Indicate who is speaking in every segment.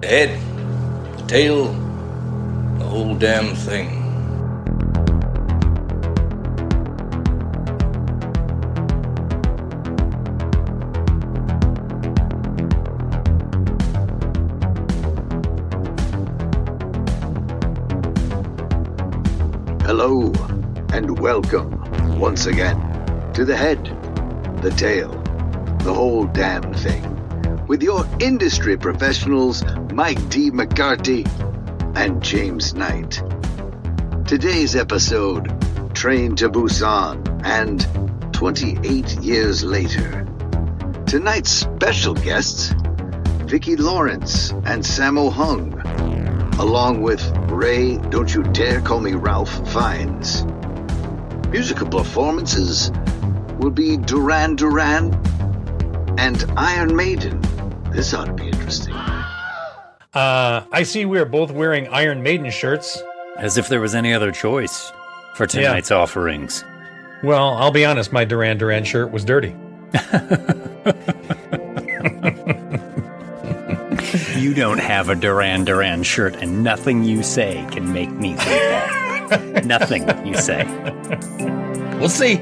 Speaker 1: The head, the tail, the whole damn thing.
Speaker 2: Hello, and welcome once again to The Head, the Tail, the whole damn thing, with your industry professionals Mike D. McCarthy and James Knight. Today's episode, Train to Busan and 28 Years Later. Tonight's special guests, Vicki Lawrence and Sammo Hung, along with Ray Don't You Dare Call Me Ralph Fiennes. Musical performances will be Duran Duran and Iron Maiden. This ought to be interesting.
Speaker 3: I see we're both wearing Iron Maiden shirts.
Speaker 4: As if there was any other choice for tonight's offerings.
Speaker 3: Well, I'll be honest, my Duran Duran shirt was dirty.
Speaker 4: You don't have a Duran Duran shirt, and nothing you say can make me think that. Nothing you say.
Speaker 3: We'll see.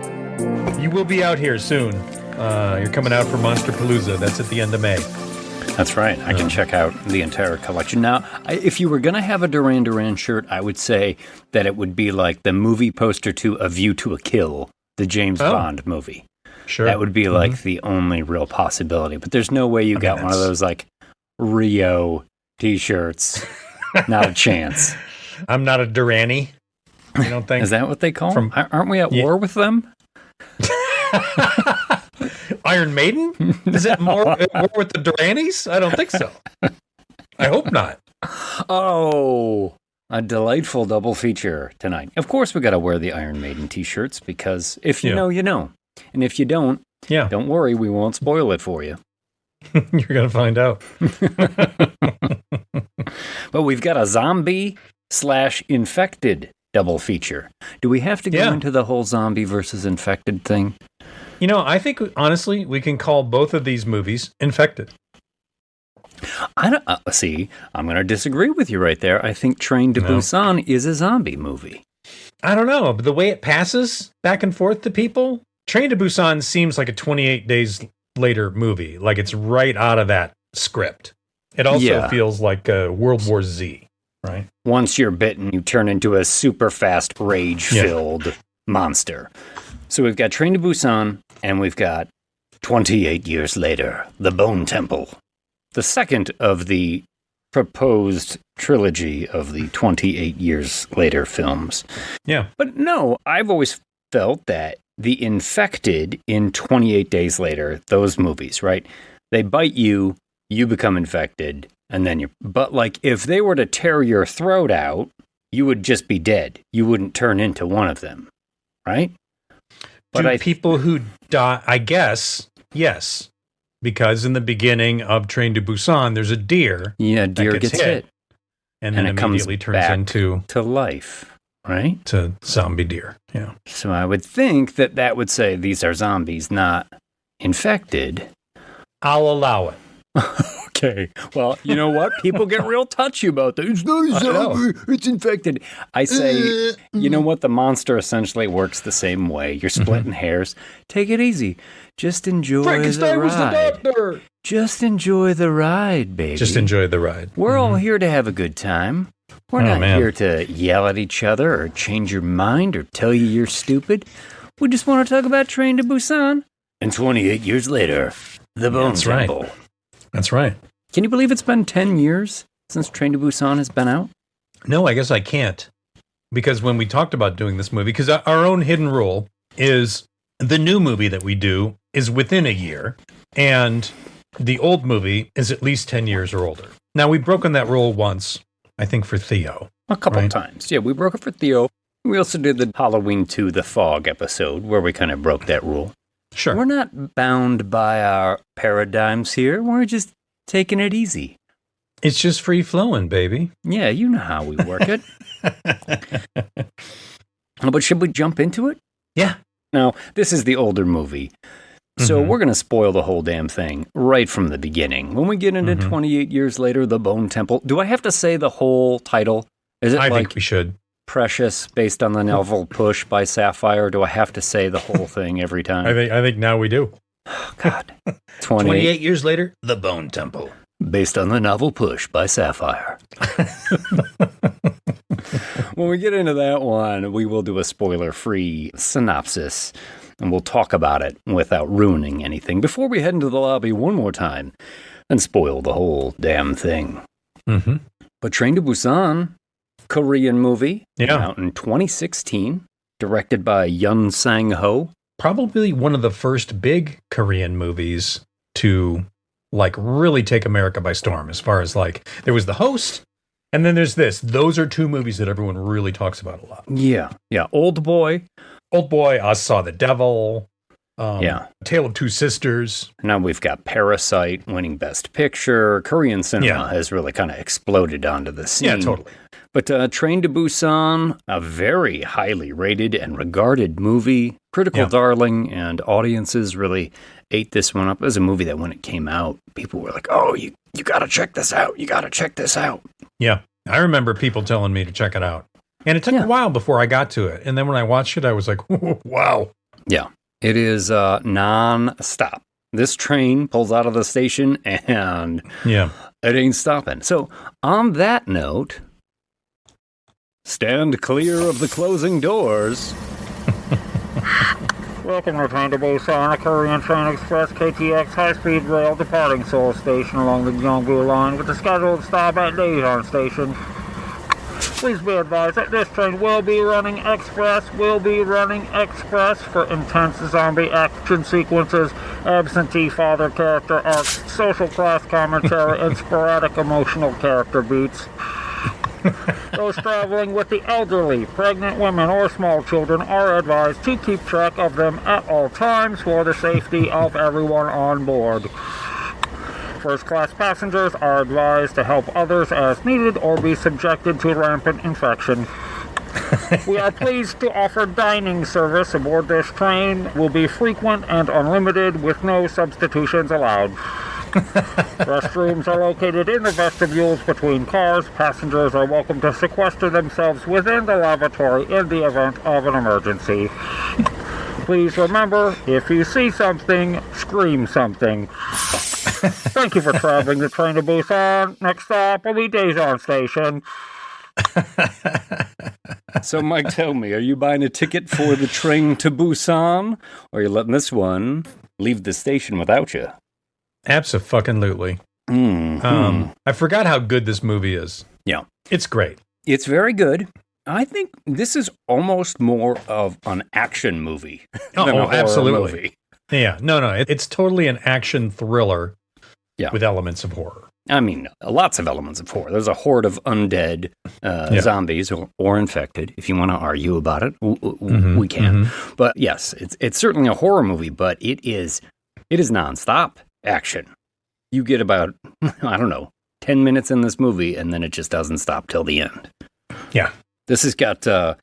Speaker 3: You will be out here soon. You're coming out for Monster Palooza. That's at the end of May.
Speaker 4: That's right. I can check out the entire collection. Now, if you were going to have a Duran Duran shirt, I would say that it would be like the movie poster to A View to a Kill, the James Bond movie.
Speaker 3: Sure.
Speaker 4: That would be like the only real possibility. But there's no way you got one of those like Rio t-shirts. Not a chance.
Speaker 3: I'm not a Duranie. You don't think?
Speaker 4: Is that what they call them? Aren't we at war with them?
Speaker 3: Iron Maiden? Is it more with the Duranis? I don't think so. I hope not.
Speaker 4: Oh, a delightful double feature tonight. Of course, we got to wear the Iron Maiden t-shirts because if you know, you know. And if you don't, don't worry, we won't spoil it for you.
Speaker 3: You're going to find out.
Speaker 4: But we've got a zombie/infected double feature. Do we have to go into the whole zombie versus infected thing?
Speaker 3: You know, I think, honestly, we can call both of these movies infected.
Speaker 4: I don't see. I'm going to disagree with you right there. I think Train to Busan is a zombie movie.
Speaker 3: I don't know, but the way it passes back and forth to people, Train to Busan seems like a 28 Days Later movie. Like it's right out of that script. It also feels like World War Z, right?
Speaker 4: Once you're bitten, you turn into a super fast, rage-filled monster. So we've got Train to Busan, and we've got 28 Years Later, The Bone Temple. The second of the proposed trilogy of the 28 Years Later films.
Speaker 3: Yeah.
Speaker 4: But no, I've always felt that the infected in 28 Days Later, those movies, right? They bite you, you become infected, and then but like if they were to tear your throat out, you would just be dead. You wouldn't turn into one of them, right?
Speaker 3: But people who die, I guess, yes. Because in the beginning of Train to Busan, there's a deer.
Speaker 4: Yeah, deer gets hit.
Speaker 3: And then it immediately turns into
Speaker 4: to life, right?
Speaker 3: To zombie deer, yeah.
Speaker 4: So I would think that would say these are zombies, not infected.
Speaker 3: I'll allow it.
Speaker 4: Okay. Well, you know what? People get real touchy about that. It's not a zombie. It's infected. I say, you know what? The monster essentially works the same way. You're splitting hairs. Take it easy. Just enjoy
Speaker 3: Frankenstein
Speaker 4: the ride.
Speaker 3: Was the doctor.
Speaker 4: Just enjoy the ride, baby.
Speaker 3: Just enjoy the ride.
Speaker 4: We're all here to have a good time. We're not here to yell at each other or change your mind or tell you you're stupid. We just want to talk about Train to Busan. And 28 years later, The Bone Temple.
Speaker 3: Right. That's right.
Speaker 4: Can you believe it's been 10 years since Train to Busan has been out?
Speaker 3: No, I guess I can't. Because when we talked about doing this movie, because our own hidden rule is the new movie that we do is within a year, and the old movie is at least 10 years or older. Now, we've broken that rule once, I think, for Theo.
Speaker 4: A couple times. Yeah, we broke it for Theo. We also did the Halloween 2 The Fog episode where we kind of broke that rule.
Speaker 3: Sure.
Speaker 4: We're not bound by our paradigms here. We're just taking it easy.
Speaker 3: It's just free flowing, baby.
Speaker 4: Yeah, you know how we work it. But should we jump into it?
Speaker 3: Yeah.
Speaker 4: Now, this is the older movie. So we're going to spoil the whole damn thing right from the beginning. When we get into 28 years later, the Bone Temple. Do I have to say the whole title? Is it
Speaker 3: I
Speaker 4: like
Speaker 3: think we should.
Speaker 4: Precious, based on the novel Push by Sapphire? Do I have to say the whole thing every time?
Speaker 3: I think now we do.
Speaker 4: Oh, God.
Speaker 3: 28 years later, the Bone Temple.
Speaker 4: Based on the novel Push by Sapphire. When we get into that one, we will do a spoiler-free synopsis, and we'll talk about it without ruining anything before we head into the lobby one more time and spoil the whole damn thing. But Train to Busan, Korean movie, out in 2016, directed by Yun Sang-ho.
Speaker 3: Probably one of the first big Korean movies to like really take America by storm, as far as like there was The Host and then there's this. Those are two movies that everyone really talks about a lot.
Speaker 4: Yeah. Old Boy,
Speaker 3: I Saw the Devil. Tale of Two Sisters.
Speaker 4: Now we've got Parasite winning Best Picture. Korean cinema has really kind of exploded onto the scene.
Speaker 3: Yeah, totally.
Speaker 4: But Train to Busan, a very highly rated and regarded movie, critical darling, and audiences really ate this one up. It was a movie that when it came out, people were like, oh, you got to check this out. You got to check this out.
Speaker 3: Yeah, I remember people telling me to check it out. And it took a while before I got to it. And then when I watched it, I was like, wow.
Speaker 4: Yeah, it is non-stop. This train pulls out of the station and it ain't stopping. So on that note, stand clear of the closing doors.
Speaker 5: Welcome to Train to Busan, a Korean Train Express KTX high-speed rail departing Seoul Station along the Gyeongbu Line with a scheduled stop at Daejeon Station. Please be advised that this train will be running express for intense zombie action sequences, absentee father character arcs, social class commentary, and sporadic emotional character beats. Those traveling with the elderly, pregnant women, or small children are advised to keep track of them at all times for the safety of everyone on board. First-class passengers are advised to help others as needed or be subjected to rampant infection. We are pleased to offer dining service aboard this train. Will be frequent and unlimited with no substitutions allowed. Restrooms are located in the vestibules between cars. Passengers are welcome to sequester themselves within the lavatory in the event of an emergency. Please remember, if you see something, scream something. Thank you for traveling the Train to Busan. Next stop will be Daejeon Station.
Speaker 4: So, Mike, tell me, are you buying a ticket for the Train to Busan, or are you letting this one leave the station without you?
Speaker 3: Abso-fucking-lutely. I forgot how good this movie is.
Speaker 4: Yeah.
Speaker 3: It's great.
Speaker 4: It's very good. I think this is almost more of an action movie than a horror
Speaker 3: absolutely.
Speaker 4: movie.
Speaker 3: Yeah. No. It's totally an action thriller with elements of horror.
Speaker 4: I mean, lots of elements of horror. There's a horde of undead zombies or infected. If you want to argue about it, we can. But yes, it's certainly a horror movie, but it is nonstop action. You get about, 10 minutes in this movie, and then it just doesn't stop till the end.
Speaker 3: Yeah.
Speaker 4: This has got, I'm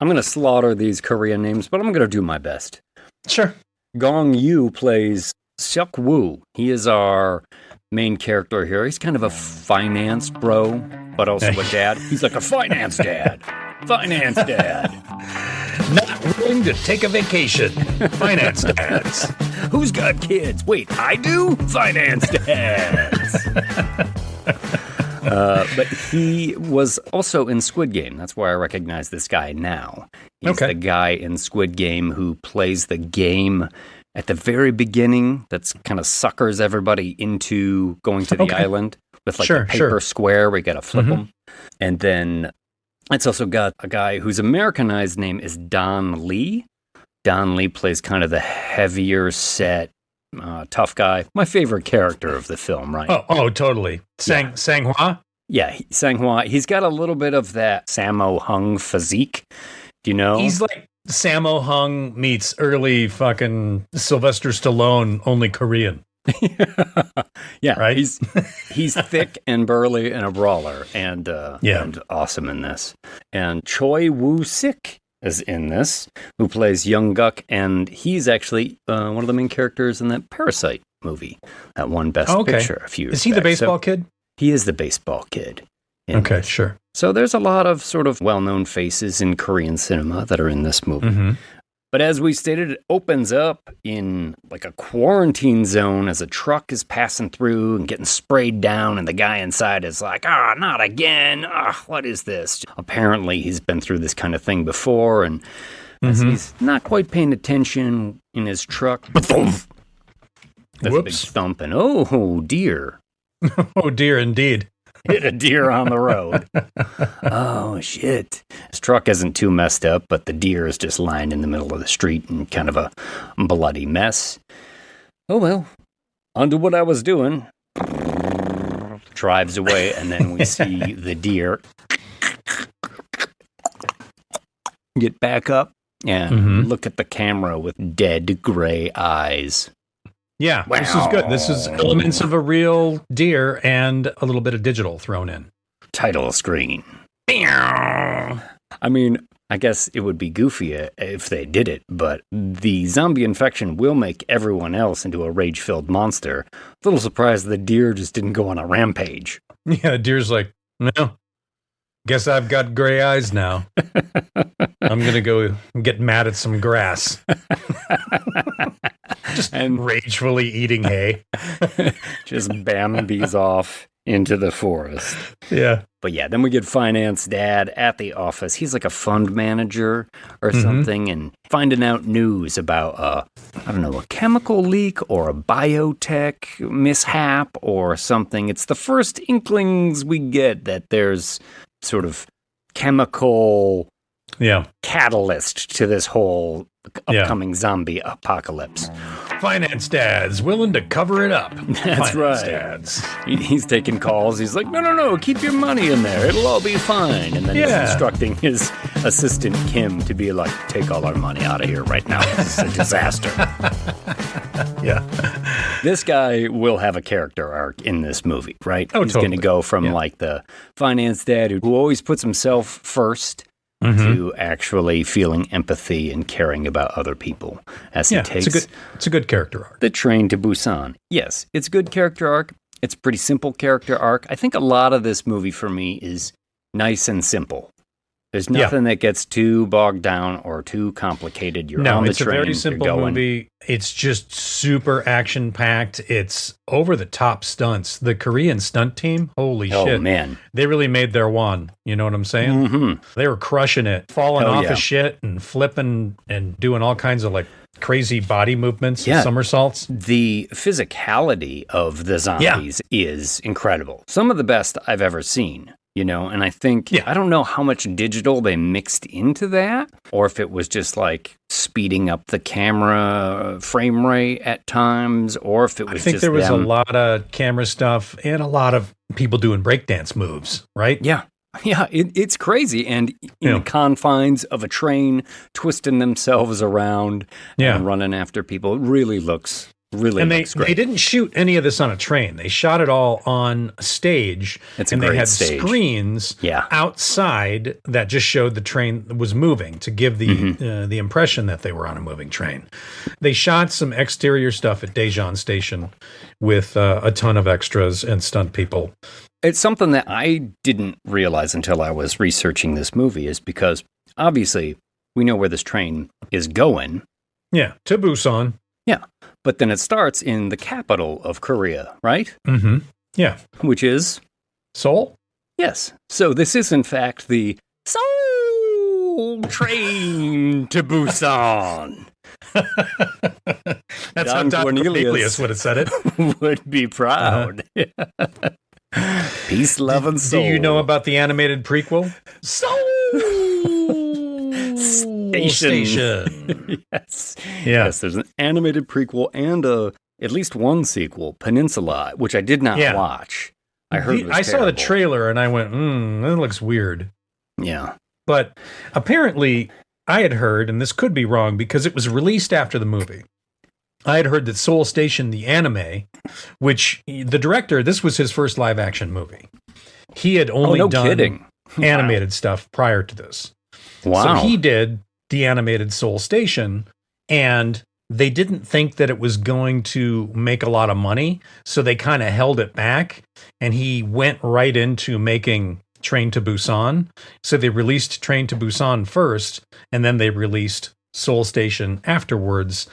Speaker 4: going to slaughter these Korean names, but I'm going to do my best.
Speaker 3: Sure.
Speaker 4: Gong Yoo plays Seok Woo. He is our main character here. He's kind of a finance bro, but also a dad. He's like a finance dad. Finance dad.
Speaker 3: Not willing to take a vacation. Finance dads.
Speaker 4: Who's got kids? Wait, I do? Finance dads. But he was also in Squid Game. That's why I recognize this guy now. He's the guy in Squid Game who plays the game at the very beginning that's kind of suckers everybody into going to the island with like a paper square where you got to flip them. And then it's also got a guy whose Americanized name is Don Lee. Don Lee plays kind of the heavier set, tough guy. My favorite character of the film, right?
Speaker 3: Oh, totally. Sang-hwa?
Speaker 4: Yeah, Sang-hwa. He's got a little bit of that Sammo Hung physique. Do you know?
Speaker 3: He's like Sammo Hung meets early fucking Sylvester Stallone, only Korean.
Speaker 4: Yeah,
Speaker 3: right?
Speaker 4: He's thick and burly and a brawler and awesome in this. And Choi Woo-sik is in this, who plays Young Guk, and he's actually one of the main characters in that Parasite movie that won Best Picture a few years back.
Speaker 3: Is he the baseball kid?
Speaker 4: He is the baseball kid.
Speaker 3: Okay,
Speaker 4: this.
Speaker 3: sure.
Speaker 4: So there's a lot of sort of well-known faces in Korean cinema that are in this movie.
Speaker 3: Mm-hmm.
Speaker 4: But as we stated, it opens up in like a quarantine zone as a truck is passing through and getting sprayed down, and the guy inside is like, not again. What is this? Apparently, he's been through this kind of thing before, and as he's not quite paying attention in his truck, there's a big thump, and oh dear.
Speaker 3: Oh dear, indeed.
Speaker 4: Hit a deer on the road. Oh, shit. His truck isn't too messed up, but the deer is just lying in the middle of the street in kind of a bloody mess. Oh, well. On to what I was doing. Drives away, and then we see the deer get back up and look at the camera with dead gray eyes.
Speaker 3: Yeah, this is good. This is elements of a real deer and a little bit of digital thrown in.
Speaker 4: Title screen. I mean, I guess it would be goofy if they did it, but the zombie infection will make everyone else into a rage-filled monster. A little surprised the deer just didn't go on a rampage.
Speaker 3: Yeah, deer's like, no, guess I've got gray eyes now. I'm going to go get mad at some grass. Just ragefully eating hay.
Speaker 4: Just Bambi's off into the forest.
Speaker 3: Yeah.
Speaker 4: But yeah, then we get finance dad at the office. He's like a fund manager or something, and finding out news about, a chemical leak or a biotech mishap or something. It's the first inklings we get that there's sort of chemical catalyst to this whole upcoming zombie apocalypse.
Speaker 3: Finance dad's willing to cover it up.
Speaker 4: That's right.
Speaker 3: Dads.
Speaker 4: He's taking calls. He's like, no, keep your money in there. It'll all be fine. And then he's instructing his assistant, Kim, to be like, take all our money out of here right now. This is a disaster.
Speaker 3: Yeah.
Speaker 4: This guy will have a character arc in this movie, right?
Speaker 3: Oh,
Speaker 4: he's going to go from like the finance dad who always puts himself first to actually feeling empathy and caring about other people as he takes
Speaker 3: it's a good character arc.
Speaker 4: The train to Busan. Yes, it's a good character arc. It's a pretty simple character arc. I think a lot of this movie for me is nice and simple. There's nothing that gets too bogged down or too complicated. You're on the train.
Speaker 3: No, it's a very simple movie. It's just super action-packed. It's over-the-top stunts. The Korean stunt team, holy shit.
Speaker 4: Oh, man.
Speaker 3: They really made their one. You know what I'm saying? Mm-hmm. They were crushing it, falling off of shit and flipping and doing all kinds of, like, crazy body movements, somersaults.
Speaker 4: The physicality of the zombies is incredible. Some of the best I've ever seen. You know, and I think, I don't know how much digital they mixed into that, or if it was just like speeding up the camera frame rate at times, or if it was just
Speaker 3: I think there was a lot of camera stuff and a lot of people doing breakdance moves, right?
Speaker 4: Yeah. Yeah, it's crazy. And in the confines of a train, twisting themselves around and running after people, it really looks great.
Speaker 3: They didn't shoot any of this on a train. They shot it all on a stage. They had screens outside that just showed the train was moving to give the impression that they were on a moving train. They shot some exterior stuff at Daejeon Station with a ton of extras and stunt people.
Speaker 4: It's something that I didn't realize until I was researching this movie, is because obviously we know where this train is going.
Speaker 3: Yeah, to Busan.
Speaker 4: Yeah, but then it starts in the capital of Korea, right?
Speaker 3: Mm-hmm. Yeah.
Speaker 4: Which is?
Speaker 3: Seoul?
Speaker 4: Yes. So this is, in fact, the Seoul train to Busan.
Speaker 3: That's how Don Cornelius would have said it.
Speaker 4: Would be proud. Peace, love, and soul.
Speaker 3: Do you know about the animated prequel? Seoul Station.
Speaker 4: Yes. Yes, there's an animated prequel and at least one sequel, Peninsula, which I did not watch. I
Speaker 3: saw the trailer and I went, that looks weird.
Speaker 4: Yeah.
Speaker 3: But apparently I had heard, and this could be wrong because it was released after the movie, I had heard that Seoul Station, the anime, which the director, this was his first live action movie. He had only done animated stuff prior to this.
Speaker 4: Wow.
Speaker 3: So he did the animated Seoul Station, and they didn't think that it was going to make a lot of money, so they kind of held it back, and he went right into making Train to Busan. So they released Train to Busan first, and then they released Seoul Station afterwards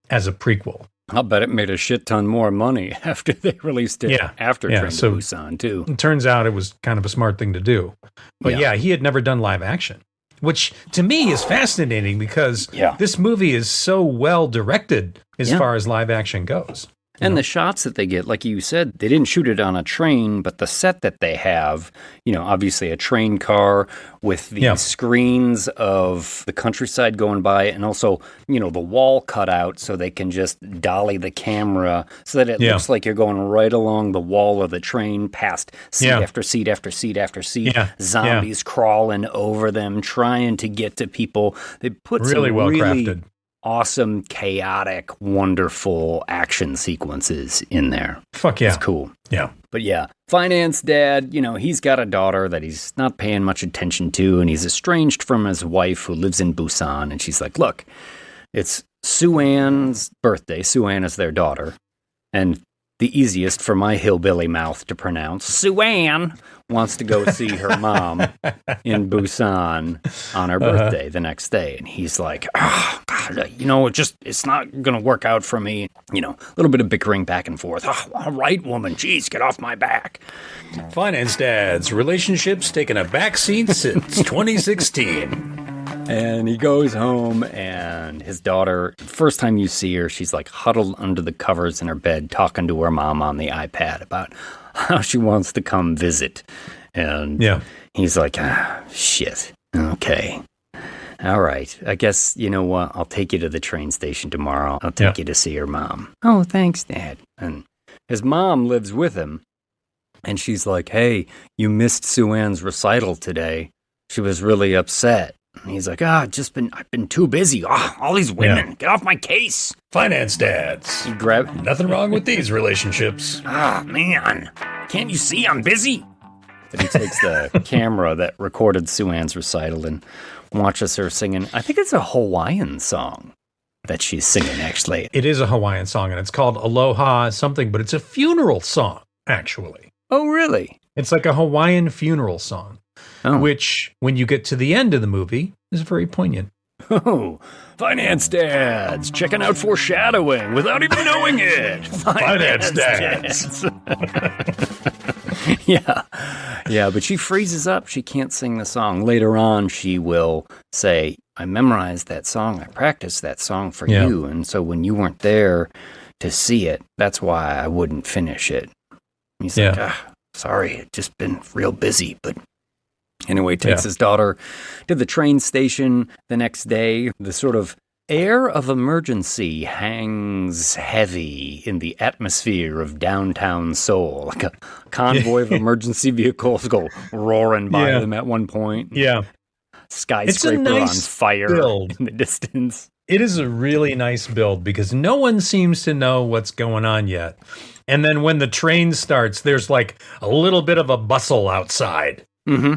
Speaker 3: as a prequel.
Speaker 4: I'll bet it made a shit ton more money after they released it after Train to Busan, too.
Speaker 3: It turns out it was kind of a smart thing to do. But he had never done live action, which to me is fascinating because this movie is so well directed as far as live action goes.
Speaker 4: And the shots that they get, like you said, they didn't shoot it on a train, but the set that they have, obviously a train car with the screens of the countryside going by, and also, the wall cut out so they can just dolly the camera so that it looks like you're going right along the wall of the train past seat after seat after seat after seat. Zombies crawling over them, trying to get to people. They put
Speaker 3: really well crafted.
Speaker 4: Awesome, chaotic, wonderful action sequences in there.
Speaker 3: Fuck yeah.
Speaker 4: It's cool.
Speaker 3: Yeah.
Speaker 4: But finance dad, he's got a daughter that he's not paying much attention to, and he's estranged from his wife who lives in Busan, and she's like, look, it's Sue-Ann's birthday. Sue-Ann is their daughter, and the easiest for my hillbilly mouth to pronounce, Sue-Ann wants to go see her mom in Busan on her birthday the next day. And he's like, oh, God, it's not going to work out for me. A little bit of bickering back and forth. Oh, all right, woman, geez, get off my back.
Speaker 3: Finance dad's relationships taking a backseat since 2016.
Speaker 4: And he goes home, and his daughter, first time you see her, she's like huddled under the covers in her bed, talking to her mom on the iPad about how she wants to come visit. And he's like, shit. Okay. All right. I guess, you know what? I'll take you to the train station tomorrow. I'll take you to see her mom. Oh, thanks, Dad. And his mom lives with him. And she's like, hey, you missed Sue-Ann's recital today. She was really upset. And he's like, I've been too busy. All these women, get off my case.
Speaker 3: Finance dads.
Speaker 4: He grabbed.
Speaker 3: Nothing wrong with these relationships.
Speaker 4: Man, can't you see I'm busy? But he takes the camera that recorded Sue-Ann's recital and watches her singing. I think it's a Hawaiian song that she's singing, actually.
Speaker 3: It is a Hawaiian song, and it's called Aloha something, but it's a funeral song, actually.
Speaker 4: Oh, really?
Speaker 3: It's like a Hawaiian funeral song. Which, when you get to the end of the movie, is very poignant.
Speaker 4: Oh, finance dads checking out foreshadowing without even knowing it.
Speaker 3: Finance dads.
Speaker 4: Yeah, but she freezes up. She can't sing the song. Later on, she will say, I memorized that song. I practiced that song for you. And so when you weren't there to see it, that's why I wouldn't finish it. And he's like, sorry, it's just been real busy, but... Anyway, takes his daughter to the train station the next day. The sort of air of emergency hangs heavy in the atmosphere of downtown Seoul. Like a convoy of emergency vehicles go roaring by them at one point.
Speaker 3: Yeah.
Speaker 4: Skyscraper on fire in the distance.
Speaker 3: It is a really nice build because no one seems to know what's going on yet. And then when the train starts, there's like a little bit of a bustle outside.
Speaker 4: Mm-hmm.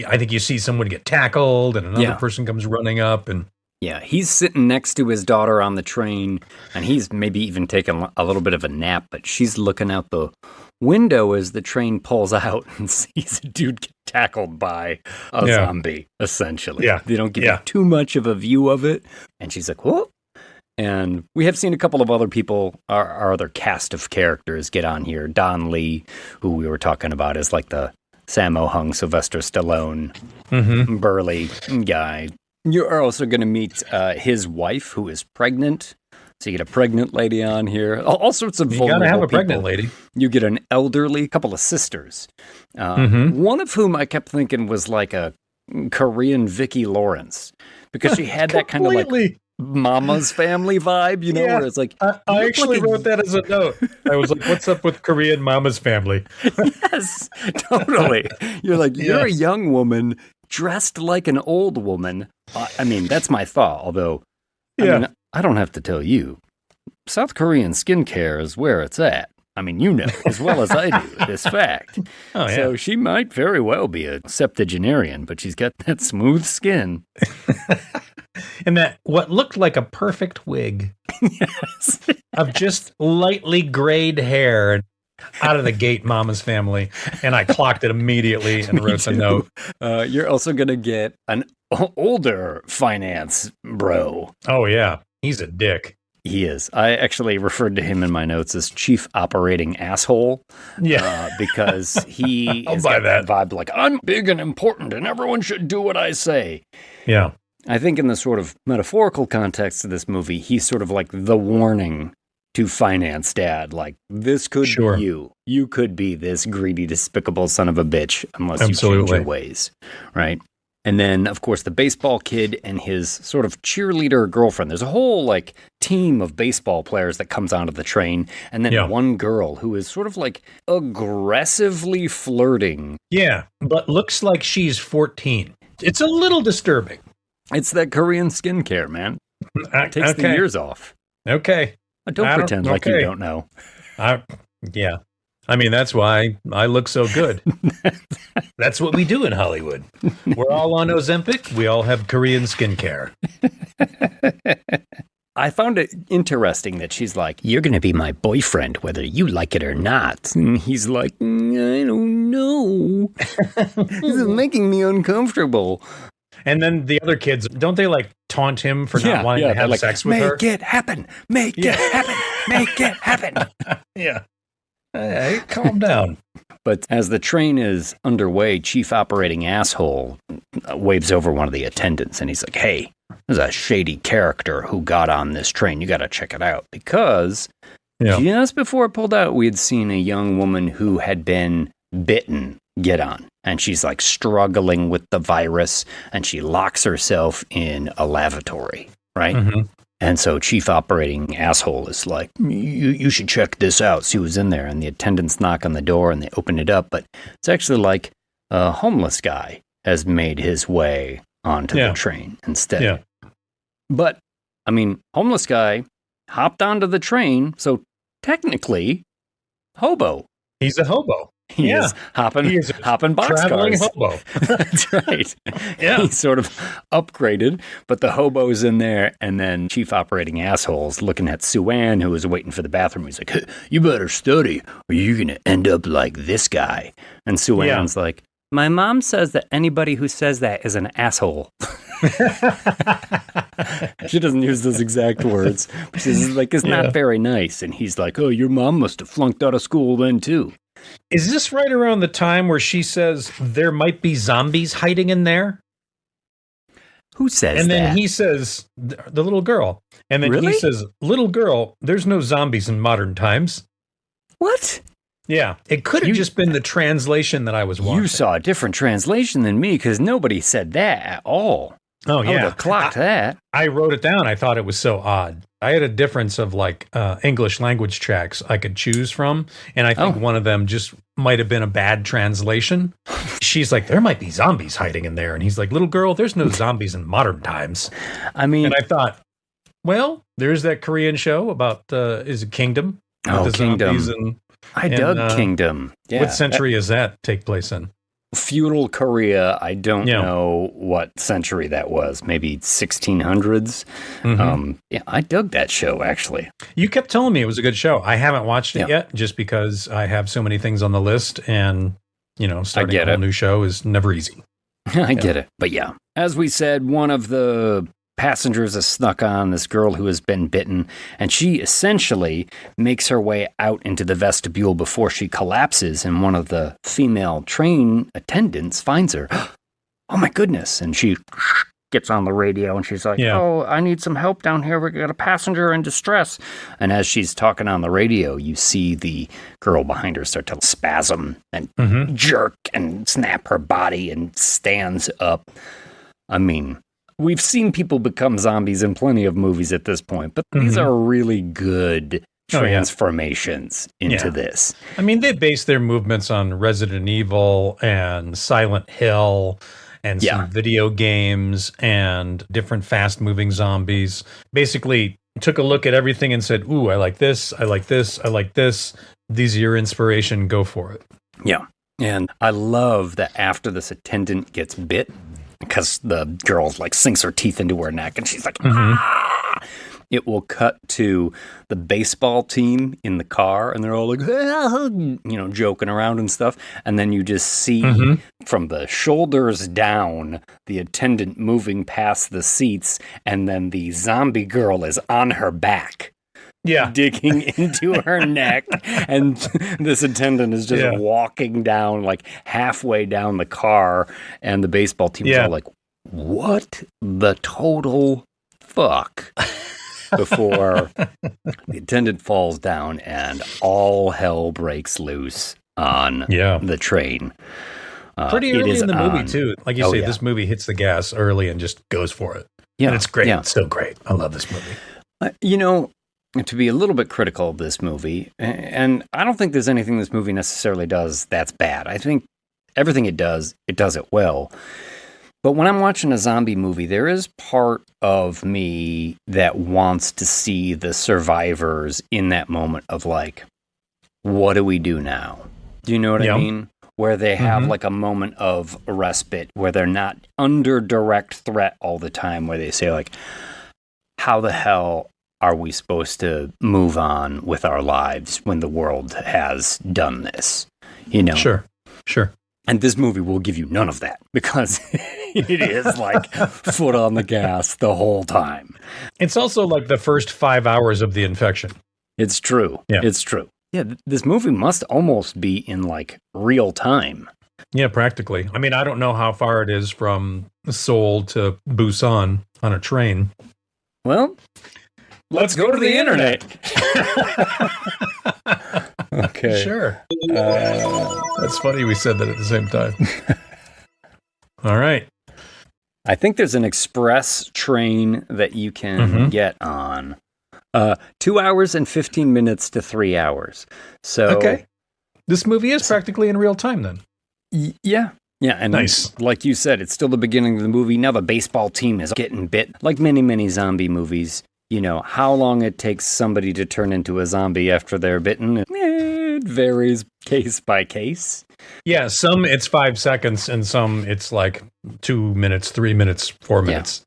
Speaker 3: I think you see someone get tackled and another person comes running up. And
Speaker 4: he's sitting next to his daughter on the train, and he's maybe even taking a little bit of a nap, but she's looking out the window as the train pulls out and sees a dude get tackled by a zombie, essentially.
Speaker 3: Yeah.
Speaker 4: They don't give you too much of a view of it. And she's like, whoa. And we have seen a couple of other people, our other cast of characters get on here. Don Lee, who we were talking about, is like the Sammo Hung, Sylvester Stallone, burly guy. You're also going to meet his wife, who is pregnant. So you get a pregnant lady on here. All sorts of vulnerable people. You got to have a pregnant lady. You get an elderly, couple of sisters. One of whom I kept thinking was like a Korean Vicki Lawrence. Because she had that kind of like Mama's Family vibe, where it's like...
Speaker 3: I actually wrote that as a note. I was like, what's up with Korean Mama's Family?
Speaker 4: Yes, totally. You're like, you're a young woman dressed like an old woman. I mean, that's my thought, although, I don't have to tell you. South Korean skincare is where it's at. I mean, you know as well as I do this fact.
Speaker 3: Oh, yeah.
Speaker 4: So she might very well be a septuagenarian, but she's got that smooth skin.
Speaker 3: And that what looked like a perfect wig
Speaker 4: Yes.
Speaker 3: of just lightly grayed hair out of the gate, Mama's Family. And I clocked it immediately and wrote the note.
Speaker 4: You're also going to get an older finance bro.
Speaker 3: Oh, yeah. He's a dick.
Speaker 4: He is. I actually referred to him in my notes as chief operating asshole.
Speaker 3: Yeah.
Speaker 4: Because he
Speaker 3: I'll
Speaker 4: has
Speaker 3: buy
Speaker 4: got that vibe like, I'm big and important and everyone should do what I say.
Speaker 3: Yeah.
Speaker 4: I think in the sort of metaphorical context of this movie, he's sort of like the warning to finance dad. Like, this could be you. You could be this greedy, despicable son of a bitch unless you change your ways. Right? And then, of course, the baseball kid and his sort of cheerleader girlfriend. There's a whole, like, team of baseball players that comes onto the train. And then one girl who is sort of, like, aggressively flirting.
Speaker 3: Yeah, but looks like she's 14. It's a little disturbing.
Speaker 4: It's that Korean skincare, man. It takes the years off.
Speaker 3: Okay.
Speaker 4: Don't pretend like you don't know.
Speaker 3: Yeah. I mean, that's why I look so good. That's what we do in Hollywood. We're all on Ozempic. We all have Korean skincare.
Speaker 4: I found it interesting that she's like, you're going to be my boyfriend, whether you like it or not. And he's like, I don't know. This is making me uncomfortable.
Speaker 3: And then the other kids, don't they like taunt him for not wanting to have sex with her?
Speaker 4: Make it happen. Make it happen. Make it happen.
Speaker 3: Yeah. Hey, calm down.
Speaker 4: But as the train is underway, chief operating asshole waves over one of the attendants and he's like, hey, there's a shady character who got on this train. You got to check it out. Because just before it pulled out, we had seen a young woman who had been bitten get on. And she's like struggling with the virus and she locks herself in a lavatory, right? Mm-hmm. And so chief operating asshole is like, you should check this out, see who's in there. And the attendants knock on the door and they open it up. But it's actually like a homeless guy has made his way onto the train instead. Yeah. But, I mean, homeless guy hopped onto the train. So technically, hobo.
Speaker 3: He's a hobo.
Speaker 4: He is hopping boxcars.
Speaker 3: Hobo.
Speaker 4: That's right. Yeah. He's sort of upgraded, but the hobo's in there, and then chief operating asshole's looking at Sue-Ann, who was waiting for the bathroom. He's like, you better study, or you're going to end up like this guy. And Sue-Ann's like, my mom says that anybody who says that is an asshole. She doesn't use those exact words. She's like, it's not very nice. And he's like, oh, your mom must have flunked out of school then, too.
Speaker 3: Is this right around the time where she says there might be zombies hiding in there?
Speaker 4: Who says that?
Speaker 3: And then he says, the little girl. And then he says, little girl, there's no zombies in modern times.
Speaker 4: What?
Speaker 3: Yeah. It could have just been the translation that I was watching.
Speaker 4: You saw a different translation than me because nobody said that at all.
Speaker 3: Oh, yeah.
Speaker 4: I would have clocked that.
Speaker 3: I wrote it down. I thought it was so odd. I had a difference of like English language tracks I could choose from. And I think one of them just might have been a bad translation. She's like, there might be zombies hiding in there. And he's like, little girl, there's no zombies in modern times.
Speaker 4: I mean,
Speaker 3: and I thought, well, there's that Korean show about is it Kingdom?
Speaker 4: The Kingdom. I dug Kingdom. Yeah.
Speaker 3: What century does that take place in?
Speaker 4: Feudal Korea. I don't know what century that was. Maybe 1600s. Mm-hmm. I dug that show, actually.
Speaker 3: You kept telling me it was a good show. I haven't watched it yet just because I have so many things on the list. And, starting a whole new show is never easy.
Speaker 4: I get it. But yeah, as we said, one of the passengers has snuck on this girl who has been bitten, and she essentially makes her way out into the vestibule before she collapses, and one of the female train attendants finds her. Oh my goodness. And she gets on the radio and she's like, oh, I need some help down here. We got a passenger in distress. And as she's talking on the radio, you see the girl behind her start to spasm and jerk and snap her body and stands up. I mean, we've seen people become zombies in plenty of movies at this point, but these are really good transformations into this.
Speaker 3: I mean, they base their movements on Resident Evil and Silent Hill and some video games and different fast-moving zombies. Basically, took a look at everything and said, ooh, I like this, I like this, I like this. These are your inspiration, go for it.
Speaker 4: Yeah. And I love that after this attendant gets bit, because the girl like sinks her teeth into her neck and she's like, ah! It will cut to the baseball team in the car and they're all like, ah, joking around and stuff. And then you just see from the shoulders down, the attendant moving past the seats. And then the zombie girl is on her back.
Speaker 3: Yeah.
Speaker 4: Digging into her neck. And this attendant is just walking down, like halfway down the car. And the baseball team is all like, what the total fuck? Before the attendant falls down and all hell breaks loose on the train.
Speaker 3: Pretty early in the movie, too. Like you say, this movie hits the gas early and just goes for it. Yeah. And it's great. Yeah. It's so great. I love this movie.
Speaker 4: To be a little bit critical of this movie, and I don't think there's anything this movie necessarily does that's bad. I think everything it does it well. But when I'm watching a zombie movie, there is part of me that wants to see the survivors in that moment of like, what do we do now? Do you know what I mean? Where they have like a moment of respite, where they're not under direct threat all the time, where they say like, how the hell are we supposed to move on with our lives when the world has done this?
Speaker 3: Sure.
Speaker 4: And this movie will give you none of that because it is like foot on the gas the whole time.
Speaker 3: It's also like the first 5 hours of the infection.
Speaker 4: It's true. Yeah. It's true. Yeah, this movie must almost be in like real time.
Speaker 3: Yeah, practically. I mean, I don't know how far it is from Seoul to Busan on a train.
Speaker 4: Well, let's go to the internet. Okay.
Speaker 3: Sure. That's funny we said that at the same time. All right.
Speaker 4: I think there's an express train that you can get on. 2 hours and 15 minutes to 3 hours. So
Speaker 3: okay. This movie is practically in real time then.
Speaker 4: Yeah. Yeah, and
Speaker 3: nice.
Speaker 4: Like you said, it's still the beginning of the movie. Now the baseball team is getting bit. Like many, many zombie movies. How long it takes somebody to turn into a zombie after they're bitten, it varies case by case.
Speaker 3: Yeah, some it's 5 seconds, and some it's like 2 minutes, 3 minutes, 4 minutes.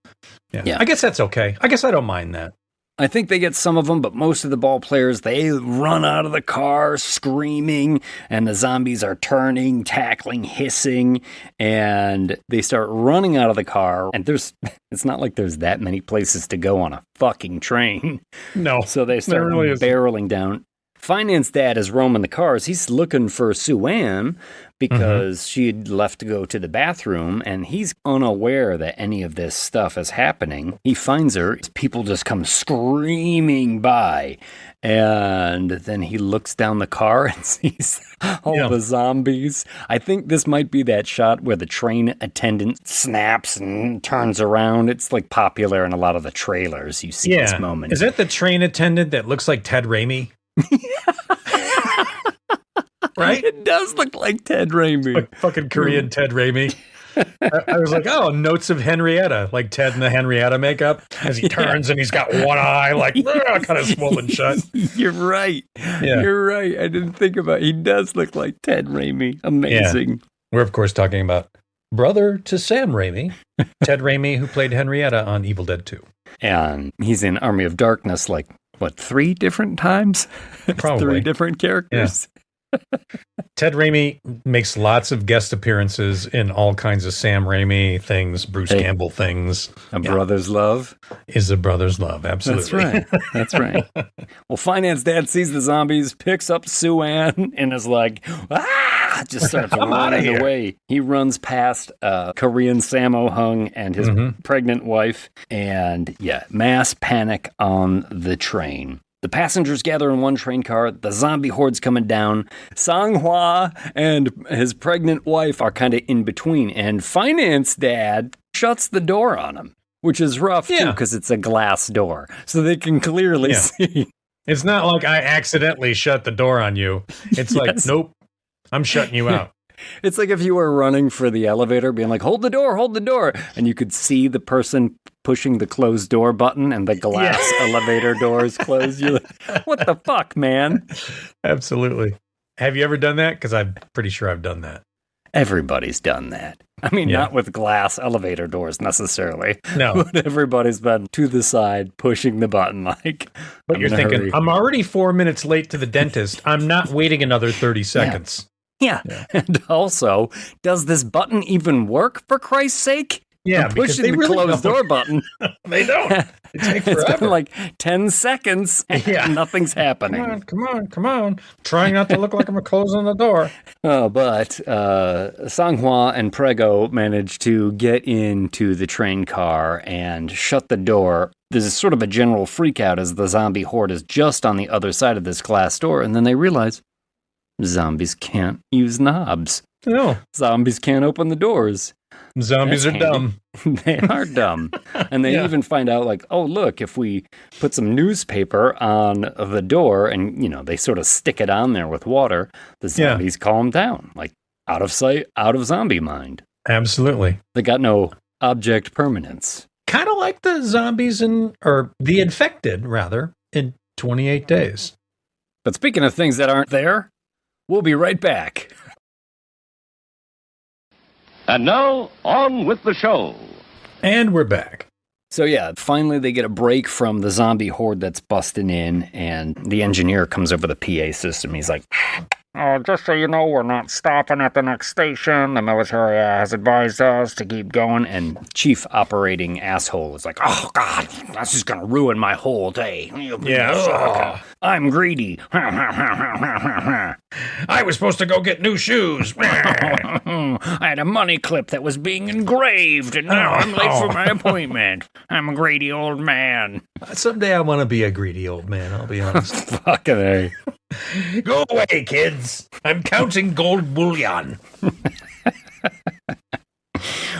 Speaker 3: Yeah. I guess that's okay. I guess I don't mind that.
Speaker 4: I think they get some of them, but most of the ball players, they run out of the car screaming, and the zombies are turning, tackling, hissing, and they start running out of the car. And it's not like there's that many places to go on a fucking train.
Speaker 3: No.
Speaker 4: So they start barreling down. Finance Dad is roaming the cars. He's looking for Sue-Ann because she had left to go to the bathroom, and he's unaware that any of this stuff is happening. He finds her. People just come screaming by, and then he looks down the car and sees all the zombies. I think this might be that shot where the train attendant snaps and turns around. It's like popular in a lot of the trailers. You see this moment.
Speaker 3: Is that the train attendant that looks like Ted Raimi? Right?
Speaker 4: It does look like Ted Raimi.
Speaker 3: Like fucking Korean Ted Raimi. I was like, oh, notes of Henrietta, like Ted in the Henrietta makeup, as he turns and he's got one eye, like, kind of swollen shut.
Speaker 4: You're right. Yeah. You're right. I didn't think about it. He does look like Ted Raimi. Amazing.
Speaker 3: Yeah. We're, of course, talking about brother to Sam Raimi, Ted Raimi, who played Henrietta on Evil Dead 2.
Speaker 4: And he's in Army of Darkness, like, 3 different times?
Speaker 3: Probably.
Speaker 4: 3 different characters.
Speaker 3: Yeah. Ted Raimi makes lots of guest appearances in all kinds of Sam Raimi things, Bruce Campbell things.
Speaker 4: A brother's love
Speaker 3: is a brother's love. Absolutely.
Speaker 4: That's right. Well, Finance Dad sees the zombies, picks up Sue-Ann, and is like, just starts running away. He runs past Korean Sammo Hung and his pregnant wife, and mass panic on the train. The passengers gather in one train car. The zombie horde's coming down. Sang-hwa and his pregnant wife are kind of in between. And Finance Dad shuts the door on him, which is rough, too, because it's a glass door. So they can clearly see.
Speaker 3: It's not like I accidentally shut the door on you. It's like, nope, I'm shutting you out.
Speaker 4: It's like if you were running for the elevator, being like, hold the door, and you could see the person pushing the closed door button and the glass elevator doors close. You're like, what the fuck, man?
Speaker 3: Absolutely. Have you ever done that? Because I'm pretty sure I've done that.
Speaker 4: Everybody's done that. I mean,
Speaker 3: Yeah.
Speaker 4: not with glass elevator doors necessarily.
Speaker 3: No.
Speaker 4: But everybody's been to the side, pushing the button like,
Speaker 3: But
Speaker 4: I'm
Speaker 3: you're
Speaker 4: in a
Speaker 3: thinking,
Speaker 4: hurry.
Speaker 3: I'm already 4 minutes late to the dentist. I'm not waiting another 30 seconds.
Speaker 4: Yeah. And also, does this button even work, for Christ's sake?
Speaker 3: Yeah,
Speaker 4: I'm
Speaker 3: because
Speaker 4: pushing
Speaker 3: they
Speaker 4: the
Speaker 3: really
Speaker 4: closed
Speaker 3: don't.
Speaker 4: door button.
Speaker 3: They don't. It takes
Speaker 4: It's
Speaker 3: forever.
Speaker 4: been like 10 seconds and
Speaker 3: Yeah.
Speaker 4: nothing's happening.
Speaker 3: Come on. Trying not to look like I'm closing the door.
Speaker 4: But Sanghua and Prego manage to get into the train car and shut the door. There's sort of a general freak out as the zombie horde is just on the other side of this glass door, and then they realize zombies can't use knobs.
Speaker 3: No.
Speaker 4: Zombies can't open the doors.
Speaker 3: Zombies
Speaker 4: That's
Speaker 3: are dumb.
Speaker 4: They are dumb. And they
Speaker 3: Yeah.
Speaker 4: even find out, like, oh, look, if we put some newspaper on the door and, they sort of stick it on there with water, the zombies calm down. Like, out of sight, out of zombie mind.
Speaker 3: Absolutely.
Speaker 4: They got no object permanence.
Speaker 3: Kind of like the zombies or the infected, rather, in 28 days.
Speaker 4: But speaking of things that aren't there, we'll be right back.
Speaker 6: And now, on with the show.
Speaker 3: And we're back.
Speaker 4: So yeah, finally they get a break from the zombie horde that's busting in, and the engineer comes over the PA system. He's like, just so you know, we're not stopping at the next station. The military has advised us to keep going. And Chief Operating Asshole is like, oh, God, that's just going to ruin my whole day.
Speaker 3: Yeah.
Speaker 4: I'm greedy.
Speaker 3: I was supposed to go get new shoes.
Speaker 4: I had a money clip that was being engraved, and now I'm late for my appointment. I'm a greedy old man.
Speaker 3: Someday I want to be a greedy old man, I'll be honest.
Speaker 4: Fucking A.
Speaker 3: Go away, kids. I'm counting gold bullion.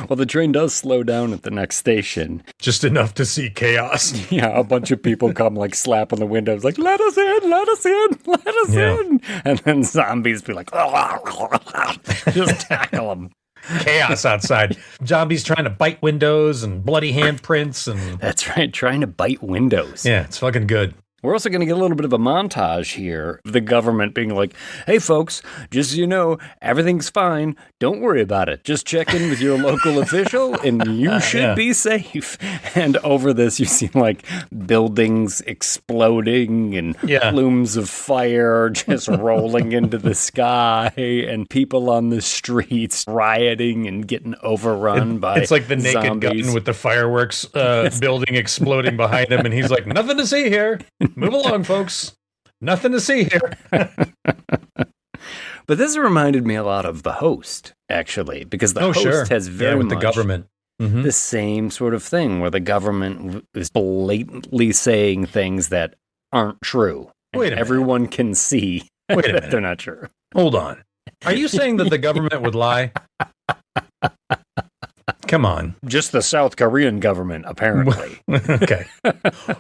Speaker 4: Well, the train does slow down at the next station.
Speaker 3: Just enough to see chaos.
Speaker 4: Yeah, a bunch of people come like slapping the windows like, let us in, let us in, let us in. And then zombies be like, just tackle them.
Speaker 3: Chaos outside. Zombies trying to bite windows and bloody handprints. And
Speaker 4: That's right, trying to bite windows.
Speaker 3: yeah, it's fucking good.
Speaker 4: We're also going to get a little bit of a montage here. The government being like, hey, folks, just so you know, everything's fine. Don't worry about it. Just check in with your local official and you should be safe. And over this, you see like buildings exploding and plumes of fire just rolling into the sky and people on the streets rioting and getting overrun by
Speaker 3: It's like the naked
Speaker 4: zombies.
Speaker 3: gun with the fireworks building exploding behind him. And he's like, nothing to see here. Move along, folks. Nothing to see here.
Speaker 4: But this reminded me a lot of The Host, actually, because The Host has very
Speaker 3: with
Speaker 4: much
Speaker 3: the government.
Speaker 4: the same sort of thing where the government is blatantly saying things that aren't true.
Speaker 3: Wait a minute.
Speaker 4: Everyone can see
Speaker 3: Wait a
Speaker 4: that
Speaker 3: minute.
Speaker 4: they're not true.
Speaker 3: Hold on. Are you saying that the government would lie? Come on.
Speaker 4: Just the South Korean government, apparently.
Speaker 3: Okay.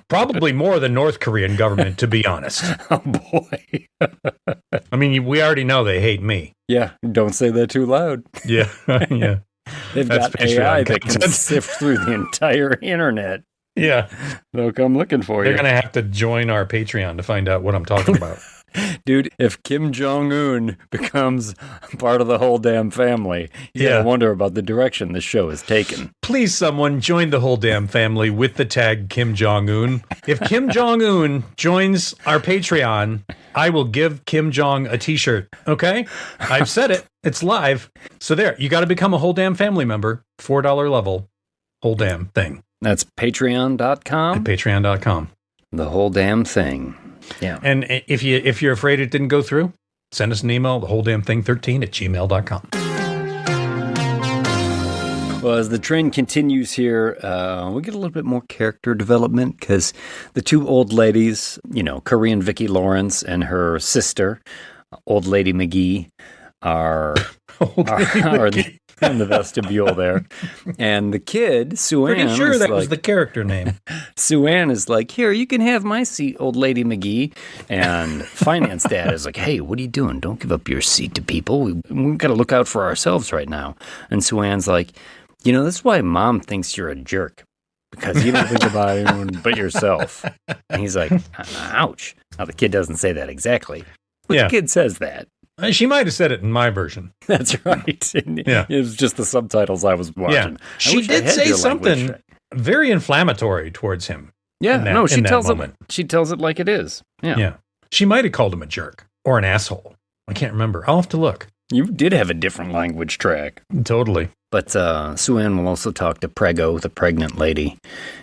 Speaker 3: Probably more than North Korean government, to be honest.
Speaker 4: Oh, boy.
Speaker 3: I mean, we already know they hate me.
Speaker 4: Yeah, don't say that too loud.
Speaker 3: Yeah. Yeah.
Speaker 4: They've
Speaker 3: That's
Speaker 4: got AI
Speaker 3: Patreon
Speaker 4: that can
Speaker 3: content.
Speaker 4: sift through the entire internet.
Speaker 3: Yeah.
Speaker 4: They'll come looking for
Speaker 3: They're
Speaker 4: you.
Speaker 3: going to have to join our Patreon to find out what I'm talking about.
Speaker 4: Dude, if Kim Jong-un becomes part of the whole damn family, you gotta wonder about the direction this show is taken.
Speaker 3: Please, someone join the whole damn family with the tag Kim Jong-un. If Kim Jong-un joins our Patreon, I will give Kim Jong a t-shirt. Okay? I've said it. It's live. So there, you got to become a whole damn family member. $4 level. Whole damn thing.
Speaker 4: That's patreon.com.
Speaker 3: At patreon.com.
Speaker 4: The whole damn thing. Yeah.
Speaker 3: And if you're afraid it didn't go through, send us an email, thewholedamnthing13@gmail.com.
Speaker 4: Well, as the trend continues here, we get a little bit more character development because the two old ladies, Korean Vicki Lawrence and her sister, Old Lady McGee, are in the vestibule there. And the kid, Sue-Ann,
Speaker 3: Pretty sure
Speaker 4: is
Speaker 3: that was
Speaker 4: like-
Speaker 3: the character name.
Speaker 4: Sue-Ann is like, here, you can have my seat, Old Lady McGee. And Finance Dad is like, hey, what are you doing? Don't give up your seat to people. We've got to look out for ourselves right now. And Sue-Ann's like, this is why Mom thinks you're a jerk. Because you don't think about anyone but yourself. And he's like, ouch. Now, the kid doesn't say that exactly. But the kid says that.
Speaker 3: She might have said it in my version.
Speaker 4: That's right.
Speaker 3: Yeah.
Speaker 4: It was just the subtitles I was watching.
Speaker 3: Yeah. She did say something very inflammatory towards him.
Speaker 4: Yeah, she tells it like it is. Yeah.
Speaker 3: Yeah. She might have called him a jerk or an asshole. I can't remember. I'll have to look.
Speaker 4: You did have a different language track.
Speaker 3: Totally.
Speaker 4: But Sue-Ann will also talk to Prego, the pregnant lady,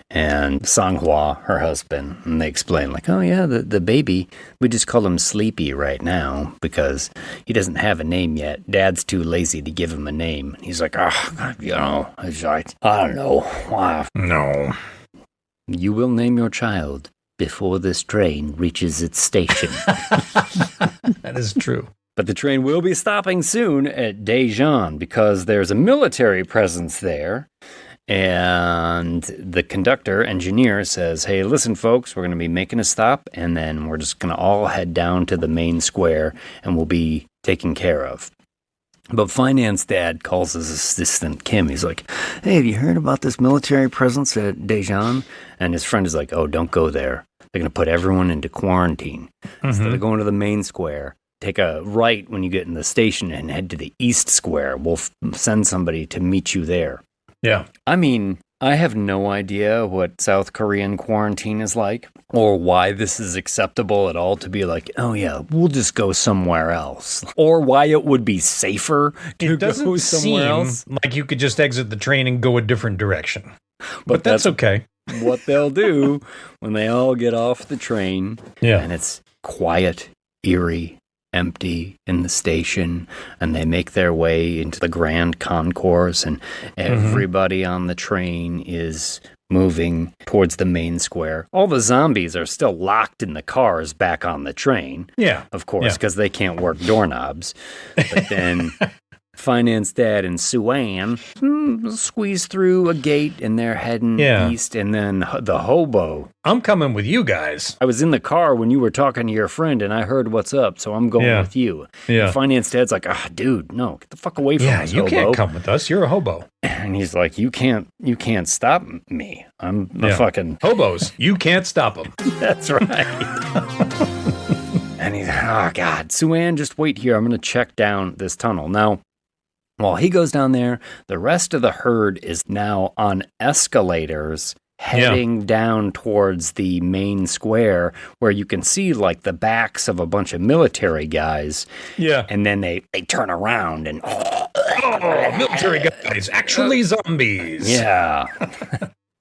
Speaker 4: and Sang-hwa, her husband. And they explain, like, oh, yeah, the baby, we just call him Sleepy right now because he doesn't have a name yet. Dad's too lazy to give him a name. And he's like, I don't know.
Speaker 3: No.
Speaker 4: You will name your child before this train reaches its station.
Speaker 3: That is true.
Speaker 4: But the train will be stopping soon at Daejeon because there's a military presence there. And the engineer says, hey, listen, folks, we're going to be making a stop, and then we're just going to all head down to the main square, and we'll be taken care of. But Finance Dad calls his assistant, Kim. He's like, hey, have you heard about this military presence at Daejeon? And his friend is like, oh, don't go there. They're going to put everyone into quarantine. Instead of going to the main square, take a right when you get in the station and head to the East Square. We'll send somebody to meet you there.
Speaker 3: Yeah.
Speaker 4: I mean, I have no idea what South Korean quarantine is like or why this is acceptable at all to be like, oh, yeah, we'll just go somewhere else. Or why it would be safer to go somewhere else.
Speaker 3: Like you could just exit the train and go a different direction. But that's okay.
Speaker 4: What they'll do when they all get off the train and it's quiet, eerie, empty in the station, and they make their way into the grand concourse, and everybody on the train is moving towards the main square. All the zombies are still locked in the cars back on the train.
Speaker 3: Yeah.
Speaker 4: Of course, because they can't work doorknobs. But then Finance Dad and Sue-Ann squeeze through a gate, and they're heading east, and then the hobo.
Speaker 3: I'm coming with you guys.
Speaker 4: I was in the car when you were talking to your friend, and I heard what's up, so I'm going with you.
Speaker 3: Yeah.
Speaker 4: And Finance Dad's like, dude, no, get the fuck away from us,
Speaker 3: you
Speaker 4: hobo.
Speaker 3: can't come with us. You're a hobo.
Speaker 4: And he's like, you can't stop me. I'm a fucking...
Speaker 3: Hobos, you can't stop them.
Speaker 4: That's right. And he's like, oh, God, Sue-Ann, just wait here. I'm going to check down this tunnel. Now, while he goes down there, the rest of the herd is now on escalators heading down towards the main square where you can see like the backs of a bunch of military guys.
Speaker 3: Yeah.
Speaker 4: And then they turn around and...
Speaker 3: military guys, actually zombies.
Speaker 4: Yeah.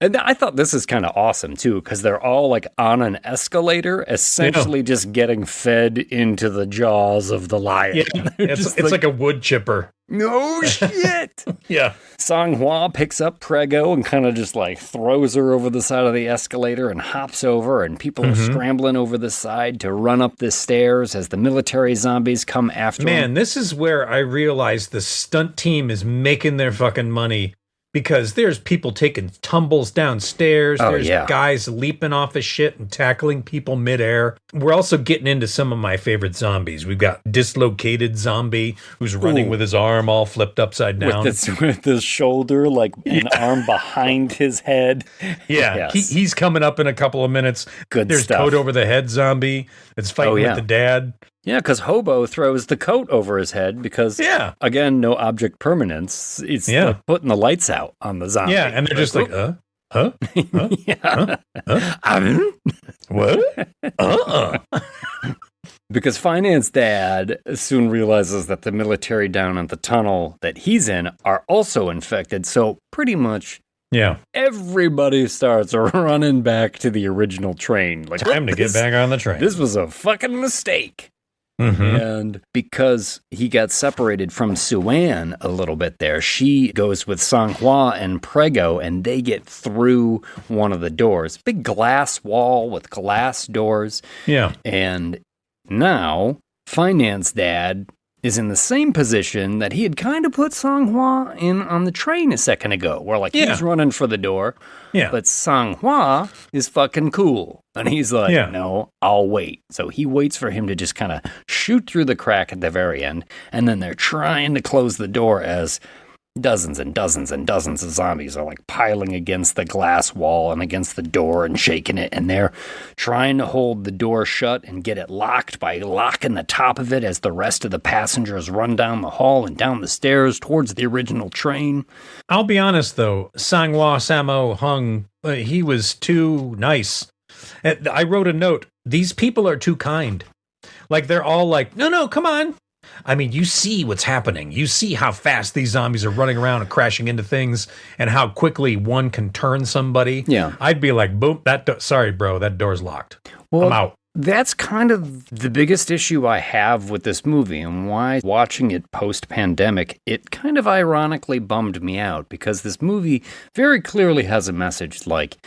Speaker 4: And I thought this is kind of awesome, too, because they're all, like, on an escalator, essentially just getting fed into the jaws of the lion.
Speaker 3: Yeah, it's like a wood chipper.
Speaker 4: No shit!
Speaker 3: Yeah.
Speaker 4: Sang-hwa picks up Prego and kind of just, like, throws her over the side of the escalator and hops over, and people are scrambling over the side to run up the stairs as the military zombies come after them.
Speaker 3: Man, this is where I realized the stunt team is making their fucking money. Because there's people taking tumbles downstairs. There's guys leaping off of shit and tackling people midair. We're also getting into some of my favorite zombies. We've got Dislocated Zombie, who's running with his arm all flipped upside down.
Speaker 4: With his shoulder, like an arm behind his head.
Speaker 3: Yeah, yes. He's coming up in a couple of minutes.
Speaker 4: There's
Speaker 3: stuff. Coat over the head zombie that's fighting with the dad.
Speaker 4: Yeah, because Hobo throws the coat over his head because, again, no object permanence. It's like putting the lights out on the zombie.
Speaker 3: Yeah, and they're just like, huh? What?
Speaker 4: Because Finance Dad soon realizes that the military down at the tunnel that he's in are also infected, so pretty much...
Speaker 3: Yeah.
Speaker 4: Everybody starts running back to the original train. Like,
Speaker 3: time to get back on the train.
Speaker 4: This was a fucking mistake. And because he got separated from Sue-Ann a little bit there, she goes with Sang-hwa and Prego, and they get through one of the doors. Big glass wall with glass doors.
Speaker 3: Yeah.
Speaker 4: And now, Finance Dad is in the same position that he had kind of put Sang-hwa in on the train a second ago, where like he's running for the door, but Sang-hwa is fucking cool. And he's like, no, I'll wait. So he waits for him to just kind of shoot through the crack at the very end, and then they're trying to close the door as dozens and dozens and dozens of zombies are like piling against the glass wall and against the door and shaking it. And they're trying to hold the door shut and get it locked by locking the top of it as the rest of the passengers run down the hall and down the stairs towards the original train.
Speaker 3: I'll be honest, though. Sang-Hwa Sammo Hung, he was too nice. I wrote a note. These people are too kind. Like, they're all like, no, come on. I mean, you see what's happening. You see how fast these zombies are running around and crashing into things and how quickly one can turn somebody.
Speaker 4: Yeah.
Speaker 3: I'd be like, boom, sorry, bro, that door's locked.
Speaker 4: Well,
Speaker 3: I'm out.
Speaker 4: That's kind of the biggest issue I have with this movie, and why watching it post-pandemic, it kind of ironically bummed me out, because this movie very clearly has a message. Like,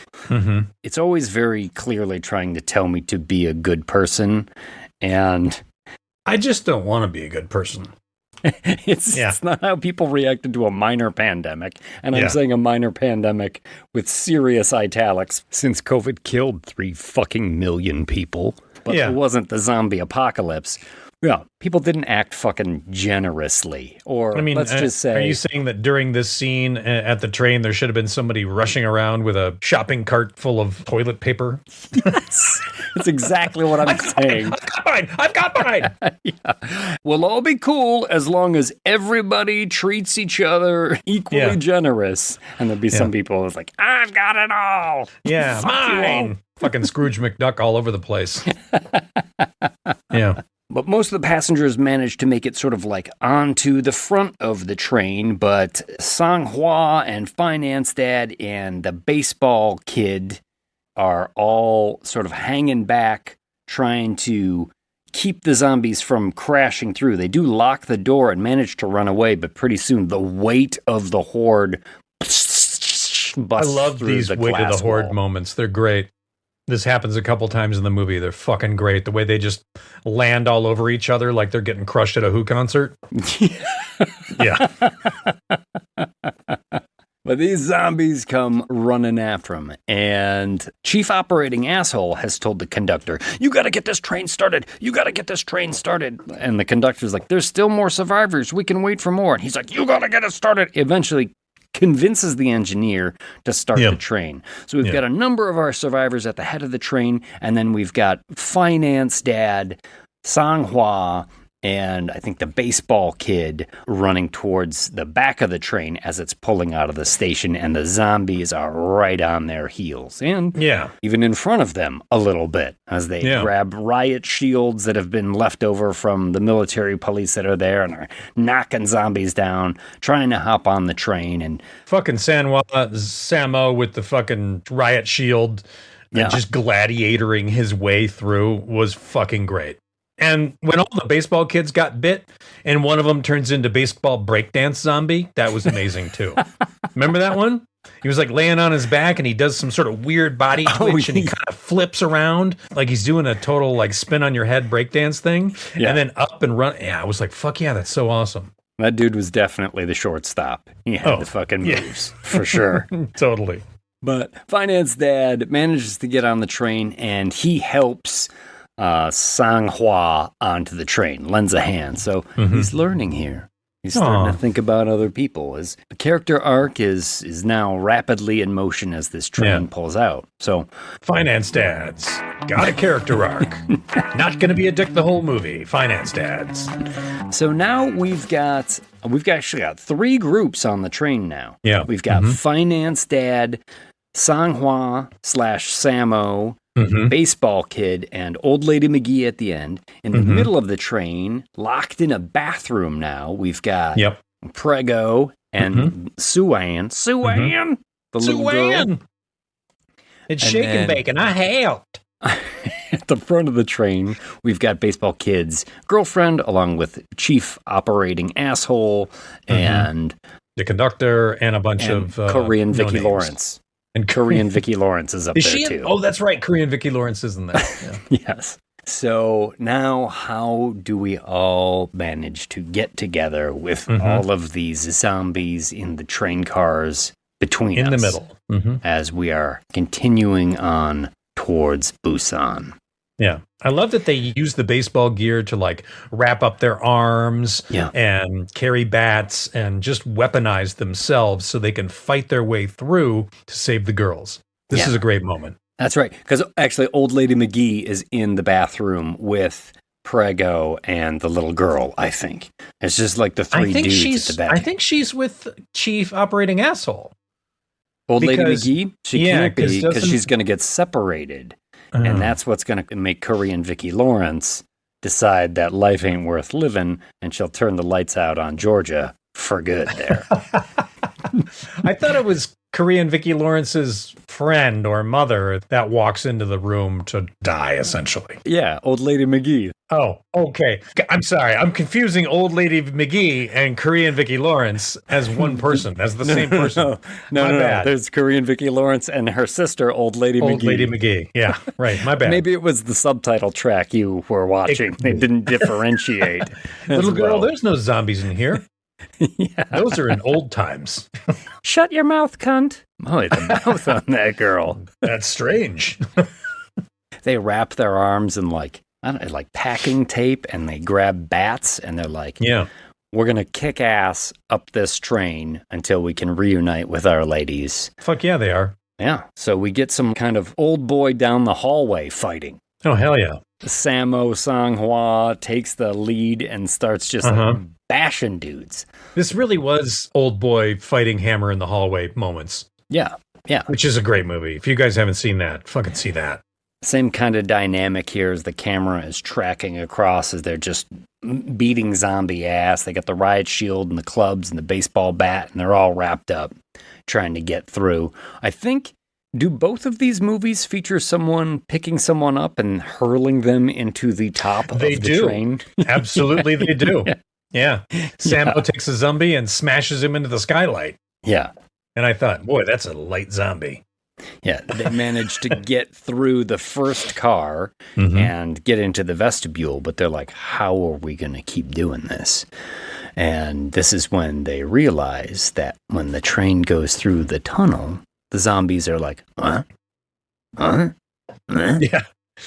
Speaker 4: it's always very clearly trying to tell me to be a good person, and
Speaker 3: I just don't want to be a good person.
Speaker 4: It's not how people reacted to a minor pandemic. And I'm saying a minor pandemic with serious italics, since COVID killed 3 fucking million people. But it wasn't the zombie apocalypse. Yeah, people didn't act fucking generously. Or, let's just say...
Speaker 3: Are you saying that during this scene at the train, there should have been somebody rushing around with a shopping cart full of toilet paper?
Speaker 4: Yes, that's exactly what I'm saying.
Speaker 3: I've got mine!
Speaker 4: Yeah. We'll all be cool as long as everybody treats each other equally generous. And there'll be some people that's like, I've got it all!
Speaker 3: Yeah, mine! Fucking Scrooge McDuck all over the place. Yeah.
Speaker 4: But most of the passengers managed to make it sort of like onto the front of the train, but Sang-Hwa and Finance Dad and the baseball kid are all sort of hanging back, trying to keep the zombies from crashing through. They do lock the door and manage to run away, but pretty soon the weight of the horde busts
Speaker 3: I love
Speaker 4: through
Speaker 3: these
Speaker 4: the
Speaker 3: weight of the horde
Speaker 4: wall.
Speaker 3: moments. They're great. This happens a couple times in the movie. They're fucking great. The way they just land all over each other like they're getting crushed at a Who concert. Yeah.
Speaker 4: But these zombies come running after him, and Chief Operating Asshole has told the conductor, you gotta get this train started, you gotta get this train started. And the conductor's like, there's still more survivors, we can wait for more. And he's like, you gotta get it started. Eventually convinces the engineer to start the train. So we've got a number of our survivors at the head of the train, and then we've got Finance Dad, Sang-Hwa, and I think the baseball kid running towards the back of the train as it's pulling out of the station, and the zombies are right on their heels. And even in front of them a little bit as they grab riot shields that have been left over from the military police that are there and are knocking zombies down, trying to hop on the train. And
Speaker 3: fucking Sang-Hwa Sammo with the fucking riot shield and just gladiatoring his way through was fucking great. And when all the baseball kids got bit and one of them turns into baseball breakdance zombie, that was amazing too. Remember that one? He was like laying on his back and he does some sort of weird body twitch and he kind of flips around like he's doing a total like spin on your head breakdance thing and then up and run. Yeah, I was like, fuck yeah, that's so awesome.
Speaker 4: That dude was definitely the shortstop. He had the fucking moves for sure.
Speaker 3: Totally.
Speaker 4: But Finance Dad manages to get on the train and he helps Sang-Hwa onto the train, lends a hand. So he's learning here. He's starting to think about other people. His character arc is now rapidly in motion as this train pulls out. So
Speaker 3: Finance Dads got a character arc. Not going to be a dick the whole movie. Finance Dads.
Speaker 4: So now we've actually got 3 groups on the train now.
Speaker 3: Yeah.
Speaker 4: We've got Finance Dad, Sang-Hwa / Sammo, baseball kid, and old lady McGee at the end. In the middle of the train, locked in a bathroom now, we've got Prego and Suan. The little girl.
Speaker 3: It's shake and bake, and I helped.
Speaker 4: At the front of the train, we've got baseball kid's girlfriend, along with Chief Operating Asshole, and
Speaker 3: the conductor, and a bunch of
Speaker 4: Korean Vicki Lawrence. And Korean Vicki Lawrence is up there too.
Speaker 3: Oh, that's right. Korean Vicki Lawrence is in there. Yeah.
Speaker 4: Yes. So now how do we all manage to get together with all of these zombies in the train cars between us?
Speaker 3: In the middle.
Speaker 4: As we are continuing on towards Busan.
Speaker 3: Yeah. I love that they use the baseball gear to like wrap up their arms and carry bats and just weaponize themselves so they can fight their way through to save the girls. This is a great moment.
Speaker 4: That's right. Because actually, Old Lady McGee is in the bathroom with Prego and the little girl, I think. It's just like the three dudes at the back.
Speaker 3: I think she's with Chief Operating Asshole.
Speaker 4: Old Lady McGee? She can't be because she's going to get separated. And that's what's going to make Korean Vicki Lawrence decide that life ain't worth living, and she'll turn the lights out on Georgia for good there.
Speaker 3: I thought it was Korean Vicki Lawrence's friend or mother that walks into the room to die, essentially.
Speaker 4: Yeah, Old Lady McGee.
Speaker 3: Oh, okay. I'm sorry. I'm confusing Old Lady McGee and Korean Vicki Lawrence as one person, as the same person.
Speaker 4: No. There's Korean Vicki Lawrence and her sister, Old Lady McGee.
Speaker 3: Old Lady McGee. Yeah, right. My bad.
Speaker 4: Maybe it was the subtitle track you were watching. They didn't differentiate.
Speaker 3: Little girl, there's no zombies in here.
Speaker 4: Yeah.
Speaker 3: Those are in old times.
Speaker 4: Shut your mouth, cunt. Oh, the mouth on that girl.
Speaker 3: That's strange.
Speaker 4: They wrap their arms in like packing tape, and they grab bats, and they're like, we're going to kick ass up this train until we can reunite with our ladies.
Speaker 3: Fuck yeah, they are.
Speaker 4: Yeah. So we get some kind of old boy down the hallway fighting.
Speaker 3: Oh, hell yeah.
Speaker 4: Sammo Sang-hwa takes the lead and starts just like bashing dudes.
Speaker 3: This really was old boy fighting hammer in the hallway moments.
Speaker 4: Yeah.
Speaker 3: Which is a great movie. If you guys haven't seen that, fucking see that.
Speaker 4: Same kind of dynamic here as the camera is tracking across as they're just beating zombie ass. They got the riot shield and the clubs and the baseball bat, and they're all wrapped up trying to get through. I think, do both of these movies feature someone picking someone up and hurling them into the top of the train?
Speaker 3: Absolutely, they do. Yeah. Sammo takes a zombie and smashes him into the skylight.
Speaker 4: Yeah.
Speaker 3: And I thought, boy, that's a light zombie.
Speaker 4: Yeah, they managed to get through the first car and get into the vestibule, but they're like, how are we going to keep doing this? And this is when they realize that when the train goes through the tunnel, the zombies are like,
Speaker 3: Yeah.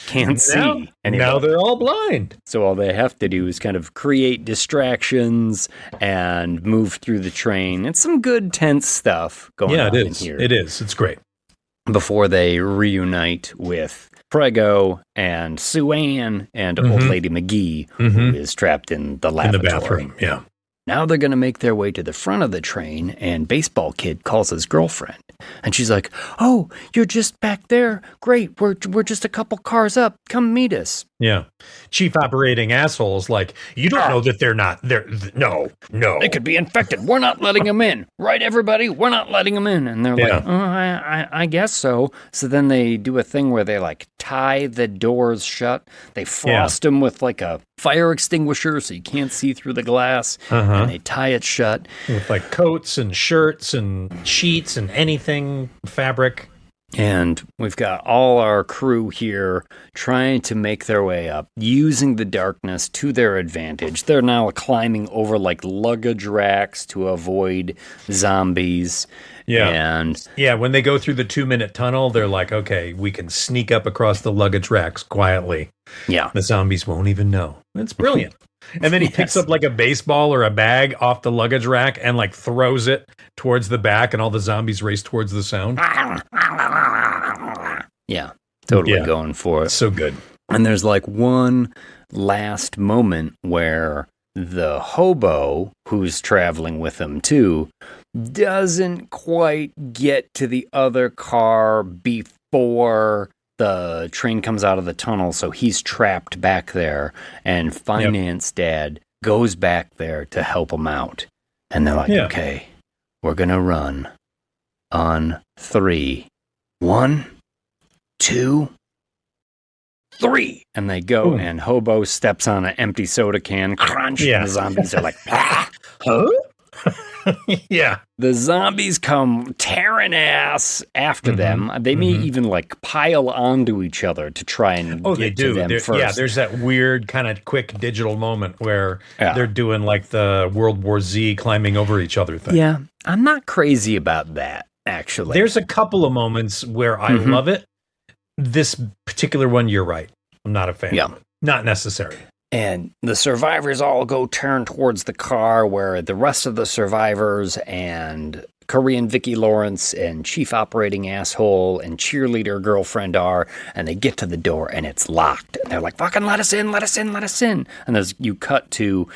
Speaker 4: Can't see anymore.
Speaker 3: Now they're all blind.
Speaker 4: So all they have to do is kind of create distractions and move through the train. It's some good tense stuff going on in here.
Speaker 3: It is. It's great.
Speaker 4: Before they reunite with Prego and Sue-Ann and Old Lady McGee, who is trapped in the lavatory.
Speaker 3: In the bathroom, yeah.
Speaker 4: Now they're going to make their way to the front of the train, and Baseball Kid calls his girlfriend. And she's like, oh, you're just back there? Great, we're just a couple cars up. Come meet us.
Speaker 3: Yeah. Chief Operating Asshole is like, you don't know that they're not there. No.
Speaker 4: They could be infected. We're not letting them in. Right, everybody? We're not letting them in. And they're like, I guess so. So then they do a thing where they like tie the doors shut. They frost them with like a fire extinguisher so you can't see through the glass. And they tie it shut.
Speaker 3: With like coats and shirts and sheets and anything, fabric.
Speaker 4: And we've got all our crew here trying to make their way up, using the darkness to their advantage. They're now climbing over like luggage racks to avoid zombies.
Speaker 3: Yeah.
Speaker 4: And
Speaker 3: when they go through the 2-minute tunnel, they're like, okay, we can sneak up across the luggage racks quietly.
Speaker 4: Yeah.
Speaker 3: The zombies won't even know. It's brilliant. And then he picks up like a baseball or a bag off the luggage rack and like throws it towards the back, and all the zombies race towards the sound.
Speaker 4: Yeah, totally going for it.
Speaker 3: So good.
Speaker 4: And there's like one last moment where the hobo who's traveling with them too doesn't quite get to the other car before the train comes out of the tunnel, so he's trapped back there, and Finance Dad goes back there to help him out. And they're like, okay, we're going to run on 3. 1, 2, 3. And they go, and Hobo steps on an empty soda can, crunch, and the zombies are like,
Speaker 3: huh? Yeah.
Speaker 4: The zombies come tearing ass after them. They may even like pile onto each other to try and get to them first.
Speaker 3: Yeah, there's that weird kind of quick digital moment where they're doing like the World War Z climbing over each other thing.
Speaker 4: Yeah, I'm not crazy about that, actually.
Speaker 3: There's a couple of moments where I love it. This particular one, you're right. I'm not a fan.
Speaker 4: Yeah.
Speaker 3: Of it. Not necessary.
Speaker 4: And the survivors all go turn towards the car where the rest of the survivors and Korean Vicki Lawrence and chief operating asshole and cheerleader girlfriend are, and they get to the door and it's locked. And they're like, fucking let us in, let us in, let us in. And you cut to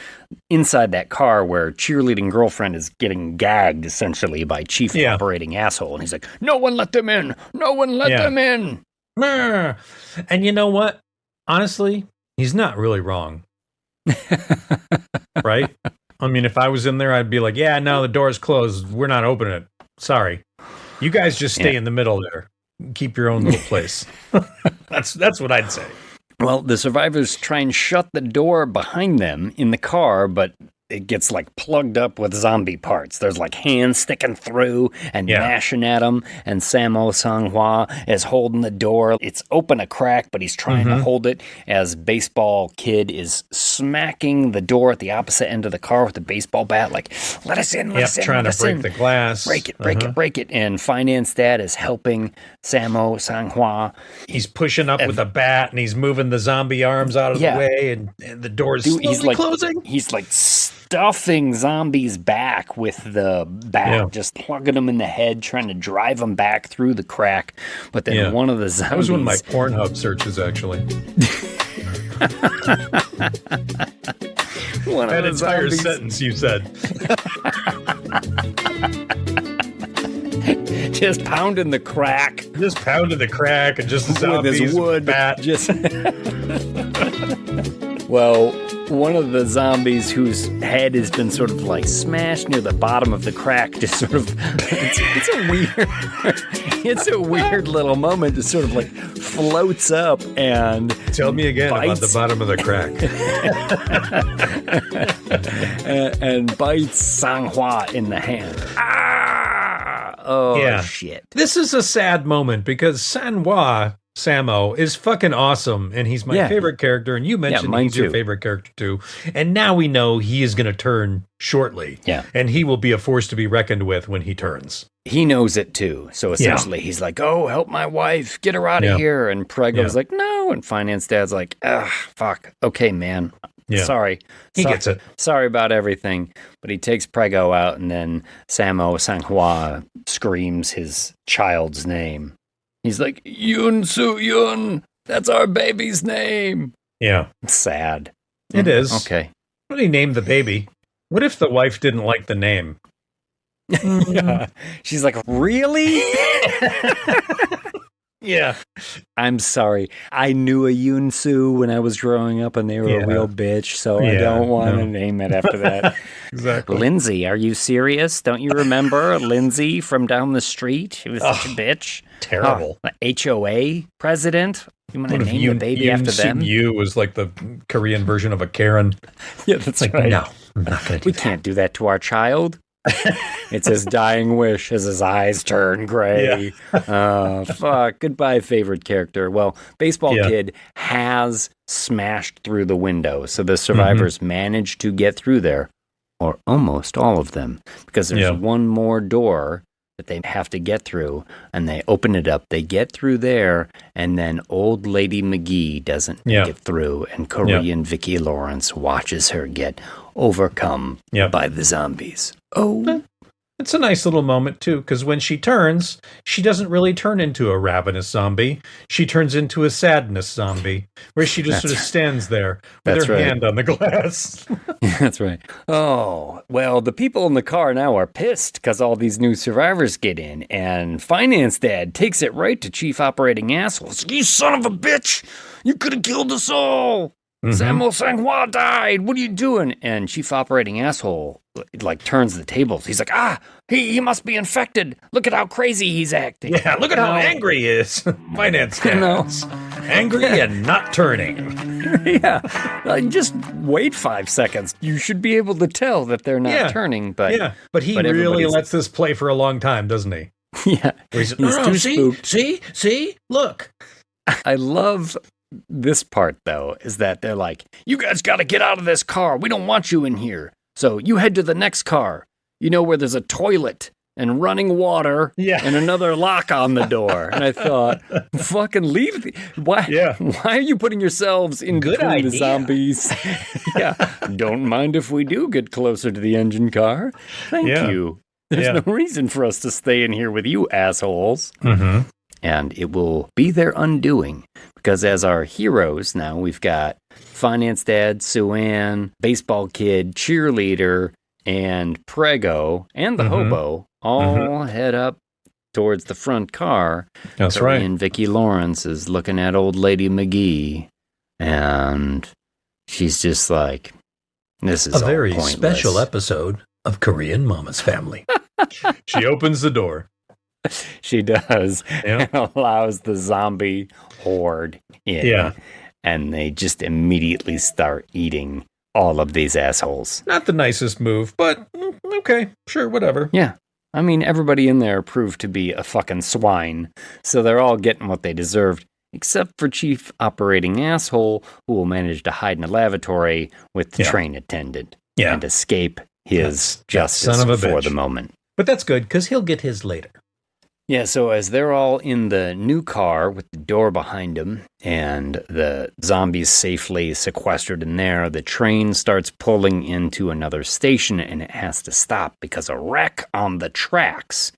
Speaker 4: inside that car where cheerleading girlfriend is getting gagged essentially by chief operating asshole. And he's like, no one let them in. No one let them in.
Speaker 3: And you know what? Honestly, he's not really wrong. Right? I mean, if I was in there, I'd be like, yeah, no, the door's closed. We're not opening it. Sorry. You guys just stay in the middle there. Keep your own little place. That's what I'd say.
Speaker 4: Well, the survivors try and shut the door behind them in the car, but it gets like plugged up with zombie parts. There's like hands sticking through and mashing at them. And Sammo Sang-hwa is holding the door. It's open a crack, but he's trying to hold it as Baseball Kid is smacking the door at the opposite end of the car with a baseball bat. Like, let us in, let us in,
Speaker 3: trying
Speaker 4: let
Speaker 3: to
Speaker 4: us
Speaker 3: break
Speaker 4: in.
Speaker 3: the glass.
Speaker 4: Break it, break it, break it. And Finance Dad is helping Sammo Sang-hwa.
Speaker 3: He's pushing up with a bat and he's moving the zombie arms out of the way and the door's slowly closing.
Speaker 4: He's like stuffing zombies back with the bat, just plugging them in the head, trying to drive them back through the crack. But then one of the zombies...
Speaker 3: That was one of my Pornhub searches, actually. That entire sentence you said.
Speaker 4: Just pounding the crack.
Speaker 3: Just pounding the crack and just the zombies
Speaker 4: with his wood
Speaker 3: bat.
Speaker 4: Well, one of the zombies whose head has been sort of like smashed near the bottom of the crack just sort of it's a weird little moment. It sort of like floats up and
Speaker 3: tell me again about the bottom of the crack.
Speaker 4: and bites Sang-hwa in the hand. Shit.
Speaker 3: This is a sad moment because Sammo is fucking awesome, and he's my favorite character, and you mentioned he's your favorite character too. And now we know he is going to turn shortly, and he will be a force to be reckoned with when he turns.
Speaker 4: He knows it too, so essentially he's like, oh, help my wife, get her out of here, and Prego's like, no, and Finance Dad's like, fuck, okay, man. Sorry.
Speaker 3: He gets it.
Speaker 4: Sorry about everything. But he takes Prego out, and then Sammo Sang-hwa screams his child's name. He's like, Yoon Soo-yoon, that's our baby's name.
Speaker 3: Yeah.
Speaker 4: It's sad.
Speaker 3: It is.
Speaker 4: Okay.
Speaker 3: What did he name the baby? What if the wife didn't like the name?
Speaker 4: She's like, really?
Speaker 3: Yeah.
Speaker 4: I'm sorry. I knew a Yoon Soo when I was growing up, and they were a real bitch, so I don't want to name it after that.
Speaker 3: Exactly.
Speaker 4: Lindsay, are you serious? Don't you remember Lindsay from down the street? She was such a bitch.
Speaker 3: Terrible.
Speaker 4: The HOA president? You want to name the baby after them?
Speaker 3: You was like the Korean version of a Karen.
Speaker 4: Yeah, that's right.
Speaker 3: No, I'm not going to do
Speaker 4: We can't do that to our child. It's his dying wish as his eyes turn gray. Fuck. Goodbye, favorite character. Well, Baseball Kid has smashed through the window, so the survivors managed to get through there, or almost all of them, because there's one more door that they have to get through, and they open it up. They get through there, and then old lady McGee doesn't make it through, and Korean Vicki Lawrence watches her get overcome by the zombies. Oh,
Speaker 3: it's a nice little moment too, because when she turns, she doesn't really turn into a ravenous zombie. She turns into a sadness zombie, where she just sort of stands there with her hand on the glass.
Speaker 4: That's right. Oh, well, the people in the car now are pissed because all these new survivors get in, and Finance Dad takes it right to Chief Operating Assholes. You son of a bitch! You could have killed us all! Sammo Sang-hwa died! What are you doing? And Chief Operating Asshole like turns the tables. He's like, he must be infected. Look at how crazy he's acting.
Speaker 3: Yeah, look at how angry he is. Finance Dad's angry and not turning.
Speaker 4: Just wait 5 seconds. You should be able to tell that they're not turning. But
Speaker 3: he really lets this play for a long time, doesn't he?
Speaker 4: Yeah.
Speaker 3: He's too spooked. See, look.
Speaker 4: I love this part, though, is that they're like, you guys got to get out of this car. We don't want you in here. So you head to the next car. You know where there's a toilet and running water and another lock on the door. And I thought, fucking leave. Why are you putting yourselves in between the zombies? Don't mind if we do get closer to the engine car. Thank you. There's no reason for us to stay in here with you assholes.
Speaker 3: Mm-hmm.
Speaker 4: And it will be their undoing, because as our heroes now, we've got finance dad, Sue-Ann, baseball kid, cheerleader, and Prego, and the hobo all head up towards the front car.
Speaker 3: That's right.
Speaker 4: And Vicki Lawrence is looking at old lady McGee, and she's just like, this is
Speaker 3: a very
Speaker 4: pointless.
Speaker 3: Special episode of Korean Mama's Family. She opens the door.
Speaker 4: She does, and allows the zombie horde in.
Speaker 3: Yeah.
Speaker 4: And they just immediately start eating all of these assholes.
Speaker 3: Not the nicest move, but okay, sure, whatever.
Speaker 4: Yeah. I mean, everybody in there proved to be a fucking swine, so they're all getting what they deserved, except for Chief Operating Asshole, who will manage to hide in a lavatory with the train attendant and escape his justice
Speaker 3: son of a
Speaker 4: for
Speaker 3: bitch.
Speaker 4: the moment.
Speaker 3: But that's good, because he'll get his later.
Speaker 4: Yeah, so as they're all in the new car with the door behind them and the zombies safely sequestered in there, the train starts pulling into another station and it has to stop because a wreck on the tracks,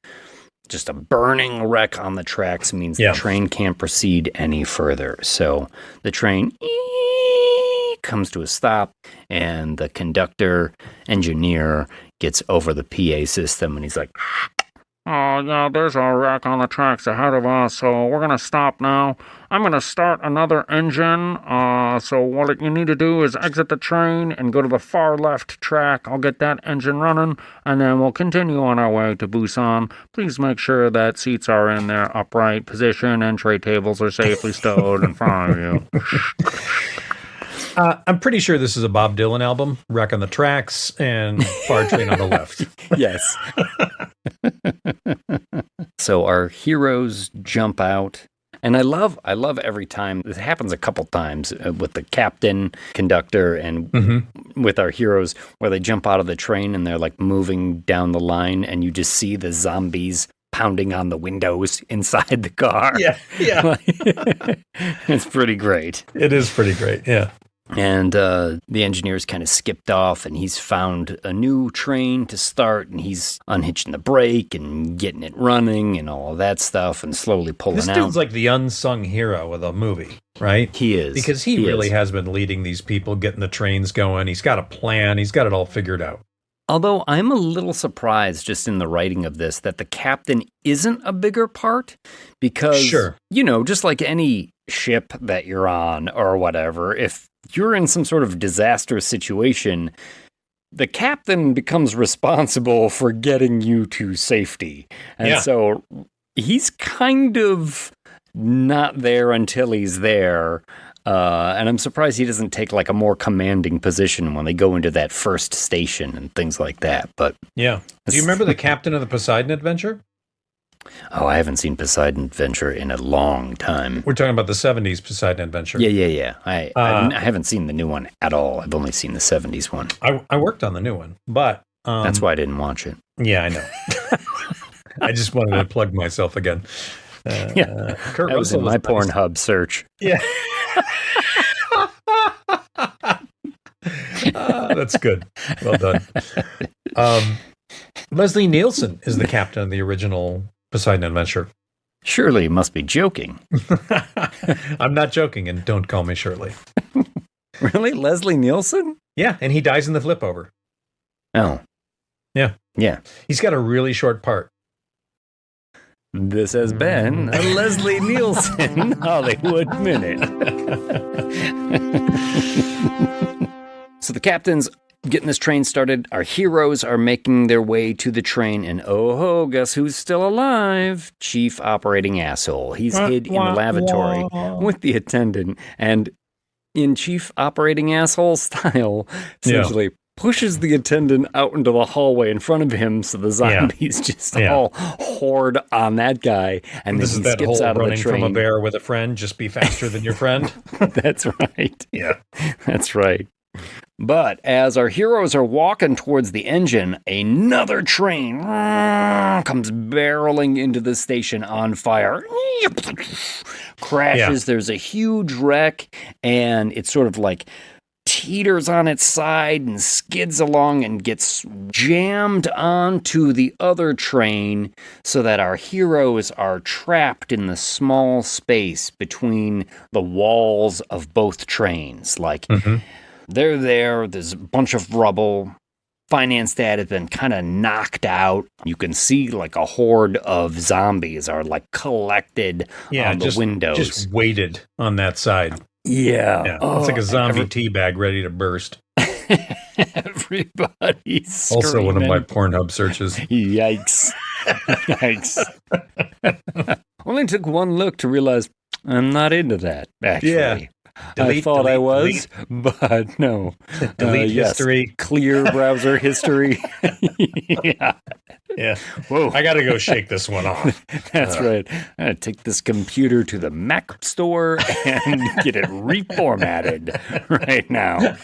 Speaker 4: just a burning wreck on the tracks, means the train can't proceed any further. So the train comes to a stop and the conductor engineer gets over the PA system and he's like,
Speaker 5: Oh, yeah, there's a wreck on the tracks ahead of us, so we're going to stop now. I'm going to start another engine, so what you need to do is exit the train and go to the far left track. I'll get that engine running, and then we'll continue on our way to Busan. Please make sure that seats are in their upright position and tray tables are safely stowed in front of you.
Speaker 3: I'm pretty sure this is a Bob Dylan album, Wreck on the Tracks and Far Train on the Left.
Speaker 4: Yes. So our heroes jump out. And I love every time, this happens a couple times with the captain, conductor, and with our heroes, where they jump out of the train and they're like moving down the line and you just see the zombies pounding on the windows inside the car.
Speaker 3: Yeah.
Speaker 4: It's pretty great.
Speaker 3: It is pretty great, yeah.
Speaker 4: And the engineer's kind of skipped off, and he's found a new train to start, and he's unhitching the brake and getting it running and all of that stuff and slowly pulling out.
Speaker 3: This dude's like the unsung hero of the movie, right?
Speaker 4: He is.
Speaker 3: Because he really has been leading these people, getting the trains going. He's got a plan. He's got it all figured out.
Speaker 4: Although I'm a little surprised just in the writing of this that the captain isn't a bigger part because, just like any ship that you're on or whatever, if you're in some sort of disaster situation, the captain becomes responsible for getting you to safety. And so he's kind of not there until he's there. And I'm surprised he doesn't take like a more commanding position when they go into that first station and things like that. But
Speaker 3: yeah. Do you remember the captain of the Poseidon Adventure?
Speaker 4: Oh, I haven't seen Poseidon Adventure in a long time.
Speaker 3: We're talking about the 70s Poseidon Adventure.
Speaker 4: Yeah. I haven't seen the new one at all. I've only seen the 70s one.
Speaker 3: I worked on the new one, but...
Speaker 4: that's why I didn't watch it.
Speaker 3: Yeah, I know. I just wanted to plug myself again.
Speaker 4: Kurt that was in my Pornhub search.
Speaker 3: Yeah. That's good. Well done. Leslie Nielsen is the captain of the original Poseidon Adventure.
Speaker 4: Surely you must be joking.
Speaker 3: I'm not joking, and don't call me Shirley.
Speaker 4: Really? Leslie Nielsen?
Speaker 3: Yeah, and he dies in the flip over.
Speaker 4: Oh.
Speaker 3: Yeah. He's got a really short part.
Speaker 4: This has been a Leslie Nielsen Hollywood Minute. So the captain's getting this train started. Our heroes are making their way to the train, and guess who's still alive? Chief Operating Asshole. He's hid in the lavatory with the attendant, and in Chief Operating Asshole style, essentially pushes the attendant out into the hallway in front of him, so the zombies just all horde on that guy, and
Speaker 3: this
Speaker 4: then
Speaker 3: is
Speaker 4: he skips
Speaker 3: that
Speaker 4: out
Speaker 3: whole
Speaker 4: of the
Speaker 3: running
Speaker 4: train.
Speaker 3: from a bear with a friend. Just be faster than your friend.
Speaker 4: That's right.
Speaker 3: Yeah,
Speaker 4: that's right. But as our heroes are walking towards the engine, another train comes barreling into the station on fire. Crashes. There's a huge wreck, and it's sort of like teeters on its side and skids along and gets jammed onto the other train so that our heroes are trapped in the small space between the walls of both trains. Like, they're there's a bunch of rubble. Finance Dad has been kind of knocked out. You can see like a horde of zombies are like collected on the windows.
Speaker 3: Just weighted on that side.
Speaker 4: Yeah.
Speaker 3: It's like a zombie tea bag ready to burst.
Speaker 4: Everybody's screaming.
Speaker 3: Also one of my Pornhub searches.
Speaker 4: Yikes. Yikes. Only took one look to realize I'm not into that, actually.
Speaker 3: Yeah.
Speaker 4: I thought I was, but no.
Speaker 3: Delete history.
Speaker 4: Clear browser history. Yeah.
Speaker 3: Whoa. I got to go shake this one off.
Speaker 4: That's right. I gotta take this computer to the Mac store and get it reformatted right now.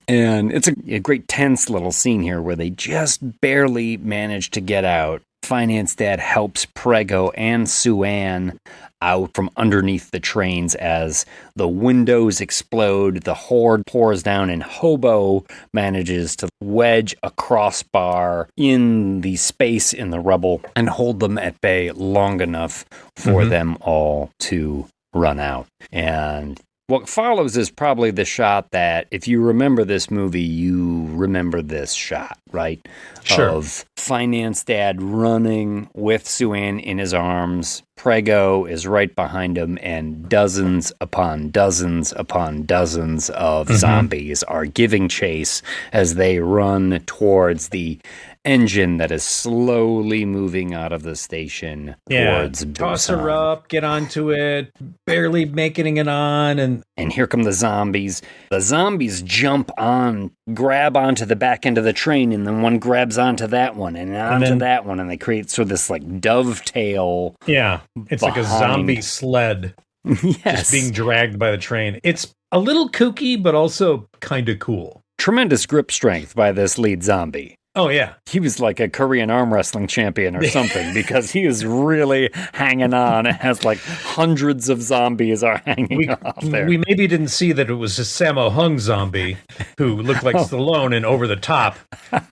Speaker 4: And it's a great tense little scene here where they just barely manage to get out. Finance Dad helps Prego and Sue-Ann out from underneath the trains as the windows explode, the horde pours down, and Hobo manages to wedge a crossbar in the space in the rubble and hold them at bay long enough for them all to run out. And what follows is probably the shot that, if you remember this movie, you remember this shot, right?
Speaker 3: Sure.
Speaker 4: Of Finance Dad running with Sue-Ann in his arms. Prego is right behind him, and dozens upon dozens upon dozens of zombies are giving chase as they run towards the engine that is slowly moving out of the station towards Busan.
Speaker 3: Toss her up, get onto it, barely making it on,
Speaker 4: and here come the zombies. The zombies jump on, grab onto the back end of the train, and then one grabs onto that one and onto that one, and they create sort of this like dovetail.
Speaker 3: Yeah, it's like a zombie sled just being dragged by the train. It's a little kooky, but also kind of cool.
Speaker 4: Tremendous grip strength by this lead zombie.
Speaker 3: Oh, yeah.
Speaker 4: He was like a Korean arm wrestling champion or something because he is really hanging on as like hundreds of zombies are hanging off there.
Speaker 3: We maybe didn't see that it was a Sammo Hung zombie who looked like Stallone and over the top,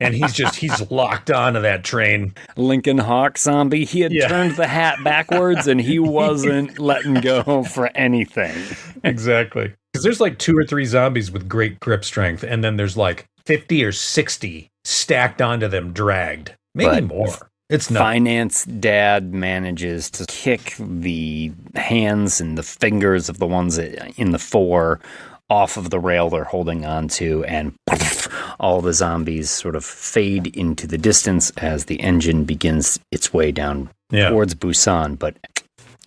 Speaker 3: and he's locked onto that train.
Speaker 4: Lincoln Hawk zombie. He had turned the hat backwards and he wasn't letting go for anything.
Speaker 3: Exactly. Because there's like 2 or 3 zombies with great grip strength, and then there's like 50 or 60 stacked onto them, dragged. Maybe more. It's not.
Speaker 4: Finance Dad manages to kick the hands and the fingers of the ones in the 4 off of the rail they're holding onto, and all the zombies sort of fade into the distance as the engine begins its way down towards Busan. But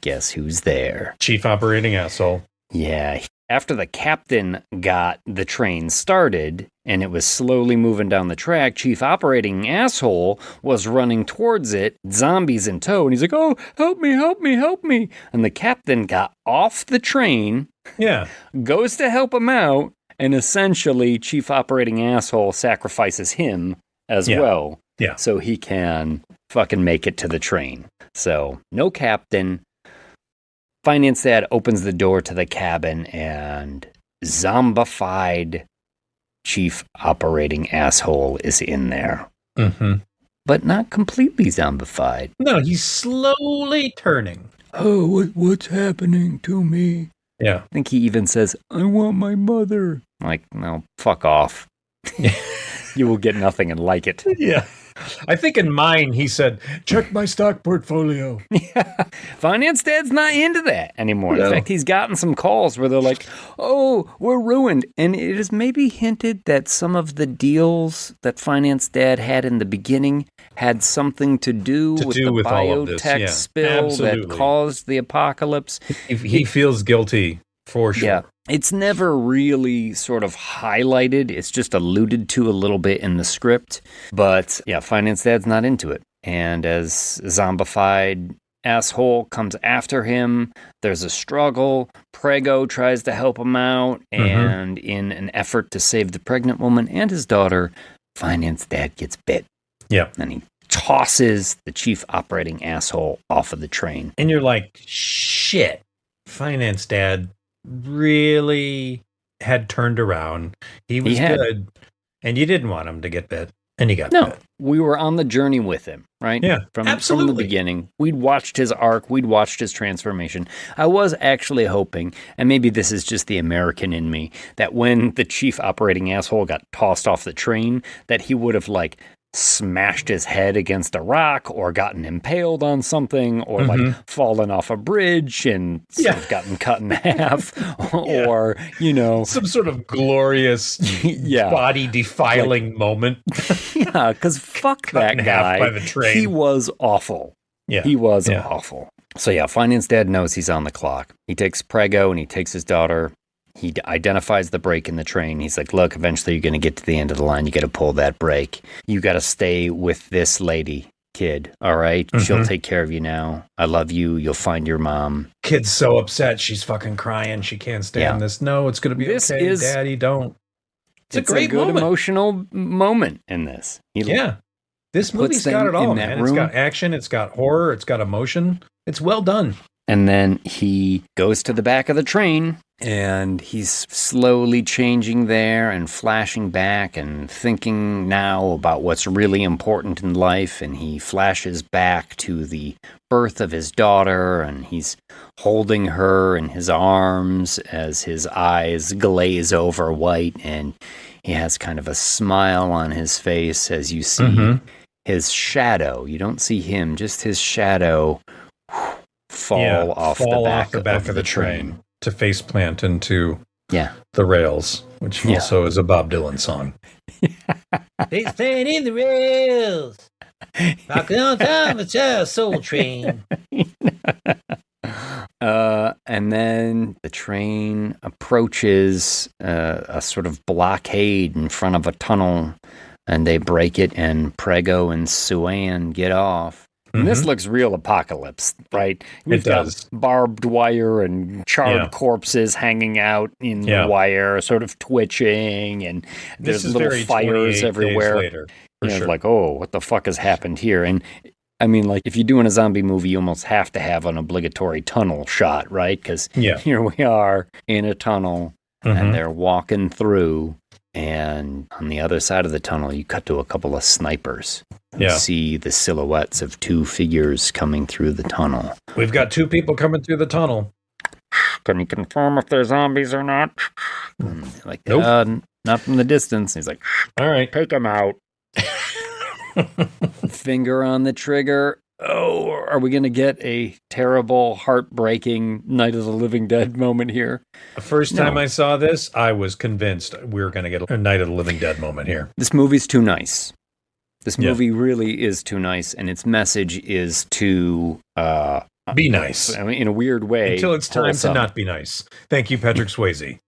Speaker 4: guess who's there?
Speaker 3: Chief Operating Asshole.
Speaker 4: Yeah. After the captain got the train started and it was slowly moving down the track, Chief Operating Asshole was running towards it, zombies in tow, and he's like, "Oh, help me, help me, help me." And the captain got off the train, goes to help him out, and essentially Chief Operating Asshole sacrifices him as well.
Speaker 3: Yeah.
Speaker 4: So he can fucking make it to the train. So, no captain. Finance Dad opens the door to the cabin, and zombified Chief Operating Asshole is in there. But not completely zombified.
Speaker 3: No, he's slowly turning.
Speaker 4: Oh, what's happening to me?
Speaker 3: Yeah.
Speaker 4: I think he even says, "I want my mother." Like, no, fuck off. You will get nothing and like it.
Speaker 3: Yeah. I think in mine, he said, "Check my stock portfolio."
Speaker 4: Yeah. Finance Dad's not into that anymore. No. In fact, he's gotten some calls where they're like, "Oh, we're ruined." And it is maybe hinted that some of the deals that Finance Dad had in the beginning had something to do with the biotech spill that caused the apocalypse.
Speaker 3: He feels guilty, for sure. Yeah.
Speaker 4: It's never really sort of highlighted. It's just alluded to a little bit in the script. But yeah, Finance Dad's not into it. And as zombified asshole comes after him. There's a struggle. Prego tries to help him out. And in an effort to save the pregnant woman and his daughter, Finance Dad gets bit.
Speaker 3: Yeah.
Speaker 4: And he tosses the chief operating asshole off of the train.
Speaker 3: And you're like, shit, Finance Dad really had turned around. He was good. And you didn't want him to get bit. And he got bit.
Speaker 4: We were on the journey with him, right?
Speaker 3: Yeah,
Speaker 4: from
Speaker 3: absolutely.
Speaker 4: the beginning. We'd watched his arc. We'd watched his transformation. I was actually hoping, and maybe this is just the American in me, that when the chief operating asshole got tossed off the train, that he would have, like, smashed his head against a rock or gotten impaled on something or like fallen off a bridge and sort of gotten cut in half or, you know,
Speaker 3: some sort of glorious body defiling moment.
Speaker 4: Yeah, because fuck that guy.
Speaker 3: By the train.
Speaker 4: He was awful.
Speaker 3: Yeah.
Speaker 4: He was awful. So yeah, Finance Dad knows he's on the clock. He takes Prego and he takes his daughter. He identifies the break in the train. He's like, look, eventually you're going to get to the end of the line. You got to pull that brake. You got to stay with this lady, kid. All right? She'll take care of you now. I love you. You'll find your mom.
Speaker 3: Kid's so upset. She's fucking crying. She can't stand this. No, it's going to be okay. Daddy, don't. It's a great
Speaker 4: good
Speaker 3: moment.
Speaker 4: Emotional moment in this.
Speaker 3: This movie's got it all, man. It's got action. It's got horror. It's got emotion. It's well done.
Speaker 4: And then he goes to the back of the train, and he's slowly changing there and flashing back and thinking now about what's really important in life. And he flashes back to the birth of his daughter, and he's holding her in his arms as his eyes glaze over white, and he has kind of a smile on his face as you see his shadow. You don't see him, just his shadow fall off the back of the train
Speaker 3: to face plant into the rails, which also is a Bob Dylan song.
Speaker 7: Face plant in the rails, rocking on time, it's a soul train.
Speaker 4: And then the train approaches a sort of blockade in front of a tunnel, and they break it, and Prego and Suan get off. And this looks real apocalypse, right? We've got barbed wire and charred corpses hanging out in the wire, sort of twitching, and there's little fires everywhere.
Speaker 3: Later,
Speaker 4: like, oh, what the fuck has happened here? And I mean, like, if you're doing a zombie movie, you almost have to have an obligatory tunnel shot, right? Because here we are in a tunnel, and they're walking through. And on the other side of the tunnel, you cut to a couple of snipers. You see the silhouettes of two figures coming through the tunnel.
Speaker 3: We've got two people coming through the tunnel.
Speaker 5: Can you confirm if they're zombies or not?
Speaker 4: Like, nope. Not from the distance. He's like,
Speaker 3: all right,
Speaker 5: take them out.
Speaker 4: Finger on the trigger. Oh, are we going to get a terrible, heartbreaking Night of the Living Dead moment here?
Speaker 3: The first time I saw this, I was convinced we were going to get a Night of the Living Dead moment here.
Speaker 4: This movie's too nice. This movie really is too nice, and its message is to
Speaker 3: be nice.
Speaker 4: I mean, in a weird way.
Speaker 3: Until it's time to not be nice. Thank you, Patrick Swayze.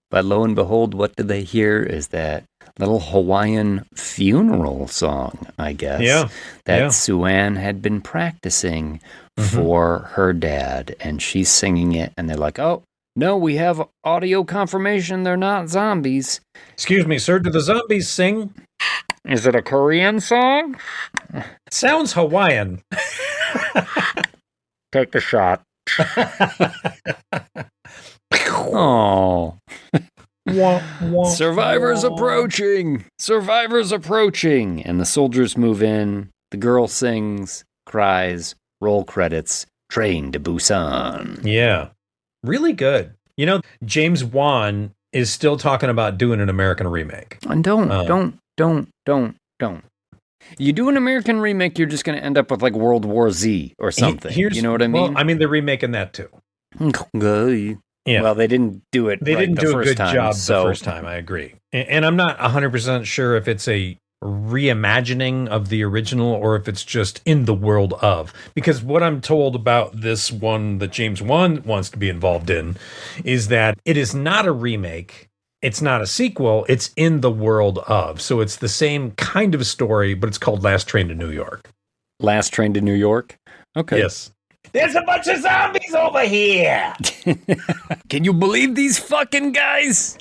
Speaker 4: But lo and behold, what do they hear is that little Hawaiian funeral song, I guess, that Suan had been practicing for her dad, and she's singing it, and they're like, oh, no, we have audio confirmation they're not zombies.
Speaker 3: Excuse me, sir, do the zombies sing?
Speaker 5: Is it a Korean song?
Speaker 3: Sounds Hawaiian.
Speaker 5: Take the shot.
Speaker 4: Oh. Survivors approaching! Survivors approaching! And the soldiers move in. The girl sings, cries, roll credits, train to Busan.
Speaker 3: Yeah. Really good. You know, James Wan is still talking about doing an American remake.
Speaker 4: And don't. You do an American remake, you're just going to end up with like World War Z or something. You know what I mean?
Speaker 3: Well, I mean, they're remaking that too.
Speaker 4: Yeah. Well, they didn't do it.
Speaker 3: They didn't do a good job
Speaker 4: the
Speaker 3: first time. I agree, and I'm not 100% sure if it's a reimagining of the original or if it's just in the world of. Because what I'm told about this one that James Wan wants to be involved in is that it is not a remake. It's not a sequel. It's in the world of. So it's the same kind of story, but it's called Last Train to New York.
Speaker 4: Last Train to New York? Okay.
Speaker 3: Yes.
Speaker 7: There's a bunch of zombies over here.
Speaker 4: Can you believe these fucking guys?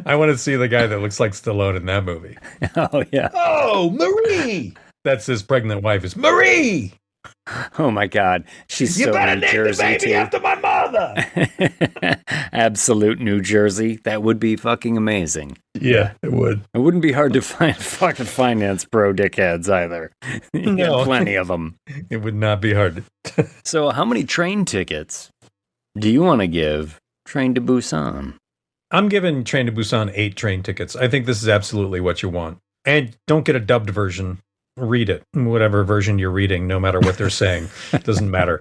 Speaker 3: I want to see the guy that looks like Stallone in that movie.
Speaker 4: Oh, yeah.
Speaker 3: Oh, Marie! That's his pregnant wife is Marie!
Speaker 4: Oh, my God. She's
Speaker 7: You
Speaker 4: so
Speaker 7: better
Speaker 4: New
Speaker 7: name
Speaker 4: Jersey,
Speaker 7: the baby
Speaker 4: too.
Speaker 7: after my mother.
Speaker 4: Absolute New Jersey. That would be fucking amazing.
Speaker 3: Yeah, it would.
Speaker 4: It wouldn't be hard to find fucking finance pro dickheads either. You
Speaker 3: No.
Speaker 4: got plenty of them.
Speaker 3: It would not be hard.
Speaker 4: So how many train tickets do you want to give Train to Busan?
Speaker 3: I'm giving Train to Busan 8 train tickets. I think this is absolutely what you want. And don't get a dubbed version. Read it, whatever version you're reading, no matter what they're saying. Doesn't matter.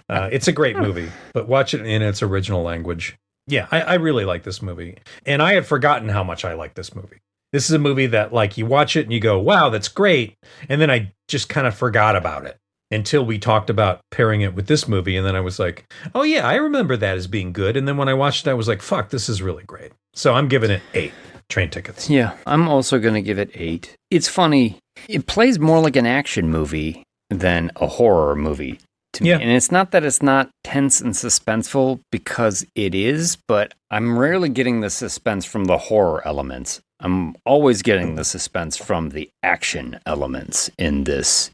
Speaker 3: It's a great movie, but watch it in its original language. Yeah, I really like this movie. And I had forgotten how much I like this movie. This is a movie that, like, you watch it and you go, wow, that's great. And then I just kind of forgot about it until we talked about pairing it with this movie. And then I was like, oh, yeah, I remember that as being good. And then when I watched it, I was like, fuck, this is really great. So I'm giving it 8 train tickets.
Speaker 4: Yeah, I'm also going to give it 8. It's funny. It plays more like an action movie than a horror movie to me.
Speaker 3: Yeah.
Speaker 4: And it's not that it's not tense and suspenseful, because it is, but I'm rarely getting the suspense from the horror elements. I'm always getting the suspense from the action elements in this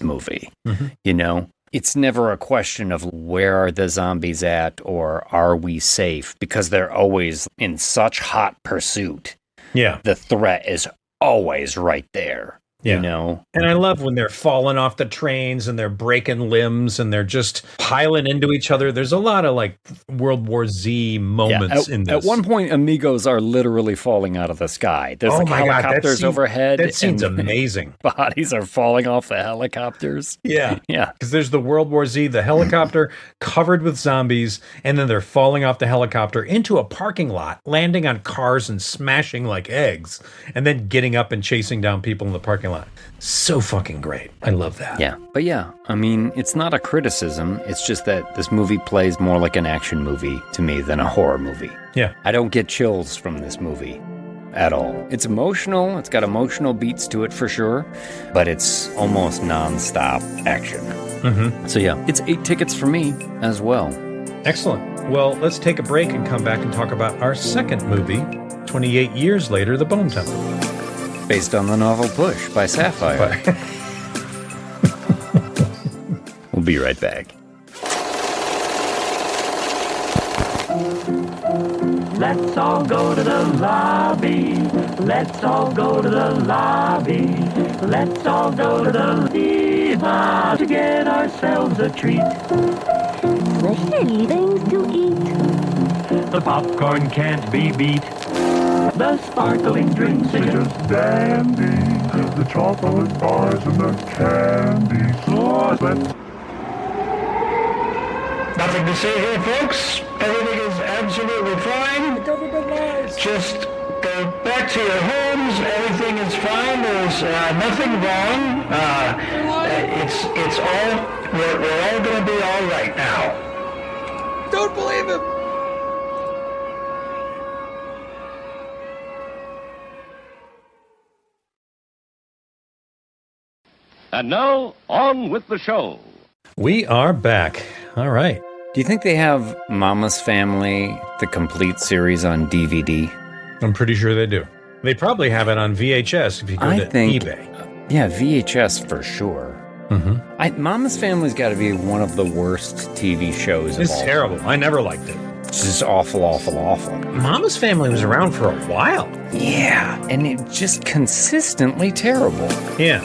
Speaker 4: movie.
Speaker 3: Mm-hmm.
Speaker 4: You know, it's never a question of where are the zombies at or are we safe, because they're always in such hot pursuit.
Speaker 3: Yeah.
Speaker 4: The threat is always right there.
Speaker 3: Yeah.
Speaker 4: You know?
Speaker 3: And I love when they're falling off the trains and they're breaking limbs and they're just piling into each other. There's a lot of like World War Z moments in this.
Speaker 4: At one point, amigos are literally falling out of the sky. There's like helicopters overhead.
Speaker 3: That seems
Speaker 4: and
Speaker 3: amazing.
Speaker 4: Bodies are falling off the helicopters.
Speaker 3: Yeah.
Speaker 4: Yeah.
Speaker 3: Because there's the World War Z, the helicopter covered with zombies, and then they're falling off the helicopter into a parking lot, landing on cars and smashing like eggs, and then getting up and chasing down people in the parking lot. So fucking great. I love that.
Speaker 4: Yeah. But yeah, I mean, it's not a criticism. It's just that this movie plays more like an action movie to me than a horror movie.
Speaker 3: Yeah.
Speaker 4: I don't get chills from this movie at all. It's emotional. It's got emotional beats to it for sure, but it's almost nonstop action.
Speaker 3: Mm-hmm.
Speaker 4: So yeah, it's 8 tickets for me as well.
Speaker 3: Excellent. Well, let's take a break and come back and talk about our second movie, 28 years later, The Bone Temple.
Speaker 4: Based on the novel Push by Sapphire. We'll be right back.
Speaker 8: Let's all go to the lobby. Let's all go to the lobby. Let's all go to the diva to get ourselves a treat.
Speaker 9: Delicious things to eat.
Speaker 8: The popcorn can't be beat. The sparkling drinks are just dandy. The chocolate bars and the candy sauce. Nothing to say here, folks. Everything is absolutely fine. Just go back to your homes. Everything is fine. There's nothing wrong. It's all. We're all going to be all right now. Don't believe him.
Speaker 6: And now, on with the show.
Speaker 3: We are back. All right.
Speaker 4: Do you think they have Mama's Family, the complete series, on DVD?
Speaker 3: I'm pretty sure they do. They probably have it on VHS if you go to eBay.
Speaker 4: Yeah, VHS for sure.
Speaker 3: Mm-hmm.
Speaker 4: Mama's Family's got to be one of the worst TV shows of all
Speaker 3: It's
Speaker 4: time.
Speaker 3: terrible. I never liked it.
Speaker 4: It's just awful, awful, awful.
Speaker 3: Mama's Family was around for a while.
Speaker 4: Yeah, and it's just consistently terrible.
Speaker 3: Yeah.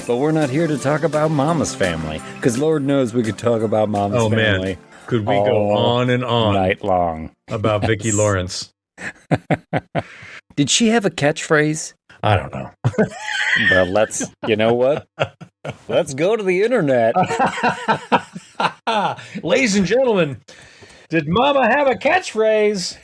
Speaker 4: But we're not here to talk about Mama's Family, because Lord knows we could talk about Mama's Family.
Speaker 3: Man. Could we go on and on
Speaker 4: night long
Speaker 3: about Vicki Lawrence?
Speaker 4: Did she have a catchphrase?
Speaker 3: I don't know.
Speaker 4: But you know what? Let's go to the internet.
Speaker 3: Ladies and gentlemen, did Mama have a catchphrase?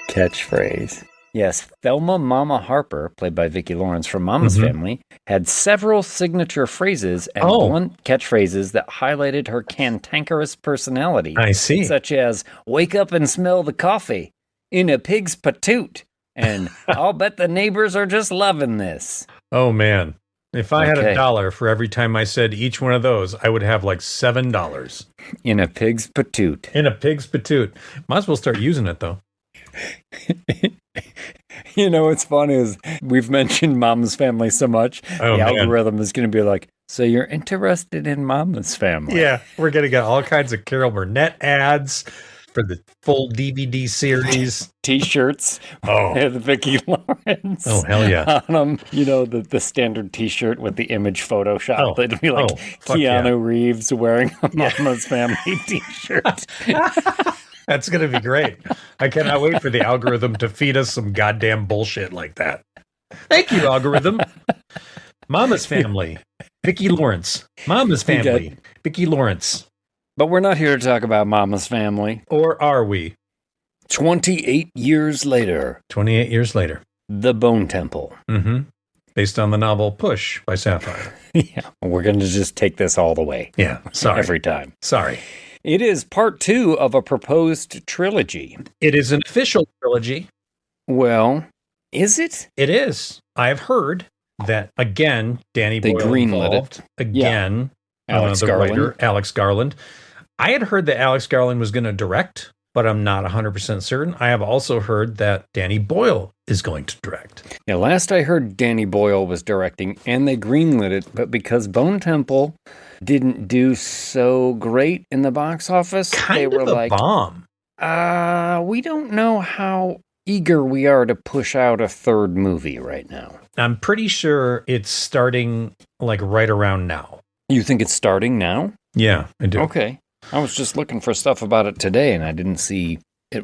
Speaker 4: Catchphrase. Yes, Thelma Mama Harper, played by Vicki Lawrence from Mama's Family, had several signature phrases and blunt catchphrases that highlighted her cantankerous personality.
Speaker 3: I see.
Speaker 4: Such as, wake up and smell the coffee in a pig's patoot. And I'll bet the neighbors are just loving this.
Speaker 3: Oh, man. If I had
Speaker 4: Okay.
Speaker 3: $1 for every time I said each one of those, I would have like $7
Speaker 4: In a pig's patoot.
Speaker 3: in a pig's patoot. Might as well start using it, though.
Speaker 4: You know what's fun is we've mentioned Mama's Family so much,
Speaker 3: Oh,
Speaker 4: the
Speaker 3: man.
Speaker 4: algorithm is going to be like, so you're interested in Mama's Family.
Speaker 3: Yeah, we're going to get all kinds of Carol Burnett ads for the full DVD series.
Speaker 4: T-shirts.
Speaker 3: Oh.
Speaker 4: The Vicki Lawrence.
Speaker 3: Oh, hell yeah.
Speaker 4: On them, you know, the standard T-shirt with the image Photoshop.
Speaker 3: Oh.
Speaker 4: It'd be like
Speaker 3: Oh, fuck
Speaker 4: Keanu Reeves wearing a Mama's Family T-shirt.
Speaker 3: That's going to be great. I cannot wait for the algorithm to feed us some goddamn bullshit like that. Thank you, algorithm. Mama's Family, Vicki Lawrence. Mama's Family, Vicki Lawrence.
Speaker 4: But we're not here to talk about Mama's Family.
Speaker 3: Or are we?
Speaker 4: 28 years later,
Speaker 3: 28 years later.
Speaker 4: The Bone Temple.
Speaker 3: Mm-hmm. Based on the novel Push by Sapphire.
Speaker 4: Yeah, we're going to just take this all the way.
Speaker 3: Yeah, sorry.
Speaker 4: Every time.
Speaker 3: Sorry.
Speaker 4: It is part 2 of a proposed trilogy.
Speaker 3: It is an official trilogy.
Speaker 4: Well, is it?
Speaker 3: It is. I've heard that, again, Danny
Speaker 4: They
Speaker 3: Boyle
Speaker 4: greenlit
Speaker 3: involved. Again,
Speaker 4: Alex
Speaker 3: the
Speaker 4: Garland.
Speaker 3: writer, Alex Garland. I had heard that Alex Garland was going to direct, but I'm not 100% certain. I have also heard that Danny Boyle is going to direct.
Speaker 4: Yeah, last I heard, Danny Boyle was directing, and they greenlit it, but because Bone Temple didn't do so great in the box office, they were like,
Speaker 3: bomb.
Speaker 4: We don't know how eager we are to push out a third movie right now.
Speaker 3: I'm pretty sure it's starting like right around now.
Speaker 4: You think it's starting now?
Speaker 3: Yeah, I do.
Speaker 4: Okay. I was just looking for stuff about it today, and I didn't see it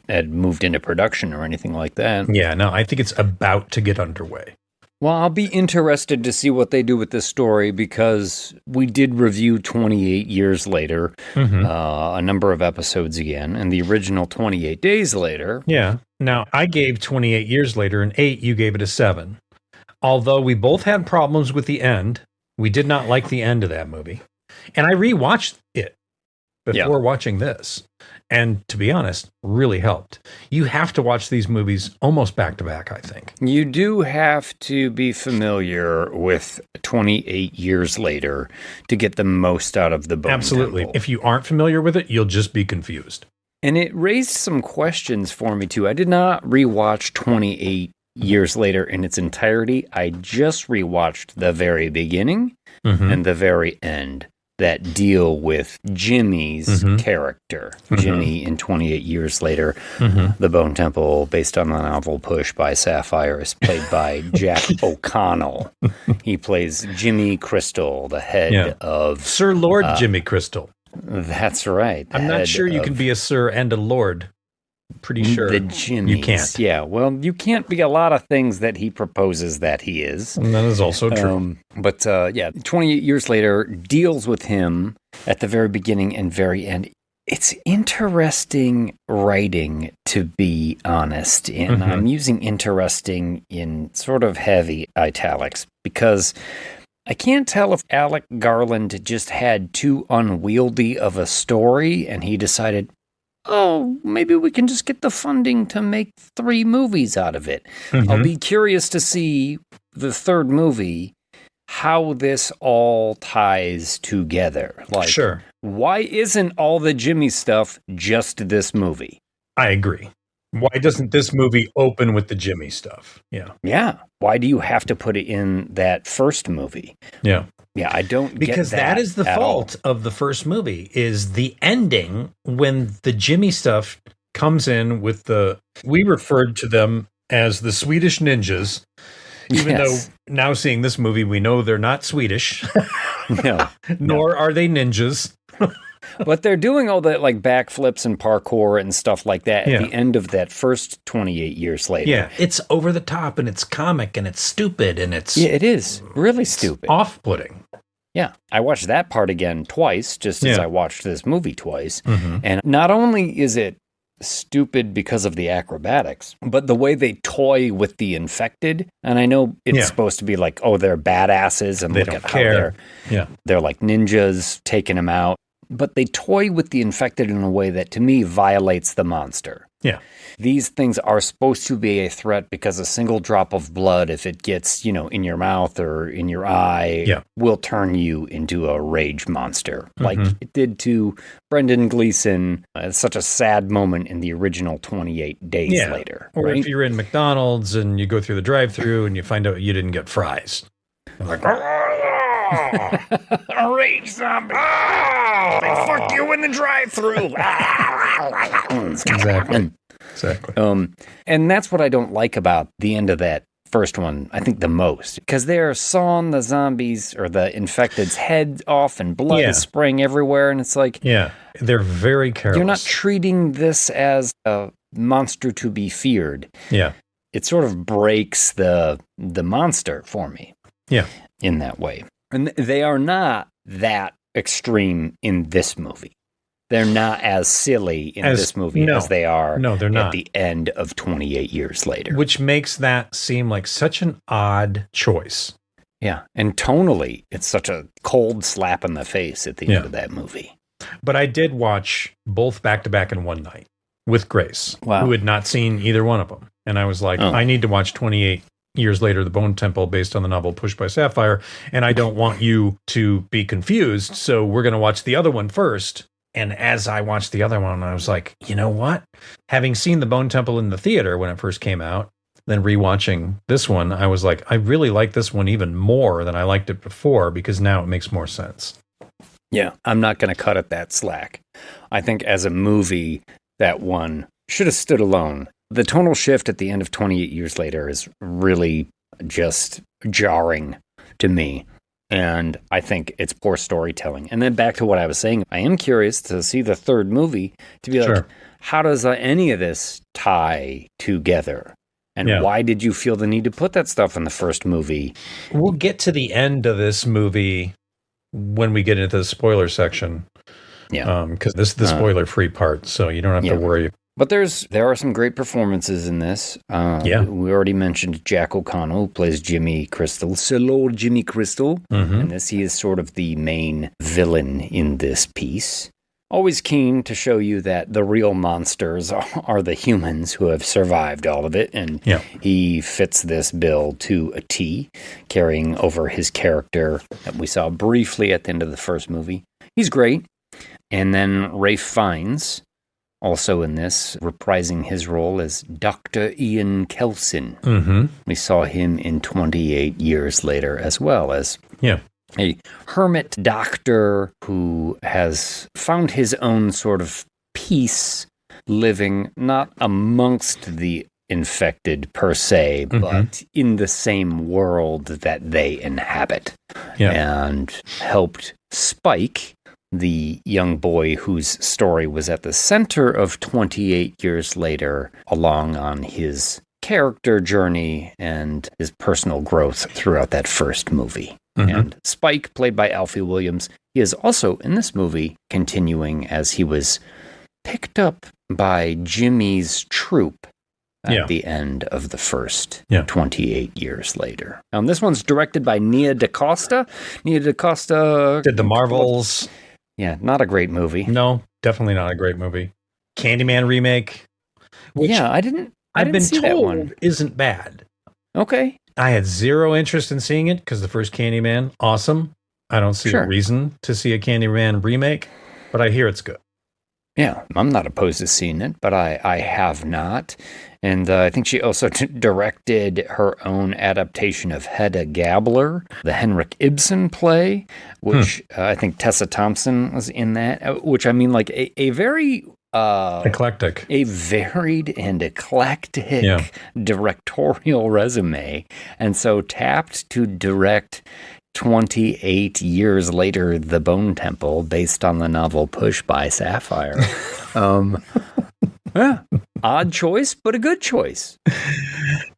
Speaker 4: had moved into production or anything like that.
Speaker 3: Yeah, no, I think it's about to get underway.
Speaker 4: Well, I'll be interested to see what they do with this story because we did review 28 years later, a number of episodes again, and the original 28 days later.
Speaker 3: Yeah. Now, I gave 28 years later an 8, you gave it a 7. Although we both had problems with the end, we did not like the end of that movie. And I rewatched it before watching this. And to be honest, really helped. You have to watch these movies almost back to back, I think.
Speaker 4: You do have to be familiar with 28 years later to get the most out of the Bone
Speaker 3: Absolutely.
Speaker 4: Temple.
Speaker 3: If you aren't familiar with it, you'll just be confused.
Speaker 4: And it raised some questions for me, too. I did not rewatch 28 years later in its entirety. I just rewatched the very beginning and the very end that deal with Jimmy's character. Jimmy in 28 years later, The Bone Temple, based on the novel Push by Sapphire, is played by Jack O'Connell. He plays Jimmy Crystal, the head of...
Speaker 3: Sir Lord Jimmy Crystal.
Speaker 4: That's right.
Speaker 3: I'm not sure you can be a sir and a lord. Pretty sure
Speaker 4: the Jimmies.
Speaker 3: you can't.
Speaker 4: Yeah, well, you can't be a lot of things that he proposes that he is.
Speaker 3: And that is also true.
Speaker 4: But 28 years later deals with him at the very beginning and very end. It's interesting writing, to be honest. And I'm using interesting in sort of heavy italics because I can't tell if Alec Garland just had too unwieldy of a story and he decided, oh, maybe we can just get the funding to make 3 movies out of it. I'll be curious to see the third movie, how this all ties together. Like,
Speaker 3: Sure.
Speaker 4: Why isn't all the Jimmy stuff just this movie?
Speaker 3: I agree. Why doesn't this movie open with the Jimmy stuff? Yeah.
Speaker 4: Yeah. Why do you have to put it in that first movie?
Speaker 3: Yeah.
Speaker 4: Yeah, I don't
Speaker 3: Because
Speaker 4: get that
Speaker 3: that is the
Speaker 4: at all.
Speaker 3: fault of the first movie, is the ending when the Jimmy stuff comes in with the... We referred to them as the Swedish ninjas, even though now seeing this movie, we know they're not Swedish.
Speaker 4: No.
Speaker 3: Nor are they ninjas.
Speaker 4: But they're doing all that like backflips and parkour and stuff like that at
Speaker 3: Yeah.
Speaker 4: the end of that first 28 years later.
Speaker 3: Yeah, it's over the top and it's comic and it's stupid and it's
Speaker 4: Yeah, it is really stupid.
Speaker 3: off-putting.
Speaker 4: Yeah, I watched that part again twice, just as
Speaker 3: Yeah.
Speaker 4: I watched this movie twice. And not only is it stupid because of the acrobatics, but the way they toy with the infected. And I know it's
Speaker 3: Yeah.
Speaker 4: supposed to be like, oh, they're badasses and
Speaker 3: They
Speaker 4: look
Speaker 3: don't
Speaker 4: at
Speaker 3: care.
Speaker 4: how they're like ninjas taking them out. But they toy with the infected in a way that, to me, violates the monster.
Speaker 3: Yeah.
Speaker 4: These things are supposed to be a threat because a single drop of blood, if it gets, in your mouth or in your eye, will turn you into a rage monster. Like it did to Brendan Gleeson. It's such a sad moment in the original 28 Days Later.
Speaker 3: Or
Speaker 4: right?
Speaker 3: if you're in McDonald's and you go through the drive-thru and you find out you didn't get fries. You're like,
Speaker 4: a rage zombie. They fuck you in the drive-thru.
Speaker 3: Exactly.
Speaker 4: And that's what I don't like about the end of that first one, I think the most. Because they're sawing the zombies or the infected's head off and blood is spraying everywhere. And it's like...
Speaker 3: Yeah, they're very careless.
Speaker 4: You're not treating this as a monster to be feared.
Speaker 3: Yeah.
Speaker 4: It sort of breaks the monster for me.
Speaker 3: Yeah.
Speaker 4: In that way. And they are not that extreme in this movie. They're not as silly in this movie as they are
Speaker 3: they're not.
Speaker 4: At the end of 28 Years Later.
Speaker 3: Which makes that seem like such an odd choice.
Speaker 4: Yeah. And tonally, it's such a cold slap in the face at the end of that movie.
Speaker 3: But I did watch both back-to-back in one night with Grace,
Speaker 4: who
Speaker 3: had not seen either one of them. And I was like, I need to watch 28 Years Later, The Bone Temple, based on the novel Pushed by Sapphire, and I don't want you to be confused, so we're going to watch the other one first. And as I watched the other one, I was like, you know what? Having seen The Bone Temple in the theater when it first came out, then rewatching this one, I was like, I really like this one even more than I liked it before because now it makes more sense.
Speaker 4: Yeah, I'm not going to cut it that slack. I think as a movie, that one should have stood alone. The tonal shift at the end of 28 Years Later is really just jarring to me. And I think it's poor storytelling. And then back to what I was saying, I am curious to see the third movie to be like, how does any of this tie together? And why did you feel the need to put that stuff in the first movie?
Speaker 3: We'll get to the end of this movie when we get into the spoiler section.
Speaker 4: Yeah.
Speaker 3: Because this is the spoiler-free part, so you don't have to worry.
Speaker 4: But there are some great performances in this. We already mentioned Jack O'Connell, who plays Jimmy Crystal, Sir Lord Jimmy Crystal. And he is sort of the main villain in this piece. Always keen to show you that the real monsters are the humans who have survived all of it. And he fits this bill to a T, carrying over his character that we saw briefly at the end of the first movie. He's great. And then Ralph Fiennes, also in this, reprising his role as Dr. Ian Kelson. We saw him in 28 Years Later as well as a hermit doctor who has found his own sort of peace living not amongst the infected per se, but in the same world that they inhabit. And helped Spike, the young boy whose story was at the center of 28 Years Later, along on his character journey and his personal growth throughout that first movie. And Spike, played by Alfie Williams, he is also in this movie, continuing as he was picked up by Jimmy's troop at the end of the first 28 Years Later. This one's directed by Nia DaCosta. Nia DaCosta
Speaker 3: did The Marvels.
Speaker 4: Yeah, not a great movie.
Speaker 3: No, definitely not a great movie. Candyman remake. Which
Speaker 4: I've been
Speaker 3: told
Speaker 4: that one
Speaker 3: isn't bad.
Speaker 4: Okay.
Speaker 3: I had zero interest in seeing it because the first Candyman, awesome. I don't see a reason to see a Candyman remake, but I hear it's good.
Speaker 4: Yeah, I'm not opposed to seeing it, but I have not. And I think she also directed her own adaptation of Hedda Gabler, the Henrik Ibsen play, which I think Tessa Thompson was in that, which I mean like a very...
Speaker 3: eclectic.
Speaker 4: A varied and eclectic directorial resume. And so tapped to direct 28 Years Later, The Bone Temple, based on the novel Pushed by Sapphire. Odd choice, but a good choice.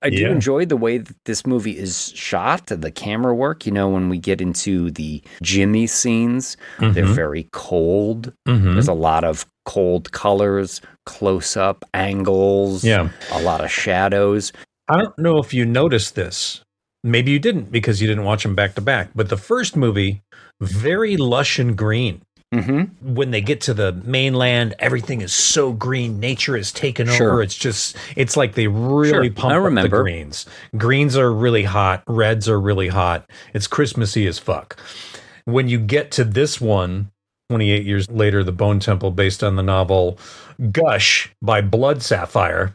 Speaker 4: I do enjoy the way that this movie is shot, the camera work. You know, when we get into the Jimmy scenes, they're very cold. There's a lot of cold colors, close-up angles, a lot of shadows.
Speaker 3: I don't know if you noticed this. Maybe you didn't because you didn't watch them back to back. But the first movie, very lush and green.
Speaker 4: Mm-hmm.
Speaker 3: When they get to the mainland, everything is so green. Nature is taken over. It's like they really pump up the greens. Greens are really hot. Reds are really hot. It's Christmassy as fuck. When you get to this one, 28 years later, The Bone Temple, based on the novel Gush by Blood Sapphire.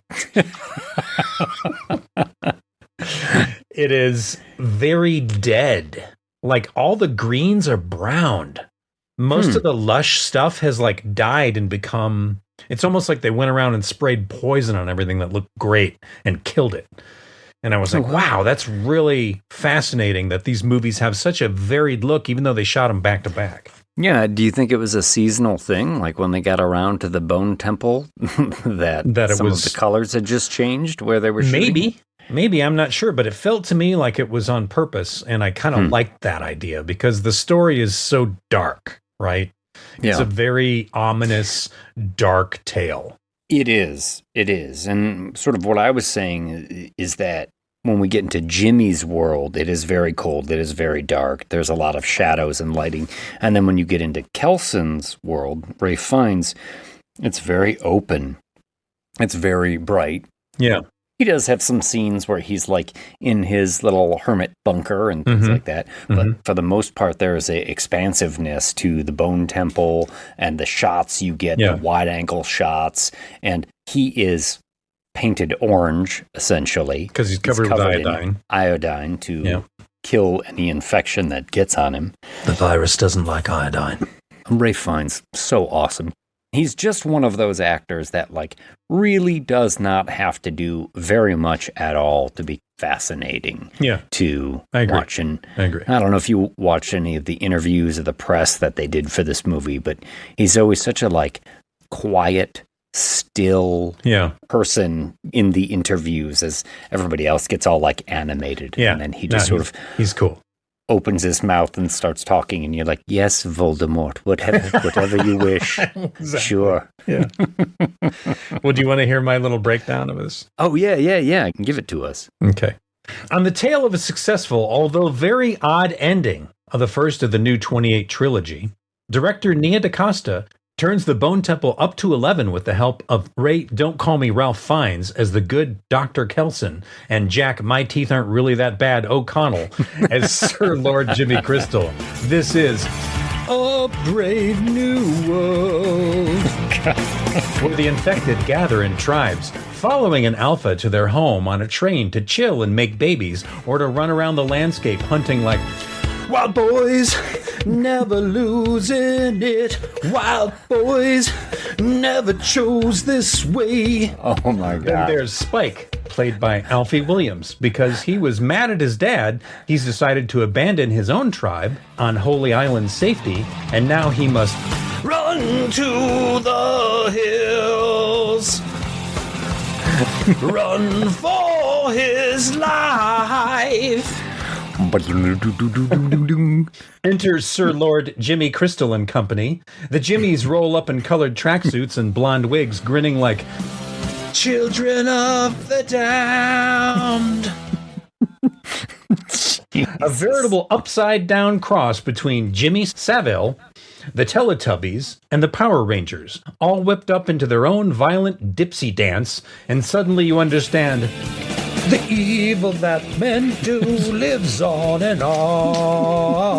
Speaker 3: It is very dead. Like, all the greens are browned. Most of the lush stuff has like died and become, it's almost like they went around and sprayed poison on everything that looked great and killed it. And I was like, wow, that's really fascinating that these movies have such a varied look, even though they shot them back to back.
Speaker 4: Yeah. Do you think it was a seasonal thing? Like when they got around to the Bone Temple, that some of the colors had just changed where they were shooting?
Speaker 3: Maybe, I'm not sure, but it felt to me like it was on purpose. And I kind of liked that idea because the story is so dark, right? It's a very ominous, dark tale.
Speaker 4: It is. And sort of what I was saying is that when we get into Jimmy's world, it is very cold. It is very dark. There's a lot of shadows and lighting. And then when you get into Kelson's world, Ralph Fiennes, it's very open. It's very bright.
Speaker 3: Yeah.
Speaker 4: He does have some scenes where he's like in his little hermit bunker and things like that. But for the most part, there is a expansiveness to the Bone Temple and the shots you get, the wide angle shots. And he is painted orange, essentially.
Speaker 3: Because he's covered with iodine.
Speaker 4: Iodine to kill any infection that gets on him.
Speaker 3: The virus doesn't like iodine.
Speaker 4: Ralph Fiennes, so awesome. He's just one of those actors that like really does not have to do very much at all to be fascinating to watch. And
Speaker 3: I agree.
Speaker 4: I don't know if you watched any of the interviews of the press that they did for this movie, but he's always such a like quiet, still person in the interviews as everybody else gets all like animated.
Speaker 3: Yeah.
Speaker 4: And then he just
Speaker 3: he's cool.
Speaker 4: Opens his mouth and starts talking, and you're like, yes, Voldemort, whatever you wish. Exactly. Sure.
Speaker 3: Yeah. Well, do you want to hear my little breakdown of this?
Speaker 4: Oh, yeah. Give it to us.
Speaker 3: Okay. On the tale of a successful, although very odd ending of the first of the new 28 trilogy, director Nia DaCosta turns the Bone Temple up to 11 with the help of Ray Don't Call Me Ralph Fiennes as the good Dr. Kelson and Jack My Teeth Aren't Really That Bad O'Connell as Sir Lord Jimmy Crystal. This is A Brave New World, where the infected gather in tribes, following an alpha to their home on a train to chill and make babies or to run around the landscape hunting like wild boys, never losing it. Wild boys, never chose this way.
Speaker 4: Oh my God.
Speaker 3: Then there's Spike, played by Alfie Williams. Because he was mad at his dad, he's decided to abandon his own tribe on Holy Island's safety, and now he must run to the hills. Run for his life. Enters Sir Lord Jimmy Crystal and company. The Jimmies roll up in colored tracksuits and blonde wigs, grinning like children of the damned. A veritable upside-down cross between Jimmy Savile, the Teletubbies, and the Power Rangers, all whipped up into their own violent dipsy dance, and suddenly you understand the evil that men do lives on and on.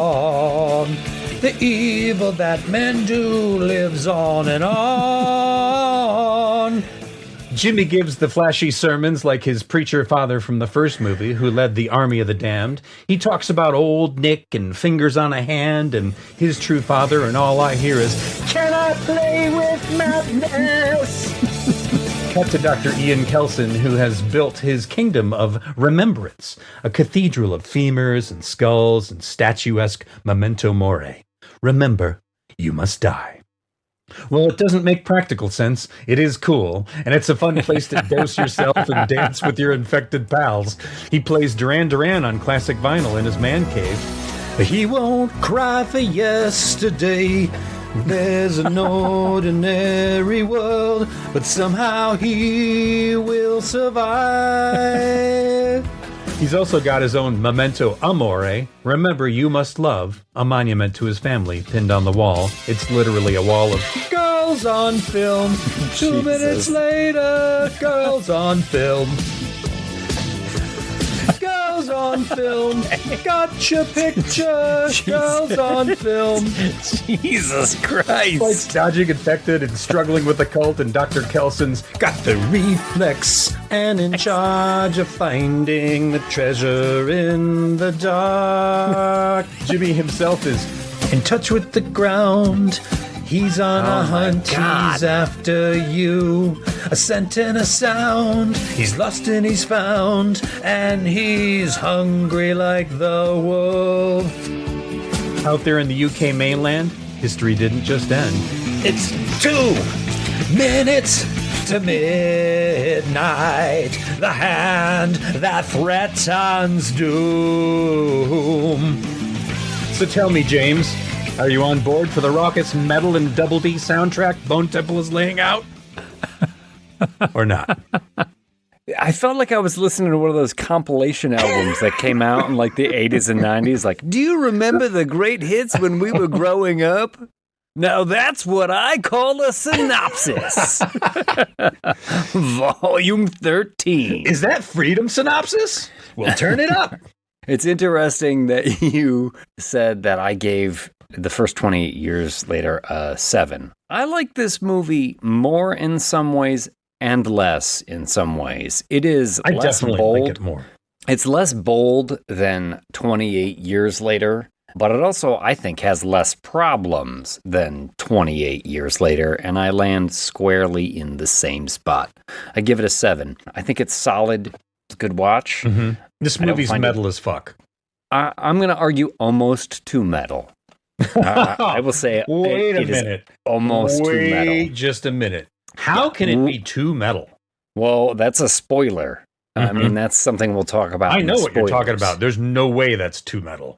Speaker 3: The evil that men do lives on and on. Jimmy gives the flashy sermons like his preacher father from the first movie who led the Army of the Damned. He talks about old Nick and fingers on a hand and his true father, and all I hear is, "Can I play with madness?" Cut to Dr. Ian Kelson, who has built his kingdom of remembrance, a cathedral of femurs and skulls and statuesque memento mori. Remember, you must die. Well, it doesn't make practical sense. It is cool, and it's a fun place to dose yourself and dance with your infected pals. He plays Duran Duran on classic vinyl in his man cave. He won't cry for yesterday. There's an ordinary world, but somehow he will survive. He's also got his own memento amore. Remember, you must love. A monument to his family pinned on the wall. It's literally a wall of girls on film. 2 minutes later, girls on film. Girls on film. Gotcha picture. Girls on film.
Speaker 4: Jesus Christ.
Speaker 3: Like dodging infected and struggling with the cult, and Dr. Kelson's got the reflex and in charge of finding the treasure in the dark. Jimmy himself is in touch with the ground. He's on a hunt, he's after you. A scent and a sound. He's lost and he's found. And he's hungry like the wolf. Out there in the UK mainland, history didn't just end. It's 2 minutes to midnight. The hand that threatens doom. So tell me, James, are you on board for the raucous metal and double D soundtrack Bone Temple is laying out? Or not?
Speaker 4: I felt like I was listening to one of those compilation albums that came out in like the 80s and 90s. Like, do you remember the great hits when we were growing up? Now that's what I call a synopsis. Volume 13.
Speaker 3: Is that Freedom Synopsis? We'll turn it up.
Speaker 4: It's interesting that you said that I gave the first 28 years later a 7. I like this movie more in some ways and less in some ways. It is
Speaker 3: I
Speaker 4: less
Speaker 3: definitely
Speaker 4: bold.
Speaker 3: like it more.
Speaker 4: It's less bold than 28 years later, but it also, I think, has less problems than 28 years later, and I land squarely in the same spot. I give it a 7. I think it's solid. It's a good watch.
Speaker 3: Mm-hmm. This movie's metal as fuck.
Speaker 4: I'm going to argue almost too metal. I will say
Speaker 3: Wait a minute.
Speaker 4: Almost too metal.
Speaker 3: Wait just a minute. How can it be too metal?
Speaker 4: Well, that's a spoiler. I mean, that's something we'll talk about.
Speaker 3: I know what you're talking about. There's no way that's too metal.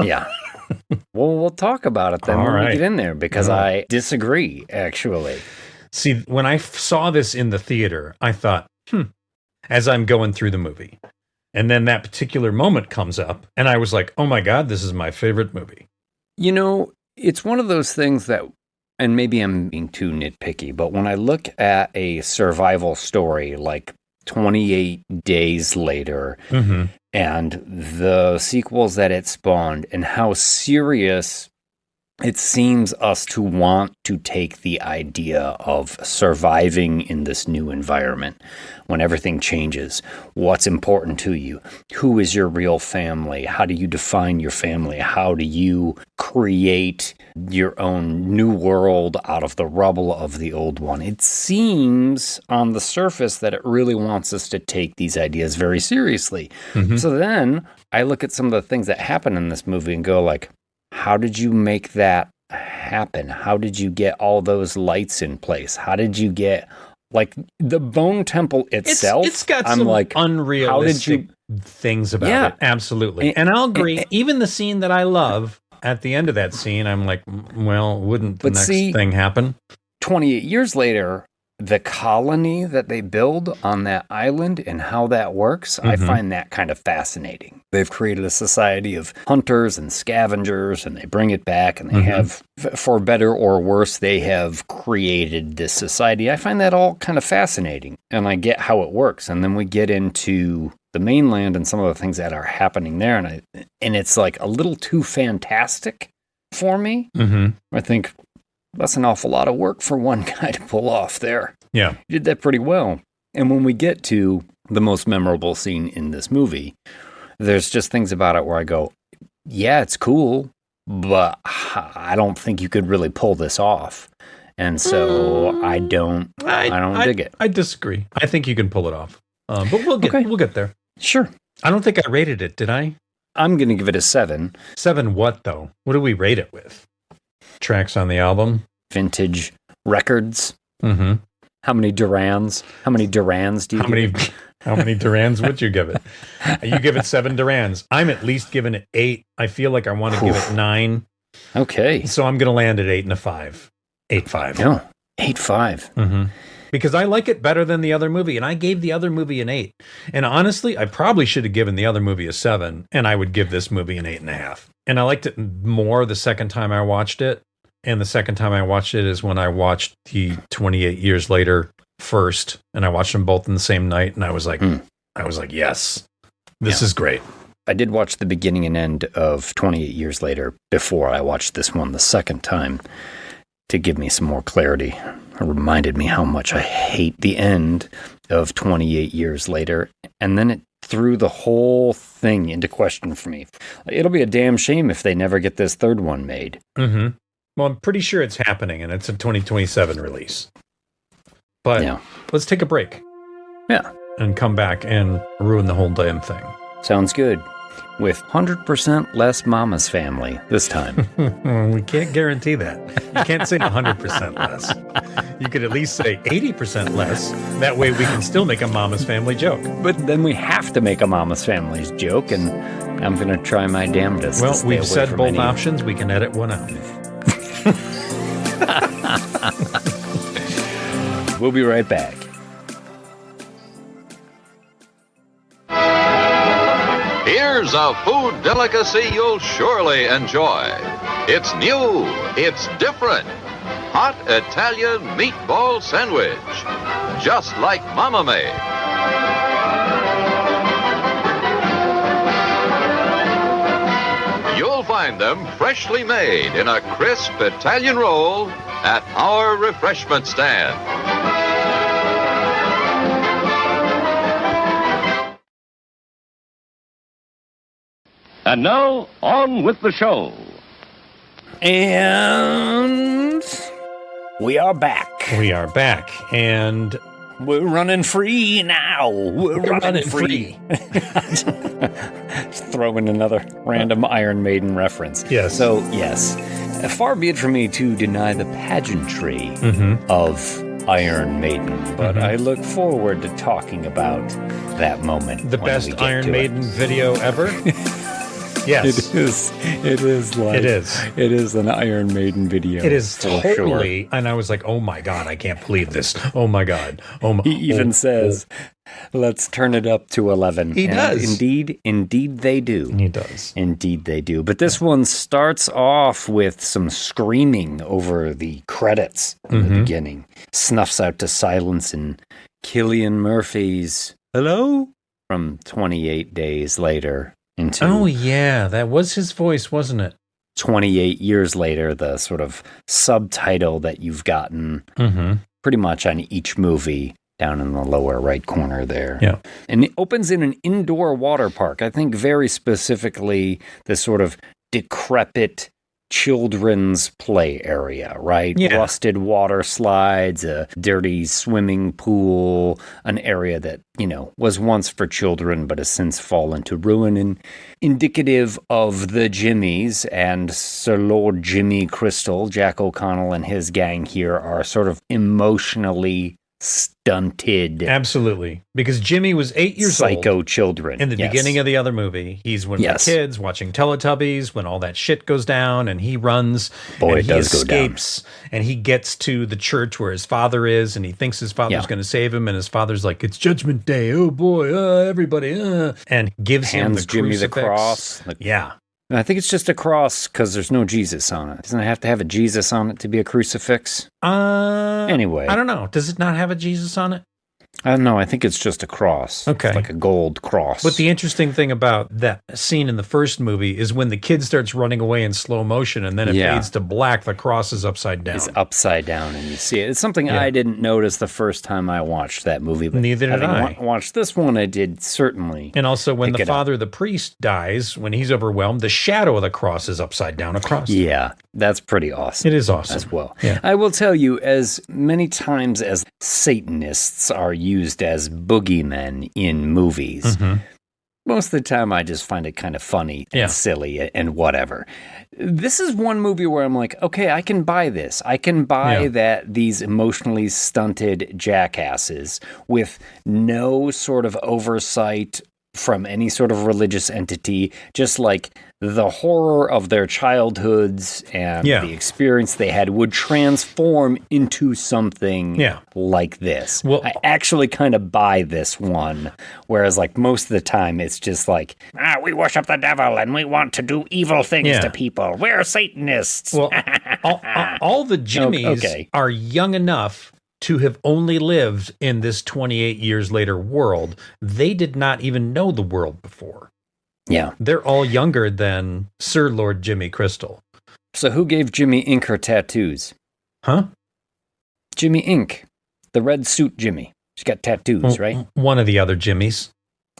Speaker 4: Yeah. Well, we'll talk about it then
Speaker 3: All
Speaker 4: when
Speaker 3: right.
Speaker 4: we get in there, because I disagree, actually.
Speaker 3: See, when I saw this in the theater, I thought, as I'm going through the movie. And then that particular moment comes up, and I was like, oh my God, this is my favorite movie.
Speaker 4: You know, it's one of those things that, and maybe I'm being too nitpicky, but when I look at a survival story like 28 Days Later and the sequels that it spawned and how serious it seems us to want to take the idea of surviving in this new environment when everything changes. What's important to you? Who is your real family? How do you define your family? How do you create your own new world out of the rubble of the old one? It seems on the surface that it really wants us to take these ideas very seriously. So then I look at some of the things that happen in this movie and go like, how did you make that happen? How did you get all those lights in place? How did you get, like, the Bone Temple itself?
Speaker 3: It's got some like unrealistic things about it. Absolutely. And I'll agree. Even the scene that I love, at the end of that scene, I'm like, well, wouldn't the next thing happen?
Speaker 4: 28 years later, the colony that they build on that island and how that works, I find that kind of fascinating. They've created a society of hunters and scavengers, and they bring it back, and they have, for better or worse, they have created this society. I find that all kind of fascinating, and I get how it works. And then we get into the mainland and some of the things that are happening there, and it's like a little too fantastic for me. I think that's an awful lot of work for one guy to pull off there.
Speaker 3: Yeah.
Speaker 4: He did that pretty well. And when we get to the most memorable scene in this movie, there's just things about it where I go, yeah, it's cool, but I don't think you could really pull this off. And so I don't dig it.
Speaker 3: I disagree. I think you can pull it off. But we'll get there.
Speaker 4: Sure.
Speaker 3: I don't think I rated it, did I?
Speaker 4: I'm going to give it a 7.
Speaker 3: 7 what, though? What do we rate it with? Tracks on the album?
Speaker 4: Vintage records. How many Durans? How many Durans do you give it?
Speaker 3: How many Durans would you give it? You give it 7 Durans. I'm at least giving it 8. I feel like I want to give it 9.
Speaker 4: Okay.
Speaker 3: So I'm going to land at 8 and a 5. 8.5.
Speaker 4: No, 8.5.
Speaker 3: because I like it better than the other movie, and I gave the other movie an 8. And honestly, I probably should have given the other movie a 7, and I would give this movie an 8.5. And I liked it more the second time I watched it. And the second time I watched it is when I watched the 28 Years Later first, and I watched them both in the same night, and I was like, yes, this is great.
Speaker 4: I did watch the beginning and end of 28 Years Later before I watched this one the second time to give me some more clarity. It reminded me how much I hate the end of 28 Years Later, and then it threw the whole thing into question for me. It'll be a damn shame if they never get this third one made.
Speaker 3: Mm-hmm. Well, I'm pretty sure it's happening, and it's a 2027 release. But let's take a break.
Speaker 4: Yeah.
Speaker 3: And come back and ruin the whole damn thing.
Speaker 4: Sounds good. With 100% less Mama's Family this time.
Speaker 3: We can't guarantee that. You can't say 100% less. You could at least say 80% less. That way we can still make a Mama's Family joke.
Speaker 4: But then we have to make a Mama's Family's joke, and I'm going to try my damnedest.
Speaker 3: Well, we've said both options. We can edit one out.
Speaker 4: We'll be right back.
Speaker 10: Here's a food delicacy you'll surely enjoy. It's new, it's different. Hot Italian meatball sandwich. Just like Mama made. You'll find them freshly made in a crisp Italian roll at our refreshment stand.
Speaker 6: And now, on with the show.
Speaker 4: And we are back.
Speaker 3: We are back, and
Speaker 4: we're running free now. We're running free. Just throw in another random Iron Maiden reference.
Speaker 3: Yes.
Speaker 4: So, yes. Far be it from me to deny the pageantry of Iron Maiden, but I look forward to talking about that moment.
Speaker 3: The best Iron Maiden video ever? Yes.
Speaker 4: It is an Iron Maiden video.
Speaker 3: It is
Speaker 4: totally.
Speaker 3: Sure. And I was like, oh my God, I can't believe this. Oh my God. Oh my.
Speaker 4: He even says, let's turn it up to 11.
Speaker 3: He does.
Speaker 4: Indeed they do.
Speaker 3: He does.
Speaker 4: Indeed they do. But this one starts off with some screaming over the credits in the beginning. Snuffs out to silence in Cillian Murphy's Hello? From 28 Days Later.
Speaker 3: Oh, yeah. That was his voice, wasn't it?
Speaker 4: 28 Years Later, the sort of subtitle that you've gotten pretty much on each movie down in the lower right corner there.
Speaker 3: Yeah.
Speaker 4: And it opens in an indoor water park. I think very specifically the sort of decrepit children's play area, right?
Speaker 3: Yeah.
Speaker 4: Rusted water slides, a dirty swimming pool, an area that, was once for children but has since fallen to ruin, and indicative of the Jimmies and Sir Lord Jimmy Crystal. Jack O'Connell and his gang here are sort of emotionally stunted.
Speaker 3: Absolutely. Because Jimmy was 8 years old.
Speaker 4: Psycho children.
Speaker 3: In the beginning of the other movie. He's one of the kids watching Teletubbies when all that shit goes down, and he runs.
Speaker 4: Boy,
Speaker 3: and
Speaker 4: it does go down.
Speaker 3: And he gets to the church where his father is, and he thinks his father's going to save him, and his father's like, it's Judgment Day. Oh boy, everybody. And gives him the
Speaker 4: Jimmy the
Speaker 3: crucifix.
Speaker 4: cross.
Speaker 3: Yeah.
Speaker 4: And I think it's just a cross because there's no Jesus on it. Doesn't it have to have a Jesus on it to be a crucifix? Anyway.
Speaker 3: I don't know. Does it not have a Jesus on it?
Speaker 4: I don't know. I think it's just a cross.
Speaker 3: Okay.
Speaker 4: It's like a gold cross.
Speaker 3: But the interesting thing about that scene in the first movie is when the kid starts running away in slow motion and then it fades to black, the cross is upside down.
Speaker 4: It's upside down and you see it. It's something I didn't notice the first time I watched that movie. But
Speaker 3: neither did I.
Speaker 4: Watched this one, I did certainly.
Speaker 3: And also when the father, the priest, dies, when he's overwhelmed, the shadow of the cross is upside down across.
Speaker 4: Yeah, that's pretty awesome.
Speaker 3: It is awesome.
Speaker 4: As well.
Speaker 3: Yeah.
Speaker 4: I will tell you, as many times as Satanists are used as boogeymen in movies, most of the time I just find it kind of funny and silly and whatever. This is one movie where I'm like, okay, I can buy this. I can buy that these emotionally stunted jackasses with no sort of oversight from any sort of religious entity, just like the horror of their childhoods and the experience they had would transform into something like this.
Speaker 3: Well,
Speaker 4: I actually kind of buy this one, whereas like most of the time it's just like, we worship the devil and we want to do evil things to people. We're Satanists.
Speaker 3: Well, all the Jimmies are young enough to have only lived in this 28 years later world. They did not even know the world before.
Speaker 4: Yeah.
Speaker 3: They're all younger than Sir Lord Jimmy Crystal.
Speaker 4: So who gave Jimmy Ink her tattoos?
Speaker 3: Huh?
Speaker 4: Jimmy Ink. The red suit Jimmy. She's got tattoos, right?
Speaker 3: One of the other Jimmies.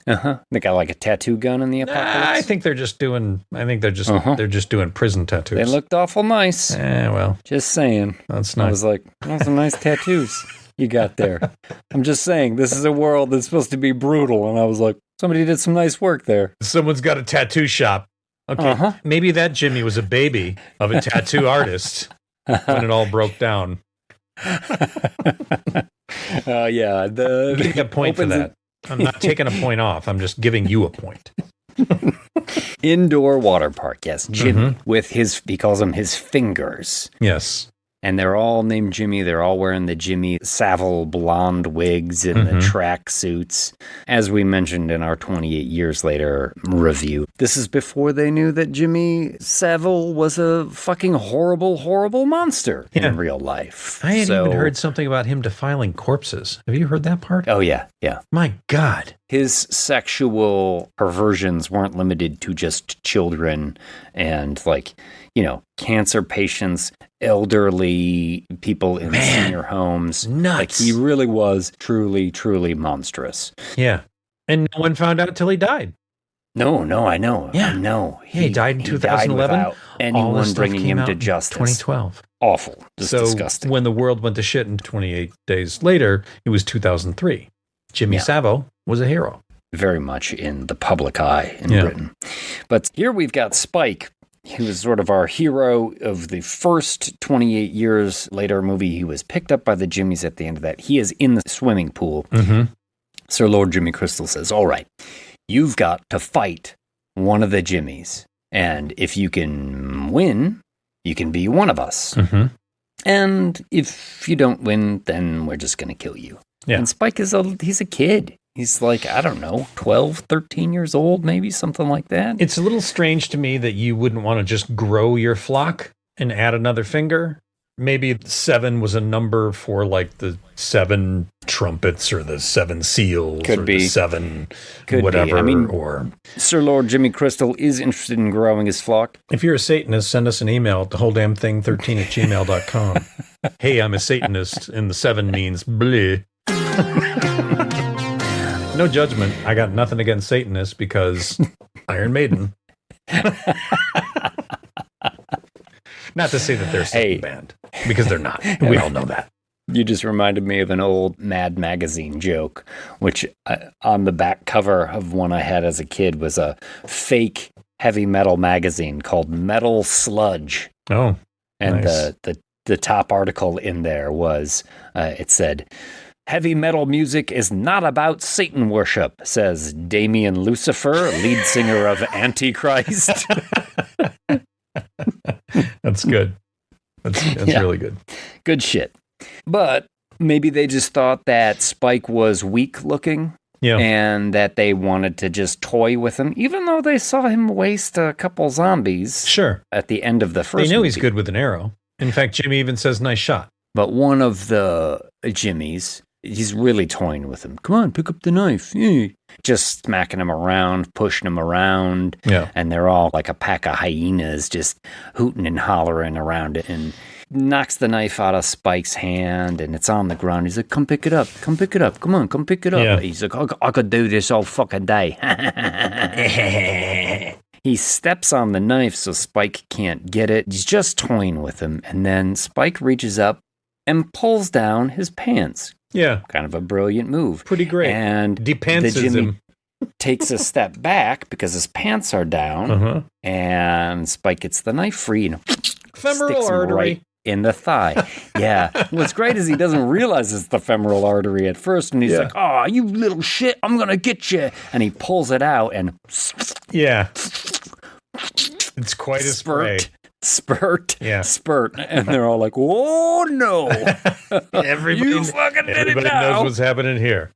Speaker 4: Uh-huh. They got like a tattoo gun in the apocalypse?
Speaker 3: I think they're just doing prison tattoos.
Speaker 4: They looked awful nice.
Speaker 3: Well.
Speaker 4: Just saying.
Speaker 3: That's nice.
Speaker 4: I was like, those are nice tattoos you got there. I'm just saying, this is a world that's supposed to be brutal. And I was like, somebody did some nice work there.
Speaker 3: Someone's got a tattoo shop. Okay, maybe that Jimmy was a baby of a tattoo artist when it all broke down.
Speaker 4: Yeah.
Speaker 3: Give me a point for that. I'm not taking a point off. I'm just giving you a point.
Speaker 4: Indoor water park, yes. Jimmy with he calls them his fingers.
Speaker 3: Yes.
Speaker 4: And they're all named Jimmy. They're all wearing the Jimmy Savile blonde wigs and the track suits. As we mentioned in our 28 years later review, this is before they knew that Jimmy Savile was a fucking horrible, horrible monster in real life.
Speaker 3: I had even heard something about him defiling corpses. Have you heard that part?
Speaker 4: Oh, yeah. Yeah.
Speaker 3: My God.
Speaker 4: His sexual perversions weren't limited to just children and cancer patients, elderly people in senior homes.
Speaker 3: Nuts.
Speaker 4: Like he really was truly, truly monstrous.
Speaker 3: Yeah. And no one found out till he died.
Speaker 4: No, I know.
Speaker 3: Yeah.
Speaker 4: I know.
Speaker 3: He died in 2011.
Speaker 4: Without anyone bringing him to justice.
Speaker 3: 2012.
Speaker 4: Awful. Just
Speaker 3: so
Speaker 4: disgusting.
Speaker 3: When the world went to shit in 28 days later, it was 2003. Jimmy Savile was a hero.
Speaker 4: Very much in the public eye in Britain. But here we've got Spike. He was sort of our hero of the first 28 years later movie. He was picked up by the Jimmies at the end of that. He is in the swimming pool. Sir Lord Jimmy Crystal says, all right, you've got to fight one of the Jimmies. And if you can win, you can be one of us. And if you don't win, then we're just going to kill you. Yeah. And Spike he's a kid. He's like, I don't know, 12, 13 years old, maybe something like that.
Speaker 3: It's a little strange to me that you wouldn't want to just grow your flock and add another finger. Maybe 7 was a number for like the 7 trumpets or the 7 seals.
Speaker 4: Could
Speaker 3: or
Speaker 4: be.
Speaker 3: The 7
Speaker 4: Could
Speaker 3: whatever.
Speaker 4: Be. I mean,
Speaker 3: or
Speaker 4: Sir Lord Jimmy Crystal is interested in growing his flock.
Speaker 3: If you're a Satanist, send us an email at thewholedamnthing13@gmail.com. Hey, I'm a Satanist, and the 7 means bleh. No judgment. I got nothing against Satanists because Iron Maiden. Not to say that they're a Satan band, because they're not. We all know that.
Speaker 4: You just reminded me of an old Mad Magazine joke, which on the back cover of one I had as a kid was a fake heavy metal magazine called Metal Sludge.
Speaker 3: Oh,
Speaker 4: and
Speaker 3: nice.
Speaker 4: the top article in there was, it said, heavy metal music is not about Satan worship, says Damien Lucifer, lead singer of Antichrist.
Speaker 3: That's good. That's really good.
Speaker 4: Good shit. But maybe they just thought that Spike was weak looking.
Speaker 3: Yeah.
Speaker 4: And that they wanted to just toy with him, even though they saw him waste a couple zombies.
Speaker 3: Sure.
Speaker 4: At the end of the first
Speaker 3: They know
Speaker 4: movie.
Speaker 3: he's good with an arrow. In fact, Jimmy even says, nice shot.
Speaker 4: But one of the Jimmies, he's really toying with him. Come on, pick up the knife. Yeah. Just smacking him around, pushing him around.
Speaker 3: Yeah.
Speaker 4: And they're all like a pack of hyenas just hooting and hollering around it. And knocks the knife out of Spike's hand, and it's on the ground. He's like, come pick it up. Come pick it up. Come on, come pick it up.
Speaker 3: Yeah.
Speaker 4: He's like, I could do this all fucking day. He steps on the knife so Spike can't get it. He's just toying with him. And then Spike reaches up and pulls down his pants.
Speaker 3: Yeah.
Speaker 4: Kind of a brilliant move.
Speaker 3: Pretty great.
Speaker 4: And
Speaker 3: Depantses
Speaker 4: the Jimmy
Speaker 3: him.
Speaker 4: takes a step back because his pants are down. And Spike gets the knife free and
Speaker 3: femoral
Speaker 4: sticks him
Speaker 3: artery.
Speaker 4: in the thigh. Yeah. What's great is he doesn't realize it's the femoral artery at first, and he's like, "Oh, you little shit, I'm gonna get you!" And he pulls it out, and
Speaker 3: it's quite a spray.
Speaker 4: Spurt, and they're all like, "Oh no!"
Speaker 3: Everybody knows what's happening here.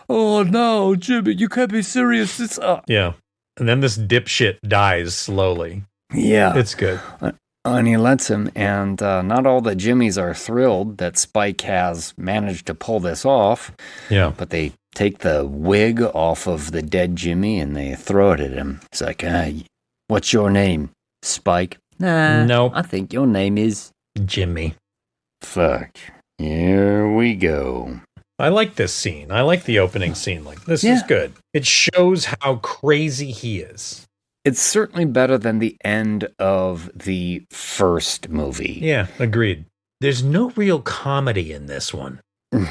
Speaker 4: Oh no, Jimmy, you can't be serious. It's
Speaker 3: Yeah, and then this dipshit dies slowly.
Speaker 4: Yeah,
Speaker 3: it's good.
Speaker 4: And he lets him, and not all the Jimmys are thrilled that Spike has managed to pull this off.
Speaker 3: Yeah,
Speaker 4: but they take the wig off of the dead Jimmy and they throw it at him. It's like, "What's your name, Spike?" "Nah,
Speaker 3: nope.
Speaker 4: I think your name is
Speaker 3: Jimmy."
Speaker 4: Fuck. Here we go.
Speaker 3: I like this scene. I like the opening scene. Like, this is good. It shows how crazy he is.
Speaker 4: It's certainly better than the end of the first movie.
Speaker 3: Yeah, agreed. There's no real comedy in this one.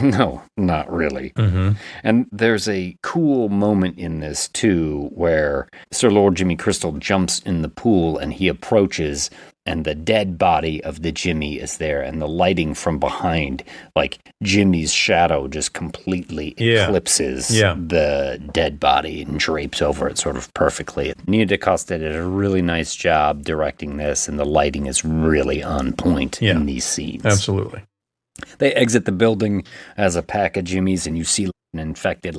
Speaker 4: No, not really.
Speaker 3: Mm-hmm.
Speaker 4: And there's a cool moment in this, too, where Sir Lord Jimmy Crystal jumps in the pool and he approaches, and the dead body of the Jimmy is there, and the lighting from behind, like Jimmy's shadow just completely eclipses the dead body and drapes over it sort of perfectly. Nia DaCosta did a really nice job directing this, and the lighting is really on point in these scenes.
Speaker 3: Absolutely.
Speaker 4: They exit the building as a pack of Jimmys, and you see an infected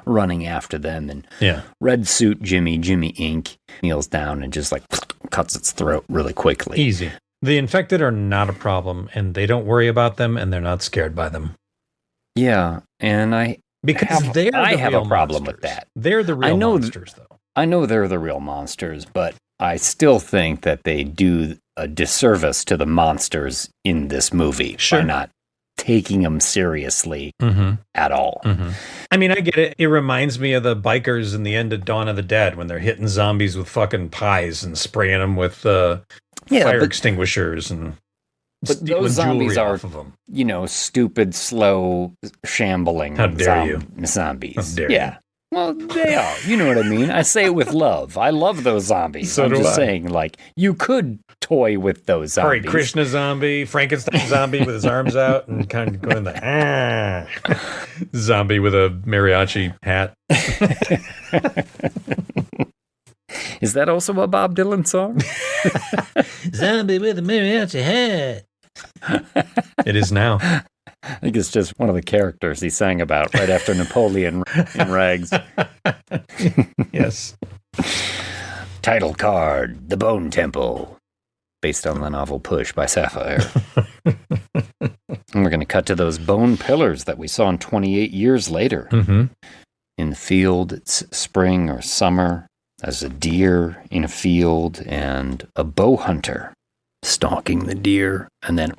Speaker 4: running after them. And red suit Jimmy Inc. kneels down and just like cuts its throat really quickly.
Speaker 3: Easy. The infected are not a problem, and they don't worry about them, and they're not scared by them.
Speaker 4: Yeah, and I have a problem with that.
Speaker 3: They're the real monsters, though.
Speaker 4: I know they're the real monsters, but I still think that they do a disservice to the monsters in this movie by not taking them seriously at all.
Speaker 3: Mm-hmm. I mean, I get it. It reminds me of the bikers in the end of Dawn of the Dead when they're hitting zombies with fucking pies and spraying them with fire extinguishers and
Speaker 4: but those zombies are,
Speaker 3: off of them.
Speaker 4: Stupid, slow, shambling zombies.
Speaker 3: How dare you?
Speaker 4: Well, they are. You know what I mean? I say it with love. I love those zombies. I'm just saying, like, you could toy with those zombies.
Speaker 3: Hare Krishna zombie, Frankenstein zombie with his arms out and kind of going zombie with a mariachi hat.
Speaker 4: Is that also a Bob Dylan song?
Speaker 7: Zombie with a mariachi hat.
Speaker 3: It is now.
Speaker 4: I think it's just one of the characters he sang about right after Napoleon in rags.
Speaker 3: Yes.
Speaker 4: Title card, The Bone Temple, based on the novel Push by Sapphire. And we're going to cut to those bone pillars that we saw 28 years later.
Speaker 3: Mm-hmm.
Speaker 4: In the field, it's spring or summer. There's a deer in a field and a bow hunter stalking the deer, and then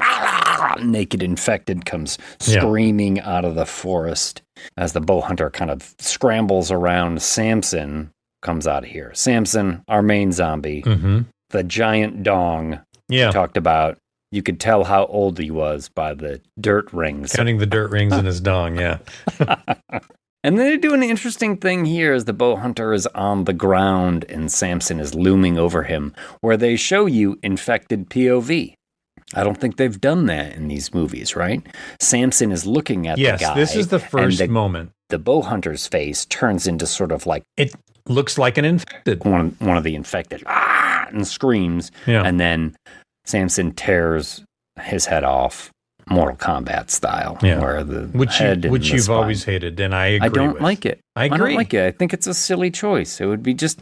Speaker 4: naked infected comes screaming out of the forest as the bow hunter kind of scrambles around. Samson comes out of here. Samson, our main zombie, the giant dong talked about. You could tell how old he was by the dirt rings.
Speaker 3: Counting the dirt rings in his dong,
Speaker 4: And they do an interesting thing here as the bow hunter is on the ground and Samson is looming over him, where they show you infected POV. I don't think they've done that in these movies, right? Samson is looking at the guy.
Speaker 3: Yes, this is the first moment.
Speaker 4: The bow hunter's face turns into sort of like...
Speaker 3: It looks like an infected.
Speaker 4: One of the infected. And screams. Yeah. And then Samson tears his head off. Mortal Kombat style, where the head and
Speaker 3: which
Speaker 4: the
Speaker 3: you've
Speaker 4: spine.
Speaker 3: Always hated, and I agree.
Speaker 4: I don't like it.
Speaker 3: I agree.
Speaker 4: I don't like it. I think it's a silly choice. It would be just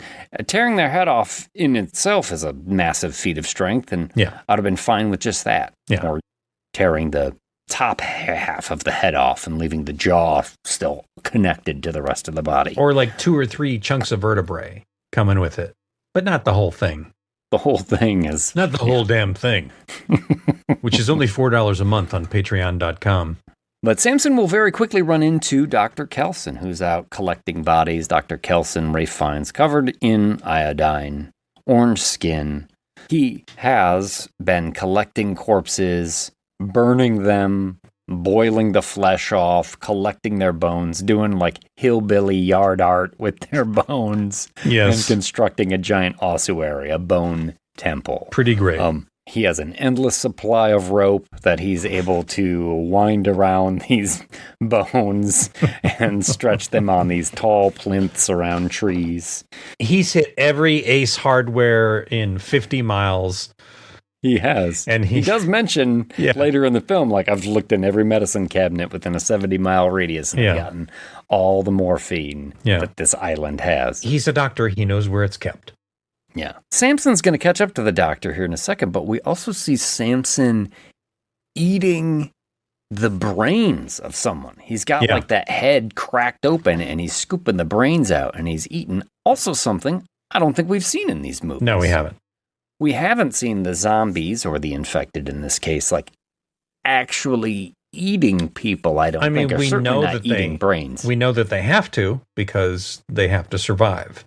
Speaker 4: tearing their head off in itself is a massive feat of strength, and I'd have been fine with just that. Or tearing the top half of the head off and leaving the jaw still connected to the rest of the body,
Speaker 3: or like 2 or 3 chunks of vertebrae coming with it, but not the whole thing.
Speaker 4: The whole thing is...
Speaker 3: Not the whole damn thing. Which is only $4 a month on patreon.com.
Speaker 4: But Samson will very quickly run into Dr. Kelson, who's out collecting bodies. Dr. Kelson, Rafe finds covered in iodine, orange skin. He has been collecting corpses, burning them, boiling the flesh off, collecting their bones, doing like hillbilly yard art with their bones, and constructing a giant ossuary, a bone temple.
Speaker 3: Pretty great.
Speaker 4: He has an endless supply of rope that he's able to wind around these bones and stretch them on these tall plinths around trees.
Speaker 3: He's hit every Ace Hardware in 50 miles.
Speaker 4: He has.
Speaker 3: And he
Speaker 4: does mention later in the film, like, I've looked in every medicine cabinet within a 70-mile radius and gotten all the morphine that this island has.
Speaker 3: He's a doctor. He knows where it's kept.
Speaker 4: Yeah. Samson's going to catch up to the doctor here in a second, but we also see Samson eating the brains of someone. He's got like that head cracked open and he's scooping the brains out and he's eating also something I don't think we've seen in these movies.
Speaker 3: No, we haven't.
Speaker 4: We haven't seen the zombies or the infected in this case, like actually eating people. I mean, we know that eating brains.
Speaker 3: We know that they have to because they have to survive.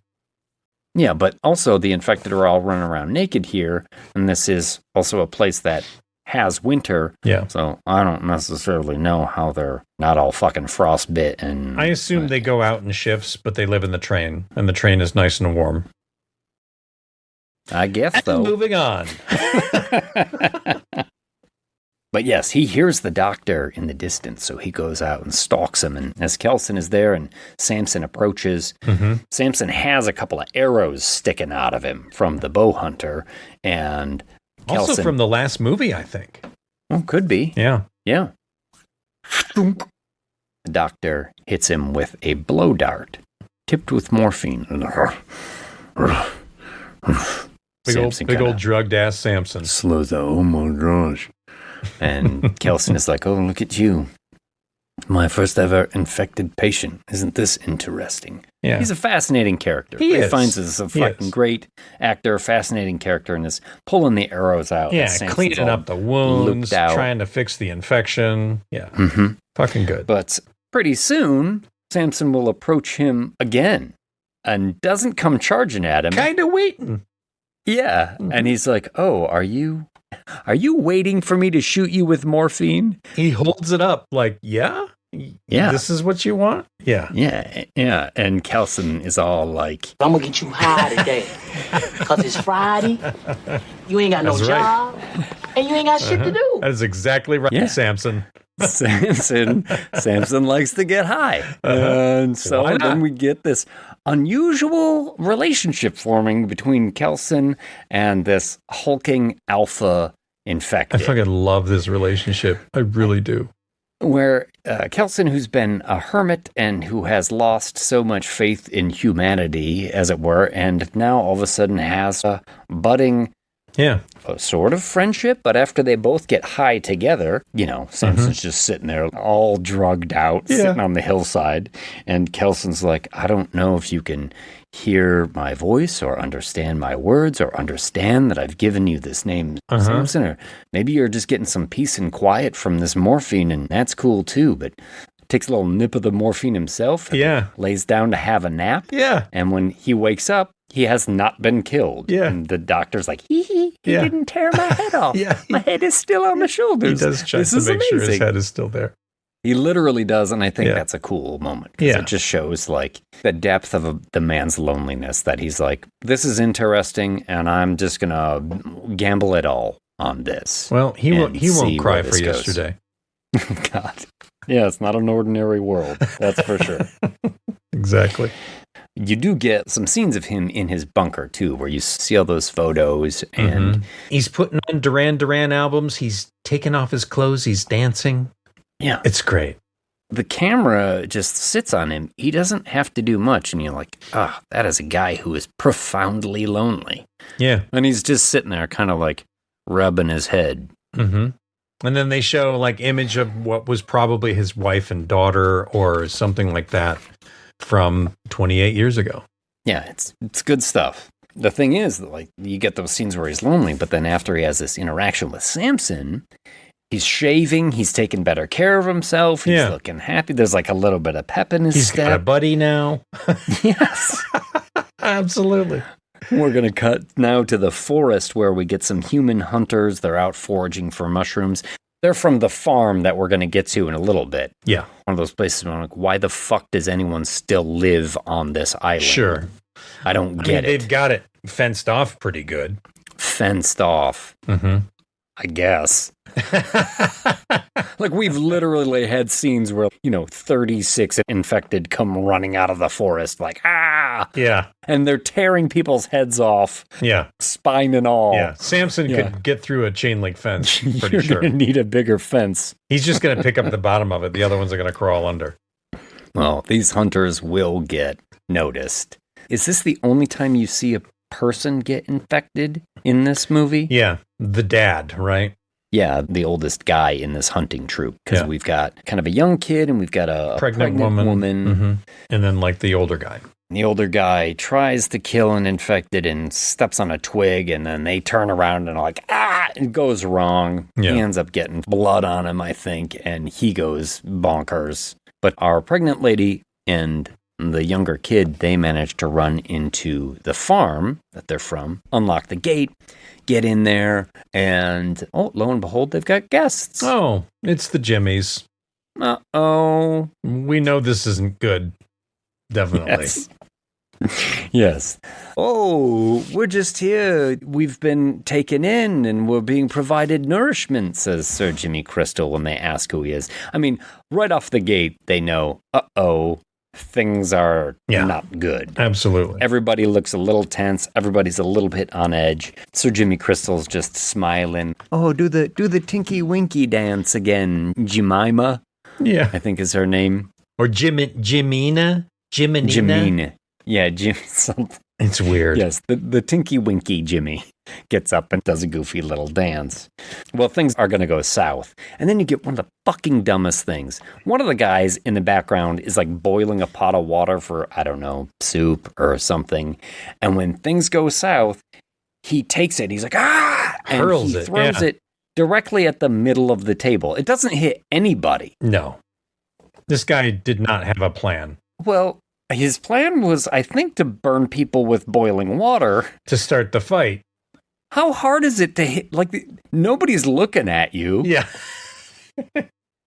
Speaker 4: Yeah, but also the infected are all running around naked here, and this is also a place that has winter.
Speaker 3: Yeah.
Speaker 4: So I don't necessarily know how they're not all fucking frostbit. And
Speaker 3: I assume they go out in shifts, but they live in the train, and the train is nice and warm.
Speaker 4: I guess
Speaker 3: and
Speaker 4: so.
Speaker 3: Moving on.
Speaker 4: But yes, he hears the doctor in the distance, so he goes out and stalks him. And as Kelson is there and Samson approaches, Samson has a couple of arrows sticking out of him from the bow hunter. And
Speaker 3: also
Speaker 4: Kelson,
Speaker 3: from the last movie, I think.
Speaker 4: Oh, could be.
Speaker 3: Yeah.
Speaker 4: Yeah. The doctor hits him with a blow dart, tipped with morphine.
Speaker 3: Big old drugged ass Samson.
Speaker 4: Slows down. Oh my gosh. And Kelson is like, oh, look at you. My first ever infected patient. Isn't this interesting?
Speaker 3: Yeah.
Speaker 4: He a fascinating character.
Speaker 3: He
Speaker 4: finds this a fucking great actor, fascinating character, and is pulling the arrows out.
Speaker 3: Yeah, cleaning up the wounds, trying to fix the infection. Yeah. Fucking good.
Speaker 4: But pretty soon, Samson will approach him again and doesn't come charging at him.
Speaker 3: Kind of waiting.
Speaker 4: Yeah. And he's like, oh, are you waiting for me to shoot you with morphine?
Speaker 3: He holds it up like, yeah? This is what you want? Yeah.
Speaker 4: Yeah. And Kelson is all like,
Speaker 11: I'm going to get you high today. Because it's Friday. You ain't got no job. And you ain't got shit to do.
Speaker 3: That is exactly right, Samson.
Speaker 4: Samson likes to get high. And so then we get this unusual relationship forming between Kelson and this hulking alpha infected.
Speaker 3: I fucking love this relationship. I really do.
Speaker 4: Where Kelson, who's been a hermit and who has lost so much faith in humanity, as it were, and now all of a sudden has a budding a sort of friendship, but after they both get high together, Samson's just sitting there all drugged out, sitting on the hillside, and Kelson's like, I don't know if you can hear my voice or understand my words or understand that I've given you this name, Samson, or maybe you're just getting some peace and quiet from this morphine, and that's cool too, but takes a little nip of the morphine himself, lays down to have a nap, and when he wakes up, he has not been killed.
Speaker 3: Yeah.
Speaker 4: And the doctor's like, he didn't tear my head off. My head is still on the shoulders.
Speaker 3: He does check to make sure his head is still there.
Speaker 4: He literally does, and I think that's a cool moment.
Speaker 3: Yeah.
Speaker 4: It just shows, like, the depth of the man's loneliness, that he's like, this is interesting, and I'm just going to gamble it all on this.
Speaker 3: Well, he won't cry for yesterday.
Speaker 4: God. Yeah, it's not an ordinary world. That's for sure.
Speaker 3: Exactly.
Speaker 4: You do get some scenes of him in his bunker, too, where you see all those photos. And
Speaker 3: he's putting on Duran Duran albums. He's taking off his clothes. He's dancing.
Speaker 4: Yeah.
Speaker 3: It's great.
Speaker 4: The camera just sits on him. He doesn't have to do much. And you're like, that is a guy who is profoundly lonely.
Speaker 3: Yeah.
Speaker 4: And he's just sitting there kind of like rubbing his head.
Speaker 3: And then they show like image of what was probably his wife and daughter or something like that from 28 years ago.
Speaker 4: Yeah, it's good stuff. The thing is that, like, you get those scenes where he's lonely, but then after he has this interaction with Samson, he's shaving, he's taking better care of himself, he's looking happy. There's like a little bit of pep in his step.
Speaker 3: He's got a buddy now.
Speaker 4: Yes.
Speaker 3: Absolutely.
Speaker 4: We're going to cut now to the forest where we get some human hunters. They're out foraging for mushrooms. They're from the farm that we're going to get to in a little bit.
Speaker 3: Yeah.
Speaker 4: One of those places where I'm like, why the fuck does anyone still live on this island?
Speaker 3: Sure.
Speaker 4: I don't get it.
Speaker 3: They've got it fenced off pretty good.
Speaker 4: Fenced off. I guess. Like, we've literally had scenes where, 36 infected come running out of the forest, like, ah!
Speaker 3: Yeah.
Speaker 4: And they're tearing people's heads off.
Speaker 3: Yeah.
Speaker 4: Spine and all.
Speaker 3: Yeah. Samson could get through a chain link fence, pretty
Speaker 4: You're
Speaker 3: sure.
Speaker 4: going to need a bigger fence.
Speaker 3: He's just going to pick up the bottom of it. The other ones are going to crawl under.
Speaker 4: Well, these hunters will get noticed. Is this the only time you see a person get infected in this movie?
Speaker 3: Yeah. The dad, right?
Speaker 4: Yeah, the oldest guy in this hunting troop, because we've got kind of a young kid and we've got a pregnant woman.
Speaker 3: Mm-hmm. And then like the older guy.
Speaker 4: The older guy tries to kill an infected and steps on a twig, and then they turn around and are like, ah, it goes wrong.
Speaker 3: Yeah.
Speaker 4: He ends up getting blood on him, I think, and he goes bonkers. But our pregnant lady and the younger kid, they manage to run into the farm that they're from, unlock the gate, get in there, and lo and behold, they've got guests.
Speaker 3: Oh, it's the Jimmies.
Speaker 4: Uh-oh.
Speaker 3: We know this isn't good. Definitely.
Speaker 4: Yes. Oh, we're just here. We've been taken in and we're being provided nourishment, says Sir Jimmy Crystal when they ask who he is. I mean, right off the gate, they know, things are not good.
Speaker 3: Absolutely.
Speaker 4: Everybody looks a little tense. Everybody's a little bit on edge. Sir Jimmy Crystal's just smiling. Oh, do the Tinky Winky dance again, Jemima.
Speaker 3: Yeah.
Speaker 4: I think is her name.
Speaker 3: Or Jimina?
Speaker 4: Jimina. Yeah, Jim.
Speaker 3: It's weird.
Speaker 4: Yes, the Tinky Winky Jimmy gets up and does a goofy little dance. Well, things are going to go south. And then you get one of the fucking dumbest things. One of the guys in the background is like boiling a pot of water for, I don't know, soup or something. And when things go south, he takes it. He's like, ah! And
Speaker 3: hurls
Speaker 4: he
Speaker 3: it.
Speaker 4: throws it directly at the middle of the table. It doesn't hit anybody.
Speaker 3: No. This guy did not have a plan.
Speaker 4: Well, his plan was, I think, to burn people with boiling water.
Speaker 3: To start the fight.
Speaker 4: How hard is it to hit? Like, nobody's looking at you.
Speaker 3: Yeah.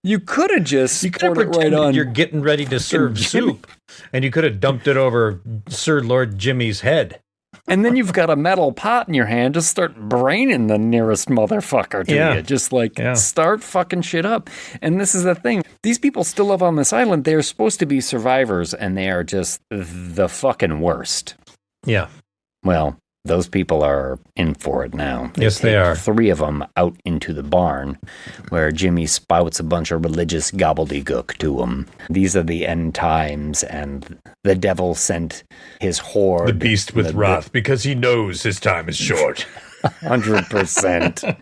Speaker 4: You could have just poured it right on.
Speaker 3: You're getting ready to serve soup. And you could have dumped it over Sir Lord Jimmy's head.
Speaker 4: And then you've got a metal pot in your hand. Just start braining the nearest motherfucker to you. Just start fucking shit up. And this is the thing. These people still live on this island. They're supposed to be survivors, and they are just the fucking worst.
Speaker 3: Yeah.
Speaker 4: Well, those people are in for it now.
Speaker 3: Yes, they are.
Speaker 4: 3 of them out into the barn where Jimmy spouts a bunch of religious gobbledygook to them. These are the end times, and the devil sent his horde.
Speaker 3: The beast with wrath, because he knows his time is short.
Speaker 4: 100%.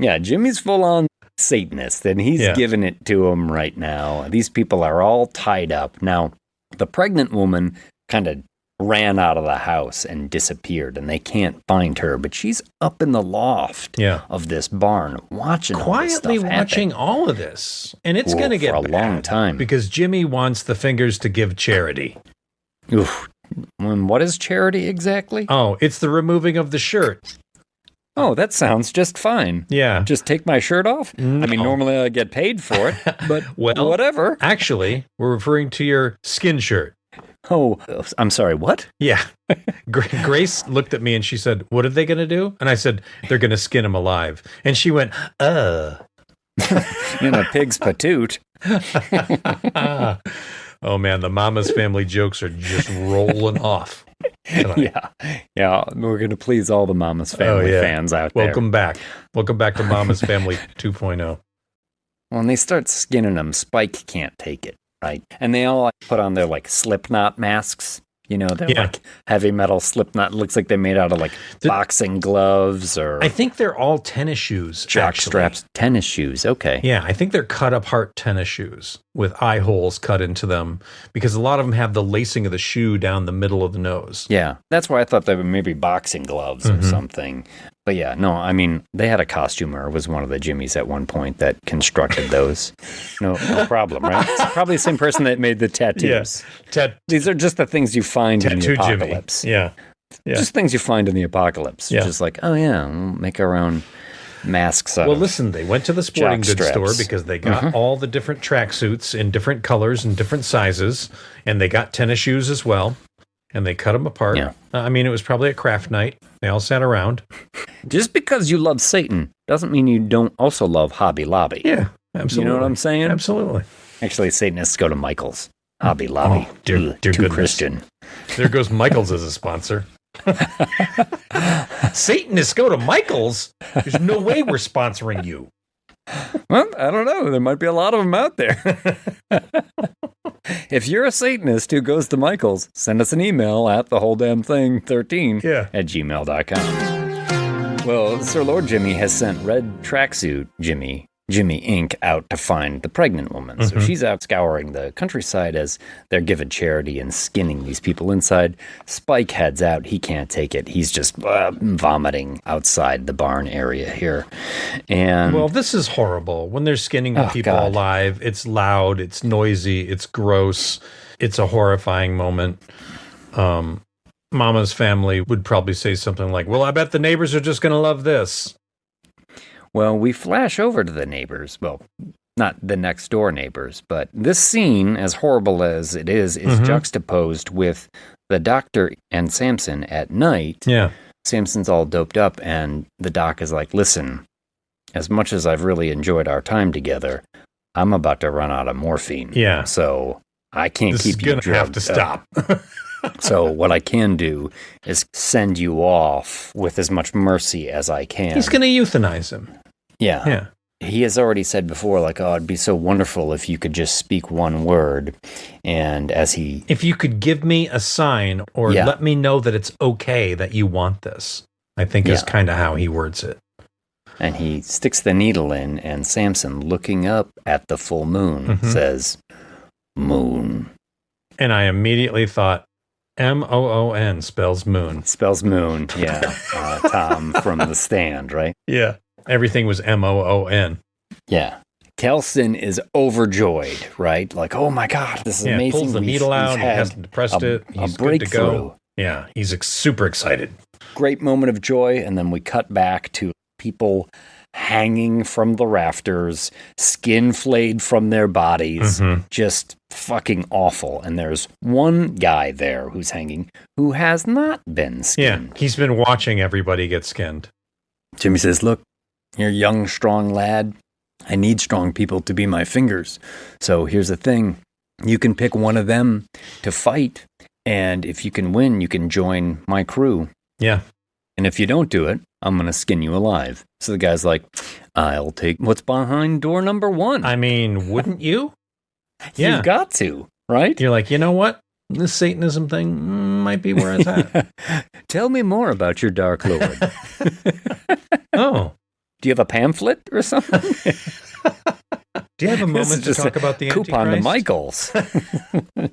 Speaker 4: Yeah, Jimmy's full on Satanist, and he's giving it to them right now. These people are all tied up. Now, the pregnant woman kind of ran out of the house and disappeared, and they can't find her, but she's up in the loft of this barn watching
Speaker 3: quietly
Speaker 4: all this
Speaker 3: watching all of this. And it's going to get
Speaker 4: for a
Speaker 3: bad
Speaker 4: long time
Speaker 3: because Jimmy wants the fingers to give charity.
Speaker 4: Oof. What is charity exactly?
Speaker 3: Oh, it's the removing of the shirt.
Speaker 4: Oh, that sounds just fine.
Speaker 3: Yeah.
Speaker 4: Just take my shirt off?
Speaker 3: No.
Speaker 4: I mean, normally I get paid for it, but
Speaker 3: well,
Speaker 4: whatever.
Speaker 3: Actually, we're referring to your skin shirt.
Speaker 4: Oh, I'm sorry, what?
Speaker 3: Yeah. Grace looked at me and she said, what are they going to do? And I said, they're going to skin him alive. And she went, In
Speaker 4: a pig's patoot.
Speaker 3: Oh, man, the Mama's Family jokes are just rolling off tonight.
Speaker 4: Yeah, we're going to please all the Mama's Family fans out there.
Speaker 3: Welcome back. Welcome back to Mama's Family 2.0.
Speaker 4: When they start skinning them, Spike can't take it. Right. And they all put on their Slipknot masks. You know, they're like heavy metal Slipknot. Looks like they're made out of boxing gloves or.
Speaker 3: I think they're all tennis shoes.
Speaker 4: Jock straps, tennis shoes. Okay.
Speaker 3: Yeah, I think they're cut apart tennis shoes with eye holes cut into them because a lot of them have the lacing of the shoe down the middle of the nose.
Speaker 4: Yeah, that's why I thought they were maybe boxing gloves or something. But yeah, no, I mean, they had a costumer. It was one of the Jimmies at one point that constructed those. No problem, right? It's probably the same person that made the tattoos.
Speaker 3: Yeah.
Speaker 4: These are just the things you find in the apocalypse.
Speaker 3: Jimmy. Yeah.
Speaker 4: Just things you find in the apocalypse.
Speaker 3: Yeah.
Speaker 4: Just like, we'll make our own masks out
Speaker 3: Well, listen, they went to the sporting goods store
Speaker 4: straps.
Speaker 3: because they got all the different tracksuits in different colors and different sizes, and they got tennis shoes as well. and they cut them apart.
Speaker 4: Yeah.
Speaker 3: I mean, it was probably a craft night. They all sat around.
Speaker 4: Just because you love Satan doesn't mean you don't also love Hobby Lobby.
Speaker 3: Yeah, absolutely.
Speaker 4: You know what I'm saying?
Speaker 3: Absolutely.
Speaker 4: Actually, Satanists go to Michael's. Hobby Lobby.
Speaker 3: Oh, dear
Speaker 4: Too
Speaker 3: goodness.
Speaker 4: Christian.
Speaker 3: There goes Michael's as a sponsor. Satanists go to Michael's? There's no way we're sponsoring you.
Speaker 4: Well, I don't know. There might be a lot of them out there. If you're a Satanist who goes to Michael's, send us an email at thewholedamnthing13 at gmail.com. Well, Sir Lord Jimmy has sent Red Tracksuit Jimmy Inc. out to find the pregnant woman. So she's out scouring the countryside as they're giving charity and skinning these people inside. Spike heads out. He can't take it. He's just vomiting outside the barn area here. And
Speaker 3: well, this is horrible. When they're skinning the people alive, it's loud, it's noisy, it's gross. It's a horrifying moment. Mama's family would probably say something like, well, I bet the neighbors are just going to love this.
Speaker 4: Well, we flash over to the neighbors. Well, not the next door neighbors, but this scene, as horrible as it is juxtaposed with the doctor and Samson at night.
Speaker 3: Yeah.
Speaker 4: Samson's all doped up, and the doc is like, listen, as much as I've really enjoyed our time together, I'm about to run out of morphine.
Speaker 3: Yeah.
Speaker 4: So I can't keep you drugged.
Speaker 3: This is going to have to stop.
Speaker 4: So what I can do is send you off with as much mercy as I can.
Speaker 3: He's going to euthanize him.
Speaker 4: Yeah.
Speaker 3: Yeah.
Speaker 4: He has already said before, like, oh, it'd be so wonderful if you could just speak one word. And if
Speaker 3: you could give me a sign or let me know that it's okay that you want this, I think is kind of how he words it.
Speaker 4: And he sticks the needle in, and Samson, looking up at the full moon, says, moon.
Speaker 3: And I immediately thought, M-O-O-N spells moon.
Speaker 4: Spells moon, yeah. Tom from The Stand, right?
Speaker 3: Yeah. Everything was M-O-O-N.
Speaker 4: Yeah. Kelson is overjoyed, right? Like, oh my God, this is amazing.
Speaker 3: Pulls the needle out, he hasn't depressed it, he's good to go. Yeah, he's super excited.
Speaker 4: Great moment of joy, and then we cut back to people hanging from the rafters, skin flayed from their bodies, just fucking awful. And there's one guy there who's hanging who has not been skinned.
Speaker 3: Yeah, he's been watching everybody get skinned.
Speaker 4: Jimmy says, look, you're a young, strong lad. I need strong people to be my fingers. So here's the thing. You can pick one of them to fight, and if you can win, you can join my crew.
Speaker 3: Yeah.
Speaker 4: And if you don't do it, I'm going to skin you alive. So the guy's like, I'll take what's behind door number 1.
Speaker 3: I mean, wouldn't you? Yeah.
Speaker 4: You've got to, right?
Speaker 3: You're like, you know what? This Satanism thing might be where it's at.
Speaker 4: Tell me more about your Dark Lord.
Speaker 3: Oh.
Speaker 4: Do you have a pamphlet or something?
Speaker 3: Do you have a moment to talk about the
Speaker 4: coupon
Speaker 3: Antichrist?
Speaker 4: to Michael's?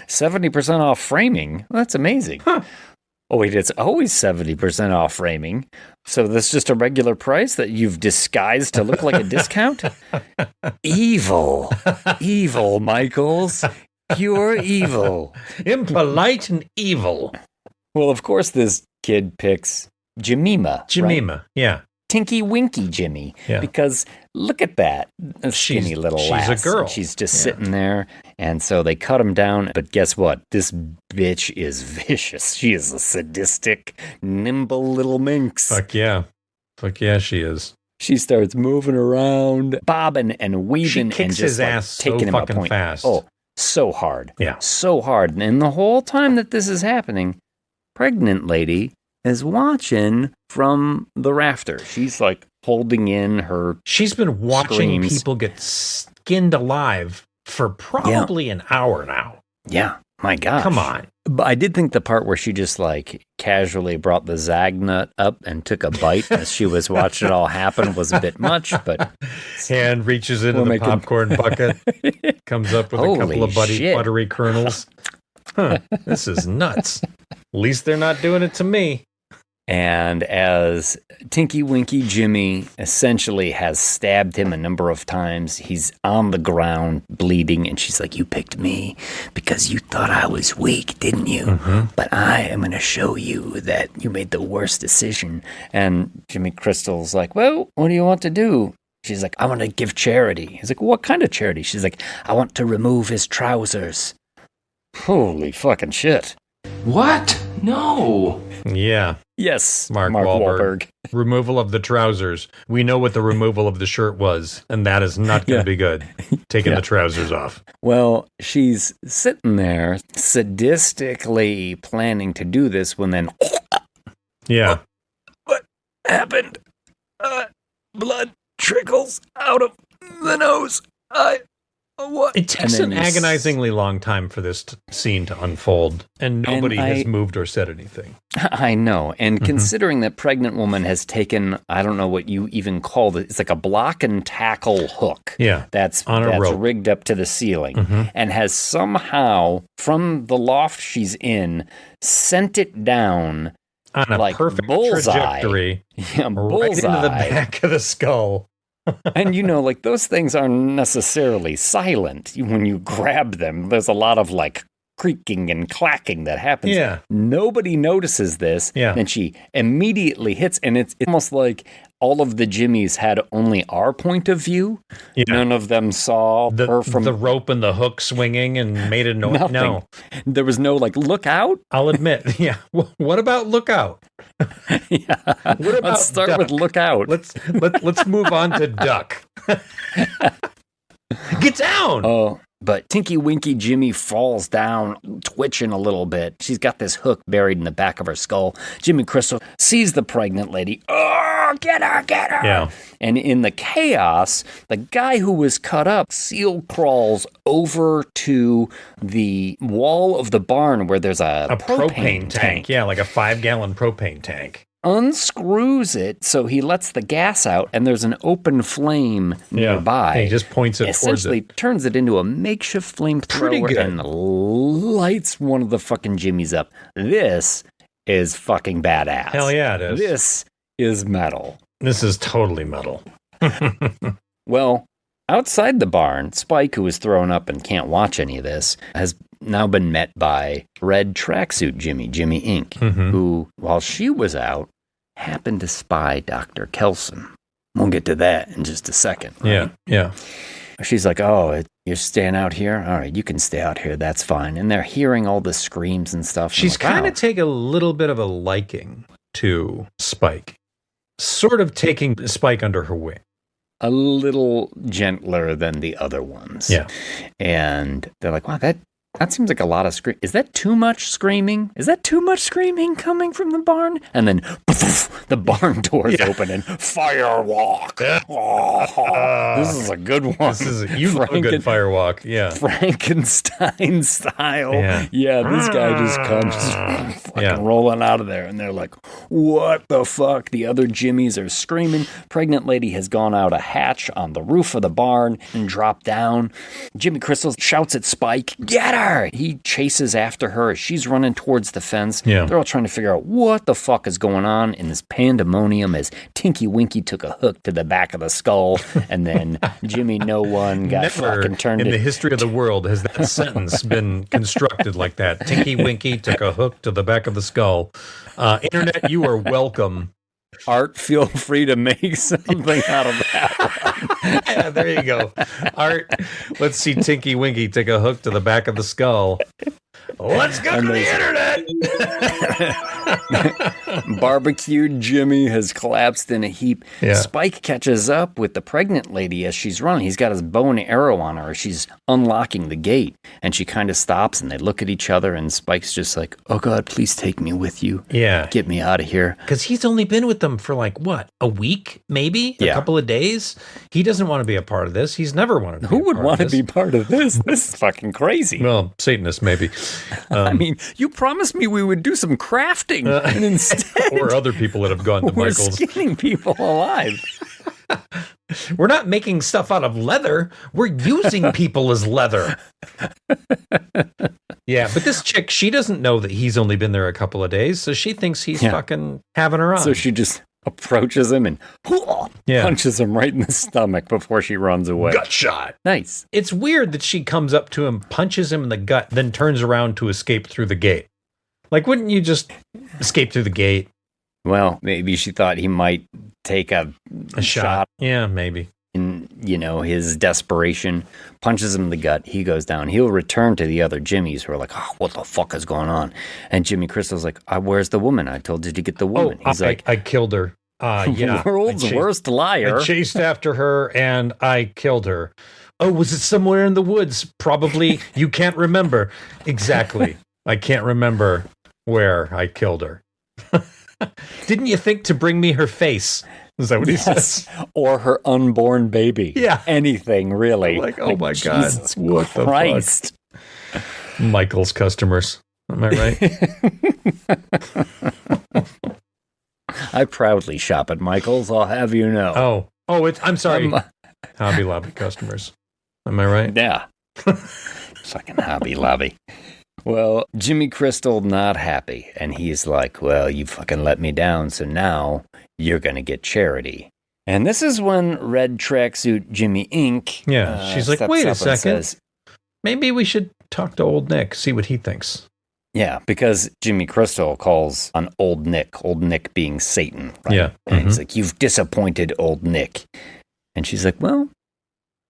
Speaker 4: 70% off framing. Well, that's amazing.
Speaker 3: Huh.
Speaker 4: Oh, wait, it's always 70% off framing. So this is just a regular price that you've disguised to look like a discount? Evil. Evil, Michaels. Pure evil.
Speaker 3: Impolite and evil.
Speaker 4: Well, of course, this kid picks Jemima.
Speaker 3: Jemima, right? Yeah.
Speaker 4: Tinky Winky Jimmy.
Speaker 3: Yeah.
Speaker 4: Because look at that. A skinny little lass.
Speaker 3: She's a girl.
Speaker 4: She's just sitting there. And so they cut him down. But guess what? This bitch is vicious. She is a sadistic, nimble little minx.
Speaker 3: Fuck yeah. Fuck yeah, she is.
Speaker 4: She starts moving around, bobbing and weaving.
Speaker 3: She kicks
Speaker 4: and just
Speaker 3: his
Speaker 4: like
Speaker 3: ass
Speaker 4: taking
Speaker 3: so
Speaker 4: him
Speaker 3: fucking
Speaker 4: a point.
Speaker 3: fast.
Speaker 4: Oh, so hard.
Speaker 3: Yeah.
Speaker 4: So hard. And the whole time that this is happening, pregnant lady is watching from the rafter. She's like holding in her
Speaker 3: She's been watching
Speaker 4: screams.
Speaker 3: People get skinned alive for probably an hour now.
Speaker 4: Yeah, my gosh.
Speaker 3: Come on.
Speaker 4: But I did think the part where she just like casually brought the Zag nut up and took a bite as she was watching it all happen was a bit much, but
Speaker 3: hand reaches into the popcorn bucket, comes up with a couple of buttery kernels. Huh, this is nuts. At least they're not doing it to me.
Speaker 4: And as Tinky Winky Jimmy essentially has stabbed him a number of times, he's on the ground bleeding, and she's like, you picked me because you thought I was weak, didn't you?
Speaker 3: Mm-hmm.
Speaker 4: But I am going to show you that you made the worst decision. And Jimmy Crystal's like, well, what do you want to do? She's like, I want to give charity. He's like, what kind of charity? She's like, I want to remove his trousers. Holy fucking shit.
Speaker 12: What? No.
Speaker 3: Yeah.
Speaker 4: Yes,
Speaker 3: Mark Wahlberg. Removal of the trousers. We know what the removal of the shirt was, and that is not going to be good. Taking the trousers off.
Speaker 4: Well, she's sitting there sadistically planning to do this when then...
Speaker 3: Yeah.
Speaker 4: What happened? Blood trickles out of the nose. What?
Speaker 3: It takes an agonizingly long time for this scene to unfold, and nobody has moved or said anything.
Speaker 4: I know. And considering that pregnant woman has taken, I don't know what you even call it, it's like a block and tackle hook.
Speaker 3: Yeah.
Speaker 4: That's
Speaker 3: rope.
Speaker 4: rigged up to the ceiling and has somehow, from the loft she's in, sent it down
Speaker 3: on a
Speaker 4: like
Speaker 3: perfect
Speaker 4: bullseye.
Speaker 3: trajectory.
Speaker 4: Yeah,
Speaker 3: right into the back of the skull.
Speaker 4: And like those things aren't necessarily silent when you grab them. There's a lot of like creaking and clacking that happens.
Speaker 3: Yeah.
Speaker 4: Nobody notices this.
Speaker 3: Yeah.
Speaker 4: And she immediately hits, and it's almost like all of the Jimmies had only our point of view.
Speaker 3: Yeah.
Speaker 4: None of them saw her from
Speaker 3: the rope and the hook swinging and made a noise. No,
Speaker 4: there was no like look out.
Speaker 3: I'll admit. Yeah. What about look out?
Speaker 4: Yeah.
Speaker 3: What about
Speaker 4: Let's start
Speaker 3: duck?
Speaker 4: with look out.
Speaker 3: Let's move on to duck. Get down.
Speaker 4: Oh. But Tinky Winky Jimmy falls down, twitching a little bit. She's got this hook buried in the back of her skull. Jimmy Crystal sees the pregnant lady. Oh, get her, get her.
Speaker 3: Yeah.
Speaker 4: And in the chaos, the guy who was cut up seal crawls over to the wall of the barn where there's a propane tank.
Speaker 3: Yeah, like a 5-gallon propane tank.
Speaker 4: Unscrews it so he lets the gas out, and there's an open flame nearby.
Speaker 3: And he just points it towards it.
Speaker 4: Essentially turns it into a makeshift flamethrower and lights one of the fucking Jimmies up. This is fucking badass.
Speaker 3: Hell yeah, it is.
Speaker 4: This is metal.
Speaker 3: This is totally metal.
Speaker 4: Well, outside the barn, Spike, who is thrown up and can't watch any of this, has now been met by Red Tracksuit Jimmy Inc., who, while she was out, happened to spy Dr. Kelson. We'll get to that in just a second. Right?
Speaker 3: Yeah.
Speaker 4: She's like, oh, you're staying out here? All right, you can stay out here. That's fine. And they're hearing all the screams and stuff.
Speaker 3: She's
Speaker 4: like,
Speaker 3: kind of taking a little bit of a liking to Spike. Sort of taking Spike under her wing.
Speaker 4: A little gentler than the other ones.
Speaker 3: Yeah.
Speaker 4: And they're like, wow, that seems like a lot of screaming. Is that too much screaming? Is that too much screaming coming from the barn? And then the barn doors open and firewalk. This is a good one.
Speaker 3: You love a good firewalk. Yeah.
Speaker 4: Frankenstein style. Yeah, this guy just comes fucking rolling out of there. And they're like, what the fuck? The other Jimmies are screaming. Pregnant lady has gone out a hatch on the roof of the barn and dropped down. Jimmy Crystal shouts at Spike, get her! He chases after her as she's running towards the fence.
Speaker 3: Yeah.
Speaker 4: They're all trying to figure out what the fuck is going on in this pandemonium as Tinky Winky took a hook to the back of the skull, and then Jimmy No One got fucking turned
Speaker 3: in the history of the world has that sentence been constructed like that. Tinky Winky took a hook to the back of the skull. Internet, you are welcome.
Speaker 4: Art, feel free to make something out of that.
Speaker 3: Yeah, there you go. Art, let's see Tinky Winky take a hook to the back of the skull. Let's go to the internet.
Speaker 4: Barbecued Jimmy has collapsed in a heap.
Speaker 3: Yeah.
Speaker 4: Spike catches up with the pregnant lady as she's running. He's got his bow and arrow on her as she's unlocking the gate. And she kind of stops and they look at each other and Spike's just like, oh God, please take me with you.
Speaker 3: Yeah.
Speaker 4: Get me out of here.
Speaker 3: Because he's only been with them for like, what, a week, maybe? A couple of days? He doesn't want to be a part of this. He's never wanted to be
Speaker 4: Who would want to be part of this? This is fucking crazy.
Speaker 3: Well, Satanists, maybe.
Speaker 4: I mean, you promised me we would do some crafting, and instead...
Speaker 3: or other people that have gone to
Speaker 4: we're
Speaker 3: Michael's.
Speaker 4: skinning people alive.
Speaker 3: We're not making stuff out of leather. We're using people as leather. Yeah, but this chick, she doesn't know that he's only been there a couple of days, so she thinks he's fucking having her on.
Speaker 4: So she just approaches him and punches him right in the stomach before she runs away.
Speaker 3: Gut shot.
Speaker 4: Nice.
Speaker 3: It's weird that she comes up to him, punches him in the gut, then turns around to escape through the gate. Like, wouldn't you just escape through the gate?
Speaker 4: Well, maybe she thought he might take a shot.
Speaker 3: Yeah, maybe.
Speaker 4: in, his desperation, punches him in the gut. He goes down. He'll return to the other Jimmys who are like, oh, what the fuck is going on? And Jimmy Crystal's like, where's the woman? I told you to get the woman. He's like,
Speaker 3: I killed her. Yeah.
Speaker 4: World's worst liar.
Speaker 3: I chased after her and I killed her. Oh, was it somewhere in the woods? Probably. You can't remember. Exactly. I can't remember where I killed her. Didn't you think to bring me her face? Is that what he says?
Speaker 4: Or her unborn baby.
Speaker 3: Yeah.
Speaker 4: Anything, really.
Speaker 3: Like, oh my God.
Speaker 4: Jesus
Speaker 3: what
Speaker 4: Christ.
Speaker 3: the fuck? Michael's customers. Am I right?
Speaker 4: I proudly shop at Michael's, I'll have you know.
Speaker 3: I'm sorry. Hobby Lobby customers. Am I right?
Speaker 4: Yeah. Fucking Hobby Lobby. Well, Jimmy Crystal not happy, and he's like, well, you fucking let me down, so now you're going to get charity. And this is when Red Tracksuit Jimmy Inc.
Speaker 3: Yeah, she's like, wait a second. Maybe we should talk to old Nick, see what he thinks.
Speaker 4: Yeah, because Jimmy Crystal calls on old Nick being Satan. Right?
Speaker 3: Yeah.
Speaker 4: And he's like, you've disappointed old Nick. And she's like, well,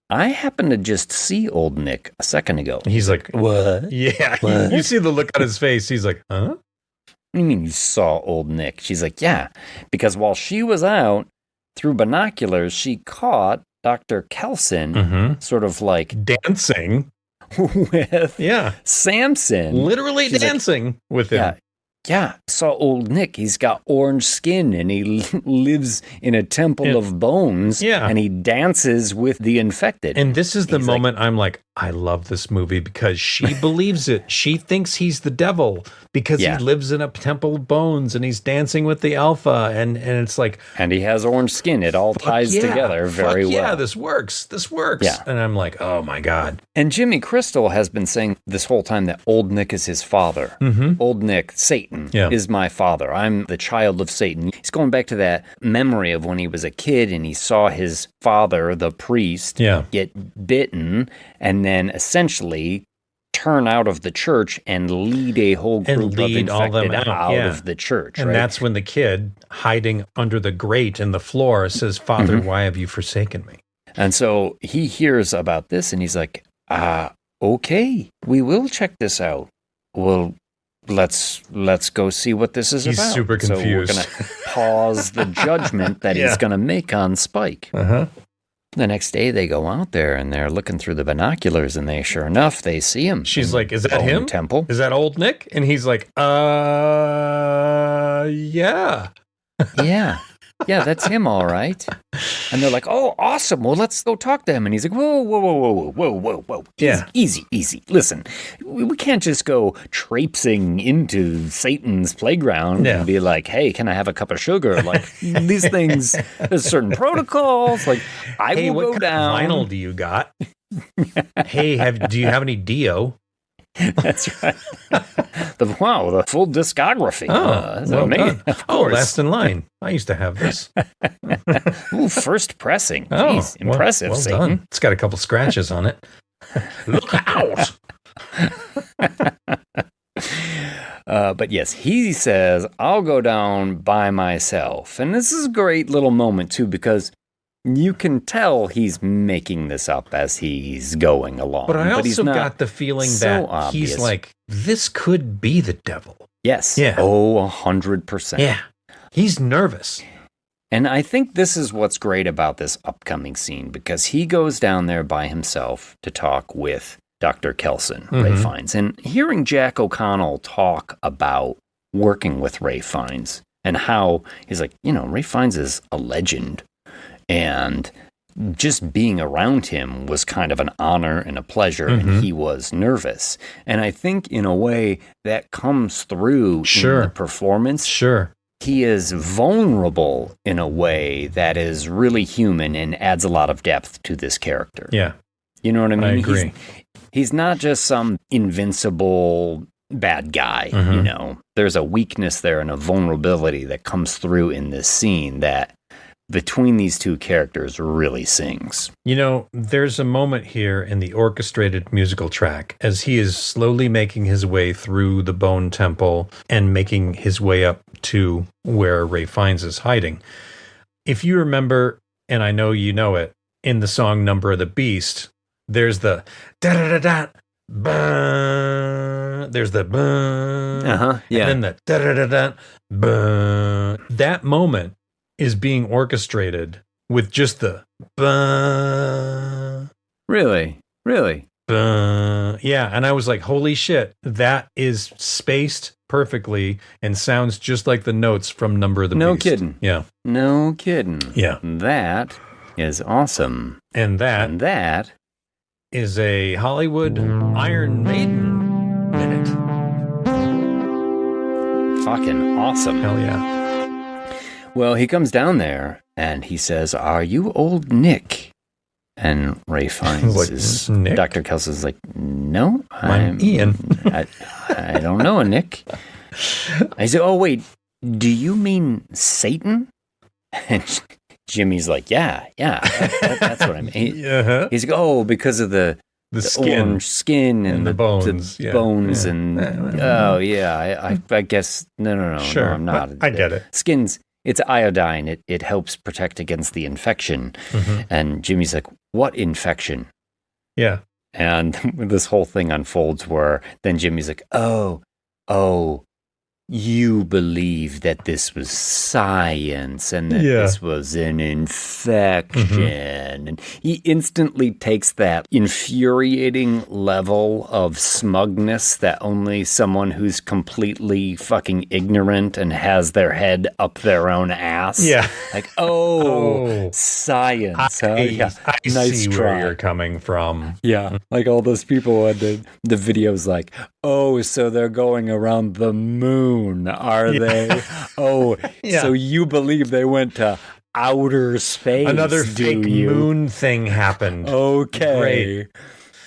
Speaker 4: I happened to just see old Nick a second ago.
Speaker 3: He's like,
Speaker 4: what?
Speaker 3: Yeah,
Speaker 4: what?
Speaker 3: You see the look on his face. He's like, huh?
Speaker 4: What do you mean you saw old Nick? She's like, yeah, because while she was out, through binoculars, she caught Dr. Kelson sort of like
Speaker 3: dancing
Speaker 4: with Samson.
Speaker 3: Literally
Speaker 4: She's
Speaker 3: dancing with him.
Speaker 4: Yeah, saw old Nick. He's got orange skin and he lives in a temple of bones.
Speaker 3: Yeah.
Speaker 4: And he dances with the infected.
Speaker 3: And this is the moment I'm like, I love this movie because she believes it. She thinks he's the devil because he lives in a temple of bones and he's dancing with the alpha. And it's like.
Speaker 4: And he has orange skin. It all ties together very well.
Speaker 3: Yeah, this works. Yeah. And I'm like, oh my God.
Speaker 4: And Jimmy Crystal has been saying this whole time that old Nick is his father. Old Nick, Satan, is my father. I'm the child of Satan. He's going back to that memory of when he was a kid and he saw his father, the priest, get bitten and then essentially turn out of the church and lead a whole group of infected out of the church.
Speaker 3: And that's when the kid hiding under the grate in the floor says, Father, why have you forsaken me?
Speaker 4: And so he hears about this and he's like, okay, we will check this out. Well, let's go see what this is about.
Speaker 3: He's super confused.
Speaker 4: So we're going to pause the judgment that he's going to make on Spike. The next day they go out there and they're looking through the binoculars and sure enough, they see him.
Speaker 3: She's like, is that him?
Speaker 4: Temple.
Speaker 3: Is that old Nick? And he's like, yeah.
Speaker 4: Yeah, that's him, all right. And they're like, oh, awesome. Well, let's go talk to him. And he's like, whoa. Easy. Listen, we can't just go traipsing into Satan's playground and be like, hey, can I have a cup of sugar? Like, these things, there's certain protocols. Like, I will go down.
Speaker 3: What vinyl do you got? Hey, do you have any Dio?
Speaker 4: That's right. The full discography. That's amazing.
Speaker 3: Last in line. I used to have this.
Speaker 4: Ooh, first pressing. Jeez, impressive,
Speaker 3: well
Speaker 4: Satan.
Speaker 3: Done. It's got a couple scratches on it. Look out!
Speaker 4: But yes, he says, I'll go down by myself. And this is a great little moment, too, because you can tell he's making this up as he's going along.
Speaker 3: But I also got the feeling that he's like, this could be the devil.
Speaker 4: Yes.
Speaker 3: Yeah.
Speaker 4: Oh, 100%.
Speaker 3: Yeah. He's nervous.
Speaker 4: And I think this is what's great about this upcoming scene, because he goes down there by himself to talk with Dr. Kelson, Ray Fiennes. And hearing Jack O'Connell talk about working with Ray Fiennes and how he's like, Ray Fiennes is a legend. And just being around him was kind of an honor and a pleasure, and he was nervous. And I think, in a way, that comes through in the performance.
Speaker 3: Sure.
Speaker 4: He is vulnerable in a way that is really human and adds a lot of depth to this character.
Speaker 3: Yeah.
Speaker 4: You know what I mean?
Speaker 3: I agree.
Speaker 4: He's not just some invincible bad guy, There's a weakness there and a vulnerability that comes through in this scene that between these two characters really sings.
Speaker 3: There's a moment here in the orchestrated musical track as he is slowly making his way through the Bone Temple and making his way up to where Ray Fiennes is hiding. If you remember, and I know you know it, in the song Number of the Beast, there's the da-da-da-da, bah, there's the bah,
Speaker 4: yeah.
Speaker 3: and then the da-da-da-da, bah. That moment is being orchestrated with just the bah.
Speaker 4: Really?
Speaker 3: Yeah, and I was like, holy shit, that is spaced perfectly and sounds just like the notes from Number of the Beast.
Speaker 4: No kidding.
Speaker 3: Yeah.
Speaker 4: No kidding.
Speaker 3: Yeah.
Speaker 4: That is awesome.
Speaker 3: And that is a Hollywood Iron Maiden minute.
Speaker 4: Fucking awesome.
Speaker 3: Hell yeah.
Speaker 4: Well, he comes down there and he says, "Are you old Nick?" And Ray finds his
Speaker 3: Nick?
Speaker 4: Dr. Kelsey's like, "No,
Speaker 3: I'm Ian."
Speaker 4: I don't know a Nick. I said, "Oh, wait, do you mean Satan?" And Jimmy's like, yeah, that's what I mean.
Speaker 3: Uh-huh.
Speaker 4: He's like, "Oh, because of the
Speaker 3: skin.
Speaker 4: orange skin and
Speaker 3: the bones.
Speaker 4: the bones
Speaker 3: Yeah.
Speaker 4: and oh yeah, I guess no,
Speaker 3: Sure,
Speaker 4: no, I'm not.
Speaker 3: I get it.
Speaker 4: Skins, it's iodine. It helps protect against the infection." And Jimmy's like, "What infection?"
Speaker 3: Yeah.
Speaker 4: And this whole thing unfolds where then Jimmy's like, oh, you believe that this was science and that this was an infection. And he instantly takes that infuriating level of smugness that only someone who's completely fucking ignorant and has their head up their own ass.
Speaker 3: Yeah.
Speaker 4: Like, science.
Speaker 3: I
Speaker 4: Nice
Speaker 3: see
Speaker 4: try.
Speaker 3: where you're coming from.
Speaker 4: Yeah, like all those people at the videos like, "Oh, so they're going around the moon, are they? Oh, so you believe they went to outer space.
Speaker 3: Another fake moon thing happened.
Speaker 4: Okay.
Speaker 3: Great.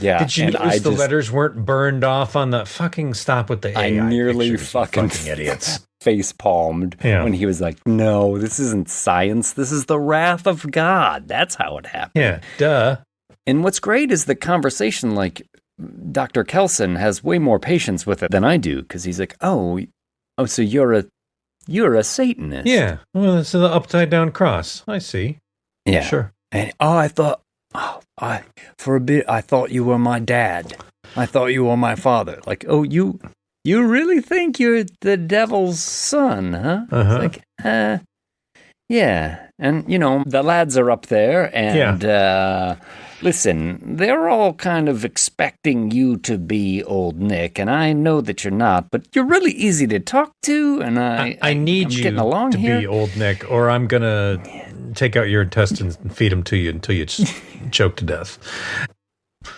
Speaker 4: Yeah.
Speaker 3: Did you notice the letters weren't burned off on the fucking stop with the AI
Speaker 4: I nearly
Speaker 3: pictures,
Speaker 4: fucking
Speaker 3: idiots.
Speaker 4: Face palmed when he was like, "No, this isn't science. This is the wrath of God." That's how it happened.
Speaker 3: Yeah, duh.
Speaker 4: And what's great is the conversation, like, Dr. Kelson has way more patience with it than I do, because he's like, oh, so you're a Satanist.
Speaker 3: Yeah. Well, it's the upside down cross. I see.
Speaker 4: Yeah.
Speaker 3: Sure.
Speaker 4: And for a bit, I thought you were my dad. I thought you were my father. Like, oh, you really think you're the devil's son, huh?
Speaker 3: Uh-huh.
Speaker 4: It's like, yeah. And, the lads are up there, and listen, they're all kind of expecting you to be old Nick, and I know that you're not, but you're really easy to talk to, and
Speaker 3: I need
Speaker 4: I'm
Speaker 3: you
Speaker 4: getting along
Speaker 3: to
Speaker 4: here.
Speaker 3: be old Nick, or I'm going to take out your intestines and feed them to you until you choke to death.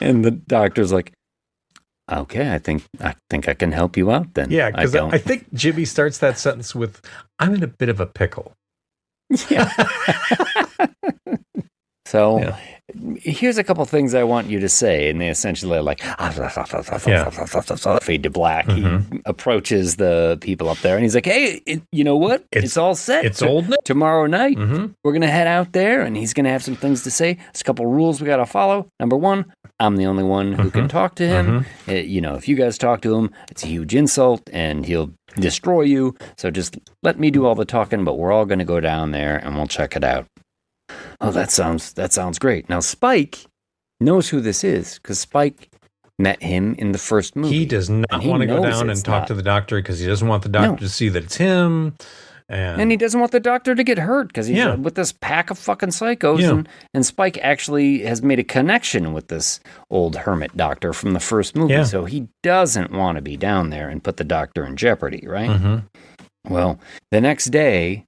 Speaker 4: And the doctor's like, okay, I think I can help you out then.
Speaker 3: Yeah, because I think Jimmy starts that sentence with, "I'm in a bit of a pickle."
Speaker 4: Yeah. So here's a couple things I want you to say. And they essentially are like, fade to black. He approaches the people up there and he's like, "Hey, you know what? It's all set.
Speaker 3: It's old Nick.
Speaker 4: Tomorrow night, we're going to head out there and he's going to have some things to say. There's a couple rules we got to follow. Number one, I'm the only one who can talk to him. If you guys talk to him, it's a huge insult and he'll destroy you. So just let me do all the talking, but we're all going to go down there and we'll check it out." Oh, that sounds great. Now, Spike knows who this is because Spike met him in the first movie.
Speaker 3: He does not want to go down and talk to the doctor because he doesn't want the doctor to see that it's him.
Speaker 4: And he doesn't want the doctor to get hurt because he's with this pack of fucking psychos. And Spike actually has made a connection with this old hermit doctor from the first movie.
Speaker 3: Yeah.
Speaker 4: So he doesn't want to be down there and put the doctor in jeopardy, right? Well, the next day,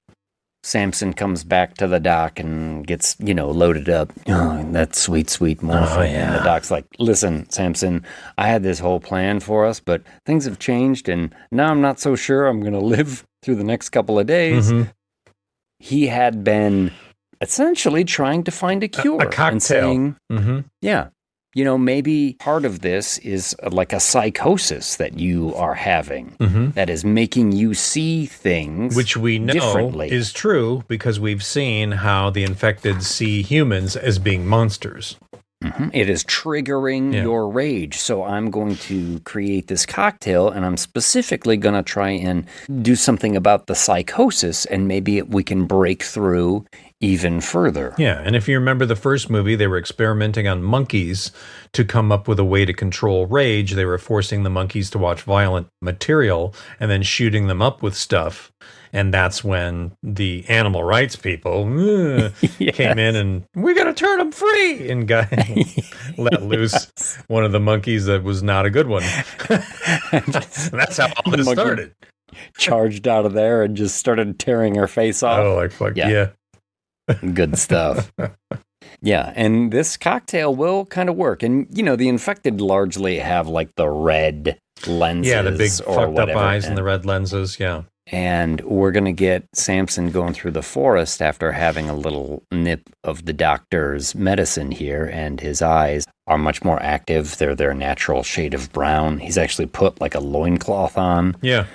Speaker 4: Samson comes back to the dock and gets, loaded up. Oh, that sweet, sweet morphine. And the doc's like, "Listen, Samson, I had this whole plan for us, but things have changed, and now I'm not so sure I'm going to live through the next couple of days." He had been essentially trying to find a cure.
Speaker 3: A cocktail.
Speaker 4: And saying, maybe part of this is like a psychosis that you are having that is making you see things
Speaker 3: which we know
Speaker 4: differently.
Speaker 3: Is true because we've seen how the infected see humans as being monsters.
Speaker 4: It is triggering your rage. So I'm going to create this cocktail, and I'm specifically going to try and do something about the psychosis, and maybe we can break through even further.
Speaker 3: Yeah, and if you remember the first movie, they were experimenting on monkeys to come up with a way to control rage. They were forcing the monkeys to watch violent material and then shooting them up with stuff. And that's when the animal rights people came in and we got to turn them free and let loose one of the monkeys that was not a good one. That's how all this started.
Speaker 4: Charged out of there and just started tearing her face off.
Speaker 3: Oh, like fuck yeah.
Speaker 4: Good stuff. Yeah, and this cocktail will kind of work. And, the infected largely have like the red lenses.
Speaker 3: Yeah, the big fucked
Speaker 4: up
Speaker 3: eyes and the red lenses, yeah.
Speaker 4: And we're going to get Samson going through the forest after having a little nip of the doctor's medicine here, and his eyes are much more active. They're their natural shade of brown. He's actually put like a loincloth on.
Speaker 3: Yeah.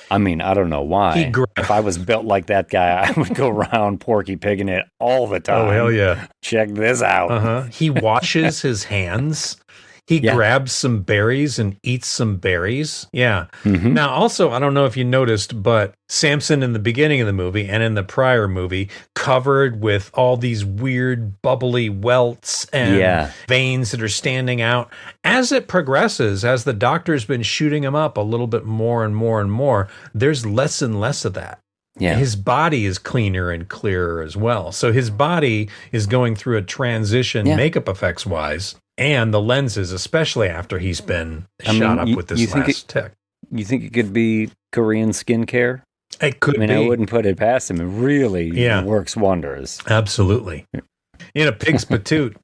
Speaker 4: I mean, I don't know why. If I was built like that guy, I would go around Porky Pigging it all the time.
Speaker 3: Oh, hell yeah.
Speaker 4: Check this out.
Speaker 3: He washes his hands. He grabs some berries and eats some berries. Yeah. Now, also, I don't know if you noticed, but Samson in the beginning of the movie and in the prior movie covered with all these weird bubbly welts and veins that are standing out. As it progresses, as the doctor's been shooting him up a little bit more and more and more, there's less and less of that.
Speaker 4: Yeah.
Speaker 3: His body is cleaner and clearer as well. So his body is going through a transition makeup effects wise. And the lenses, especially after he's been shot up with this last tech.
Speaker 4: You think it could be Korean skincare?
Speaker 3: It could be.
Speaker 4: I wouldn't put it past him. It really works wonders.
Speaker 3: Absolutely. In a pig's patoot.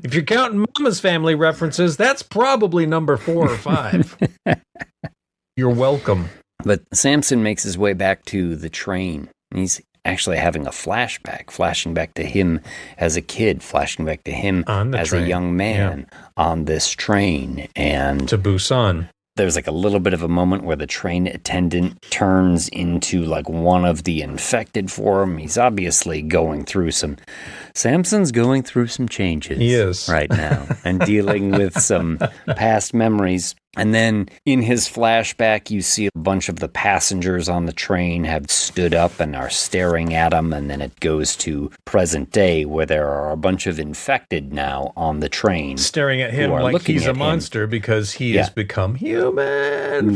Speaker 3: If you're counting Mama's Family references, that's probably number 4 or 5. You're welcome.
Speaker 4: But Samson makes his way back to the train. He's actually having a flashback, flashing back to him as a kid, flashing back to him as a young man on this train. And
Speaker 3: to Busan.
Speaker 4: There's like a little bit of a moment where the train attendant turns into like one of the infected for him. He's obviously Samson's going through some changes.
Speaker 3: He is.
Speaker 4: Right now and dealing with some past memories. And then in his flashback, you see a bunch of the passengers on the train have stood up and are staring at him. And then it goes to present day where there are a bunch of infected now on the train.
Speaker 3: Staring at him like he's a monster because he has become human.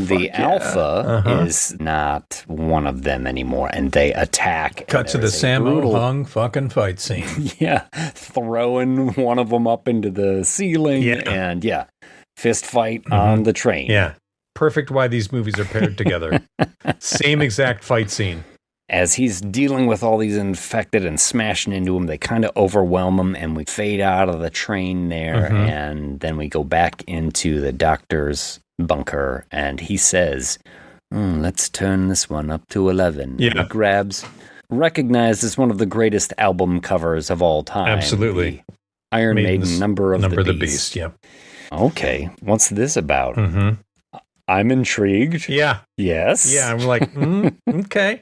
Speaker 4: The alpha is not one of them anymore. And they attack.
Speaker 3: Cut to the Sammo Hung fucking fight scene.
Speaker 4: Throwing one of them up into the ceiling. And fist fight on the train.
Speaker 3: Yeah. Perfect why these movies are paired together. Same exact fight scene.
Speaker 4: As he's dealing with all these infected and smashing into him, they kind of overwhelm him, and we fade out of the train there, and then we go back into the doctor's bunker, and he says, let's turn this one up to 11.
Speaker 3: Yeah.
Speaker 4: He grabs, recognized as one of the greatest album covers of all time.
Speaker 3: Absolutely.
Speaker 4: Iron Maiden, Number of the Beast.
Speaker 3: Yeah.
Speaker 4: Okay, what's this about? I'm intrigued.
Speaker 3: Yeah.
Speaker 4: Yes.
Speaker 3: Yeah, I'm like, okay.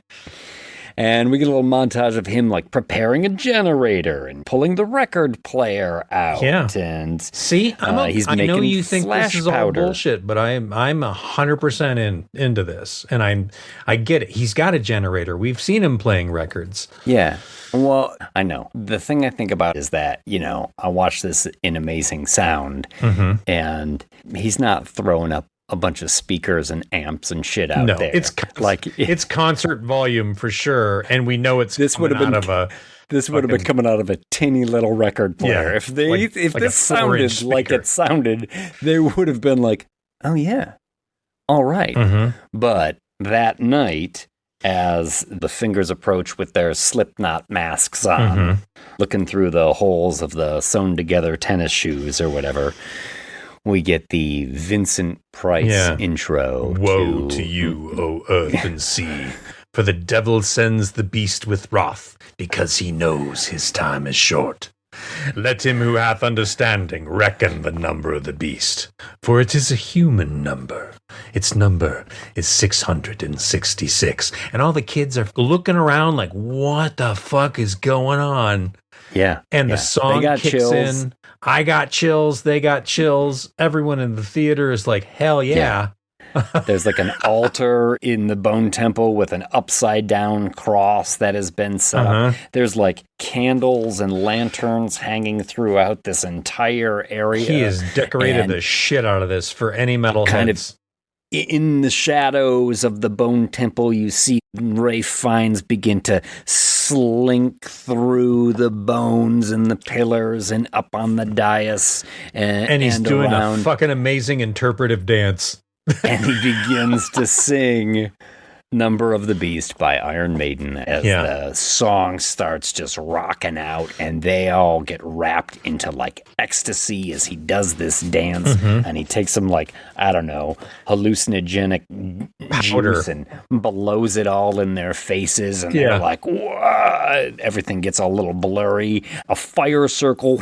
Speaker 4: And we get a little montage of him like preparing a generator and pulling the record player out.
Speaker 3: Yeah.
Speaker 4: And
Speaker 3: see,
Speaker 4: he's
Speaker 3: I
Speaker 4: making
Speaker 3: know you think
Speaker 4: flash
Speaker 3: this is
Speaker 4: powder.
Speaker 3: all bullshit, but I'm 100% into this, and I get it. He's got a generator. We've seen him playing records.
Speaker 4: Yeah. Well, I know. The thing I think about is that, I watched this in Amazing Sound, and he's not throwing up a bunch of speakers and amps and shit out there.
Speaker 3: It's concert volume for sure, and we know it's
Speaker 4: this would have been coming out of a tinny little record player.
Speaker 3: Yeah,
Speaker 4: if this sounded like it sounded, they would have been like, oh yeah, all right. But that night, as the fingers approach with their Slipknot masks on, looking through the holes of the sewn together tennis shoes or whatever, we get the Vincent Price intro.
Speaker 3: Woe to you, O earth and sea, for the devil sends the beast with wrath, because he knows his time is short. Let him who hath understanding reckon the number of the beast, for it is a human number. Its number is 666. And all the kids are looking around like, what the fuck is going on?
Speaker 4: Yeah.
Speaker 3: And the song kicks
Speaker 4: chills.
Speaker 3: in. I got chills. They got chills. Everyone in the theater is like, hell yeah.
Speaker 4: There's like an altar in the Bone Temple with an upside down cross that has been set up. There's like candles and lanterns hanging throughout this entire area.
Speaker 3: He has decorated the shit out of this for any metal heads.
Speaker 4: In the shadows of the Bone Temple, you see Ralph Fiennes begin to slink through the bones and the pillars and up on the dais.
Speaker 3: And he's doing a fucking amazing interpretive dance.
Speaker 4: And he begins to sing Number of the Beast by Iron Maiden as the song starts just rocking out, and they all get wrapped into like ecstasy as he does this dance. And he takes some like, I don't know, hallucinogenic juice and blows it all in their faces, and they're like, what? Everything gets a little blurry. A fire circle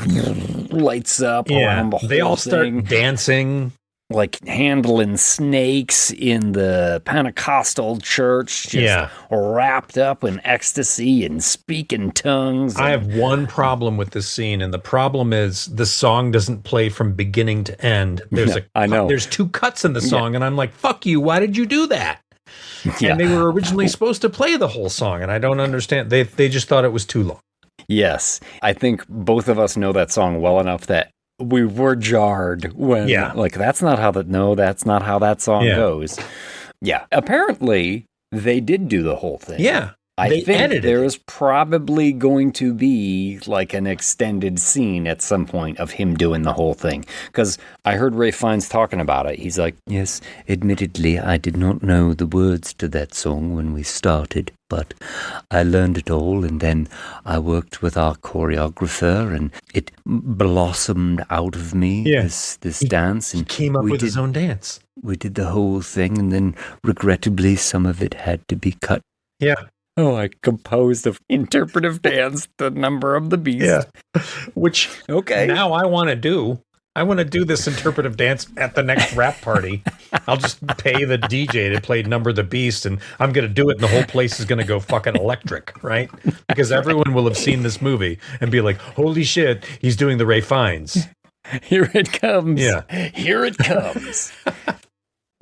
Speaker 4: lights up around the whole
Speaker 3: They all start
Speaker 4: thing.
Speaker 3: dancing.
Speaker 4: Like handling snakes in the Pentecostal church, just wrapped up in ecstasy and speaking tongues.
Speaker 3: I have one problem with this scene, and the problem is the song doesn't play from beginning to end. There's two cuts in the song, and I'm like, fuck you, why did you do that? And they were originally supposed to play the whole song, and I don't understand. They just thought it was too long.
Speaker 4: Yes. I think both of us know that song well enough that we were jarred when, like, that's not how that song goes. Yeah. Apparently, they did do the whole thing.
Speaker 3: Yeah.
Speaker 4: I think there is probably going to be like an extended scene at some point of him doing the whole thing. Because I heard Ralph Fiennes talking about it. He's like, yes, admittedly, I did not know the words to that song when we started, but I learned it all, and then I worked with our choreographer, and it blossomed out of me, this dance. And
Speaker 3: he came up with his own dance.
Speaker 4: We did the whole thing, and then regrettably, some of it had to be cut.
Speaker 3: Yeah.
Speaker 4: Oh, I composed an interpretive dance, The Number of the Beast.
Speaker 3: Yeah. Which, now I want to do. I want to do this interpretive dance at the next rap party. I'll just pay the DJ to play Number of the Beast, and I'm going to do it, and the whole place is going to go fucking electric, right? Because everyone will have seen this movie and be like, holy shit, he's doing the Ralph Fiennes.
Speaker 4: Here it comes.
Speaker 3: Yeah.
Speaker 4: Here it comes.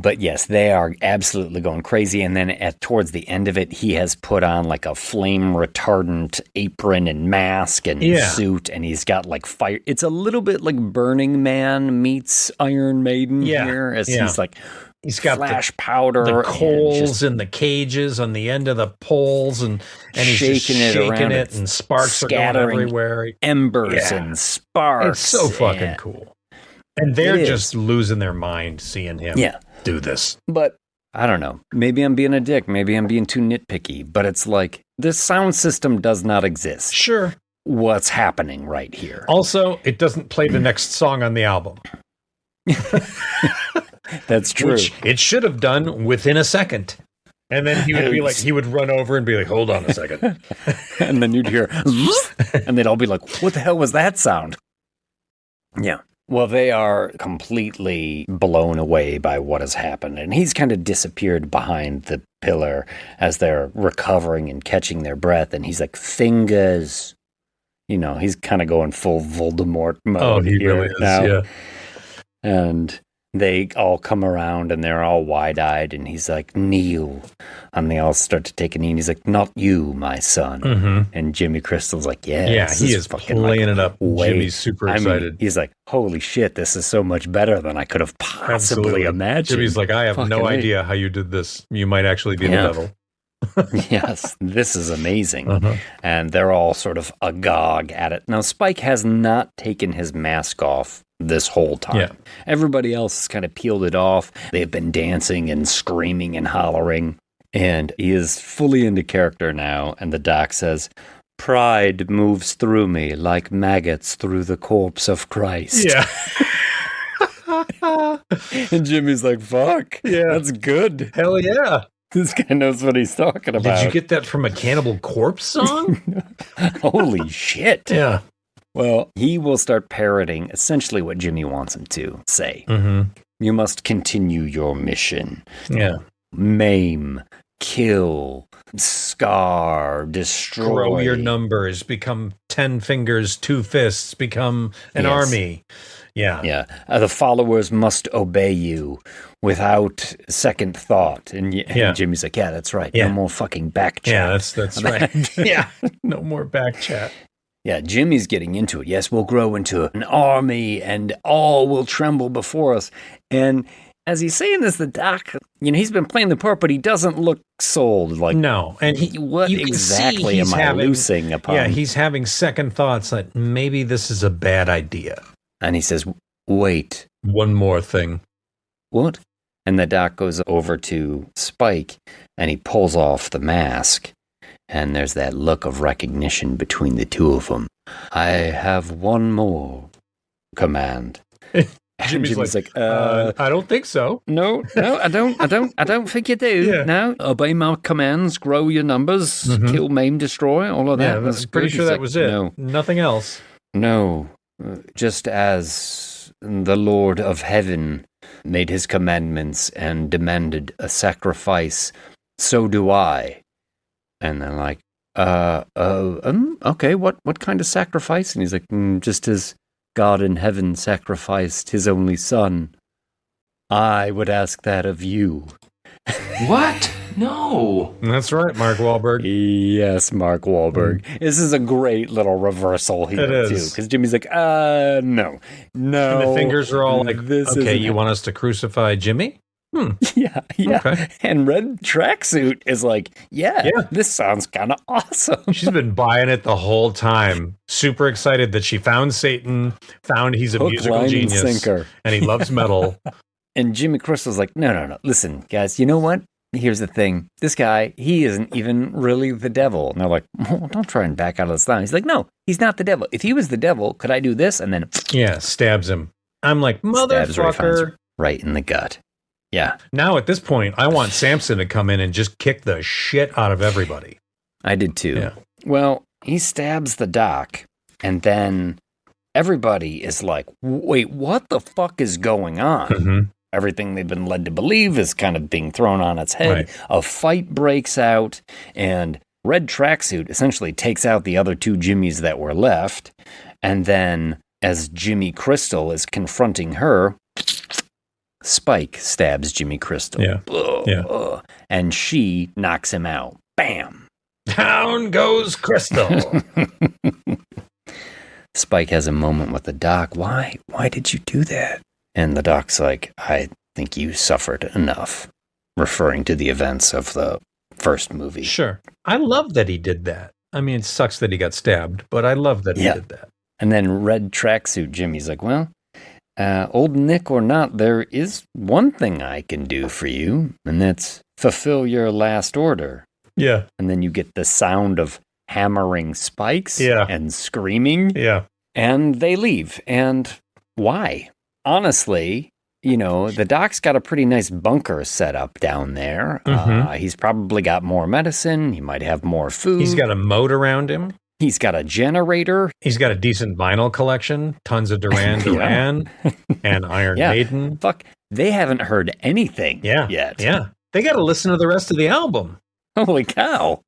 Speaker 4: But yes, they are absolutely going crazy. And then towards the end of it, he has put on like a flame retardant apron and mask and suit. And he's got like fire. It's a little bit like Burning Man meets Iron Maiden here. As he's like,
Speaker 3: he's got
Speaker 4: flash powder.
Speaker 3: The coals and the cages on the end of the poles. And he's shaking it and sparks are going everywhere.
Speaker 4: Embers and sparks.
Speaker 3: It's so fucking cool. And they're just losing their mind seeing him do this.
Speaker 4: But I don't know. Maybe I'm being a dick. Maybe I'm being too nitpicky. But it's like, this sound system does not exist.
Speaker 3: Sure.
Speaker 4: What's happening right here?
Speaker 3: Also, it doesn't play the next song on the album.
Speaker 4: That's true. Which
Speaker 3: it should have done within a second. And then he would be like, he would run over and be like, hold on a second.
Speaker 4: And then you'd hear, and they'd all be like, what the hell was that sound? Yeah. Well, they are completely blown away by what has happened. And he's kind of disappeared behind the pillar as they're recovering and catching their breath. And he's like, fingers. You know, he's kind of going full Voldemort mode.
Speaker 3: Oh, he really is,
Speaker 4: now. And they all come around and they're all wide-eyed. And he's like, kneel. And they all start to take a knee. And he's like, not you, my son.
Speaker 3: Mm-hmm.
Speaker 4: And Jimmy Crystal's like,
Speaker 3: he is fucking playing it up. Jimmy's super excited.
Speaker 4: He's like, holy shit, this is so much better than I could have possibly imagined.
Speaker 3: Jimmy's like, I have no idea how you did this. You might actually be the devil.
Speaker 4: Yes, this is amazing. And they're all sort of agog at it. Now, Spike has not taken his mask off this whole time.
Speaker 3: Yeah.
Speaker 4: Everybody else has kind of peeled it off. They've been dancing and screaming and hollering. And he is fully into character now. And the doc says, pride moves through me like maggots through the corpse of Christ.
Speaker 3: Yeah.
Speaker 4: And Jimmy's like, fuck. Yeah. That's good.
Speaker 3: Hell yeah.
Speaker 4: This guy knows what he's talking about.
Speaker 3: Did you get that from a Cannibal Corpse song?
Speaker 4: Holy shit.
Speaker 3: Yeah.
Speaker 4: Well, he will start parroting essentially what Jimmy wants him to say.
Speaker 3: Mm-hmm.
Speaker 4: You must continue your mission.
Speaker 3: Yeah.
Speaker 4: Maim, kill, scar, destroy.
Speaker 3: Grow your numbers, become 10 fingers, 2 fists, become an army. Yeah.
Speaker 4: Yeah. The followers must obey you without second thought. And Jimmy's like, yeah, that's right. No more fucking back chat.
Speaker 3: Yeah, that's right. Yeah. No more back chat.
Speaker 4: Yeah, Jimmy's getting into it. Yes, we'll grow into an army and all will tremble before us. And as he's saying this, the doc, he's been playing the part, but he doesn't look sold. Like,
Speaker 3: no. And
Speaker 4: what exactly am I loosing upon?
Speaker 3: Yeah, he's having second thoughts that maybe this is a bad idea.
Speaker 4: And he says, wait.
Speaker 3: One more thing.
Speaker 4: What? And the doc goes over to Spike and he pulls off the mask. And there's that look of recognition between the two of them. I have one more command.
Speaker 3: Jimmy's like, I don't think so.
Speaker 4: No, I don't think you do. Yeah. No, obey my commands, grow your numbers, kill, maim, destroy, all of that.
Speaker 3: Yeah, that's pretty sure that was it. No. Nothing else.
Speaker 4: No, just as the Lord of Heaven made his commandments and demanded a sacrifice, so do I. And they're like, okay, what kind of sacrifice? And he's like, just as God in heaven sacrificed his only son, I would ask that of you.
Speaker 12: What? No.
Speaker 3: That's right, Mark Wahlberg.
Speaker 4: Yes, Mark Wahlberg. This is a great little reversal here, too. Because Jimmy's like, no. And
Speaker 3: the fingers are all like, okay, you want us to crucify Jimmy?
Speaker 4: Yeah. Okay. And Red Tracksuit is like, yeah, this sounds kind of awesome.
Speaker 3: She's been buying it the whole time. Super excited that she found Satan, found he's a musical genius, sinker. And he loves metal.
Speaker 4: And Jimmy Crystal's like, no. Listen, guys, you know what? Here's the thing. This guy, he isn't even really the devil. And they're like, don't try and back out of this line. He's like, no, he's not the devil. If he was the devil, could I do this? And then...
Speaker 3: yeah, stabs him. I'm like, motherfucker.
Speaker 4: Right in the gut. Yeah.
Speaker 3: Now at this point, I want Samson to come in and just kick the shit out of everybody.
Speaker 4: I did too.
Speaker 3: Yeah.
Speaker 4: Well, he stabs the doc, and then everybody is like, wait, what the fuck is going on?
Speaker 3: Mm-hmm.
Speaker 4: Everything they've been led to believe is kind of being thrown on its head. Right. A fight breaks out, and Red Tracksuit essentially takes out the other two Jimmys that were left. And then, as Jimmy Crystal is confronting her, Spike stabs Jimmy Crystal.
Speaker 3: Yeah.
Speaker 4: And she knocks him out. Bam!
Speaker 3: Down goes Crystal.
Speaker 4: Spike has a moment with the doc. Why did you do that? And the doc's like, I think you suffered enough, referring to the events of the first movie.
Speaker 3: Sure. I love that he did that. I mean, it sucks that he got stabbed, but I love that he did that.
Speaker 4: And then Red Tracksuit Jimmy's like, well, old Nick or not, there is one thing I can do for you, and that's fulfill your last order.
Speaker 3: Yeah.
Speaker 4: And then you get the sound of hammering spikes and screaming.
Speaker 3: Yeah.
Speaker 4: And they leave. And why? Honestly, the doc's got a pretty nice bunker set up down there.
Speaker 3: Mm-hmm.
Speaker 4: He's probably got more medicine. He might have more food.
Speaker 3: He's got a moat around him.
Speaker 4: He's got a generator.
Speaker 3: He's got a decent vinyl collection. Tons of Duran Duran and Iron Maiden.
Speaker 4: Fuck, they haven't heard anything yet.
Speaker 3: Yeah. They got to listen to the rest of the album.
Speaker 4: Holy cow.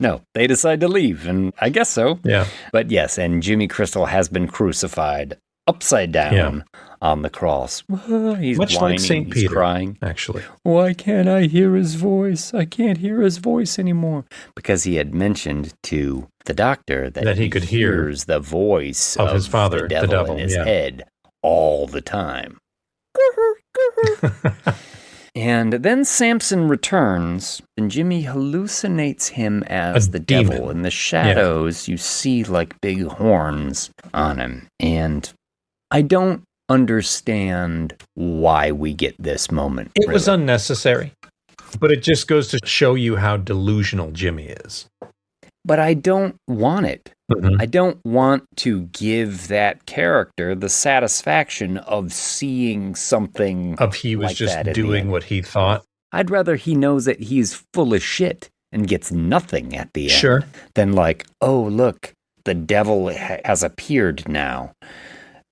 Speaker 4: No, they decide to leave, and I guess so.
Speaker 3: Yeah.
Speaker 4: But yes, and Jimmy Crystal has been crucified upside down on the cross. He's
Speaker 3: much
Speaker 4: whining,
Speaker 3: like St. Peter,
Speaker 4: he's crying.
Speaker 3: Actually.
Speaker 4: Why can't I hear his voice? I can't hear his voice anymore. Because he had mentioned to the doctor that
Speaker 3: he could hear
Speaker 4: the voice of
Speaker 3: his father,
Speaker 4: the devil in his head all the time. And then Samson returns, and Jimmy hallucinates him as the devil. In the shadows, you see like big horns on him. And I don't understand why we get this moment.
Speaker 3: It was unnecessary, but it just goes to show you how delusional Jimmy is.
Speaker 4: But I don't want it.
Speaker 3: Mm-hmm.
Speaker 4: I don't want to give that character the satisfaction of seeing something
Speaker 3: of he was
Speaker 4: like
Speaker 3: just doing what he thought.
Speaker 4: I'd rather he knows that he's full of shit and gets nothing at the end than like, oh, look, the devil has appeared now.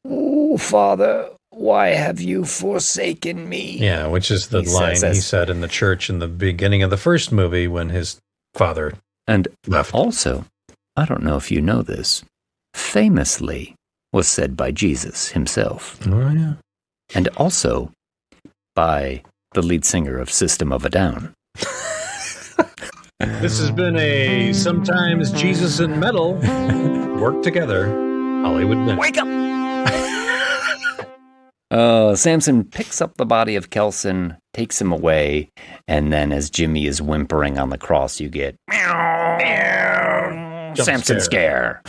Speaker 4: Oh, Father, why have you forsaken me?
Speaker 3: Yeah, which is the line he said in the church in the beginning of the first movie when his father
Speaker 4: And also, I don't know if you know this, famously was said by Jesus himself.
Speaker 3: Oh, yeah.
Speaker 4: And also by the lead singer of System of a Down.
Speaker 3: This has been a Sometimes Jesus and Metal Work Together Hollywood Minute.
Speaker 4: Wake up! Samson picks up the body of Kelson, takes him away, and then as Jimmy is whimpering on the cross, you get Samson scare.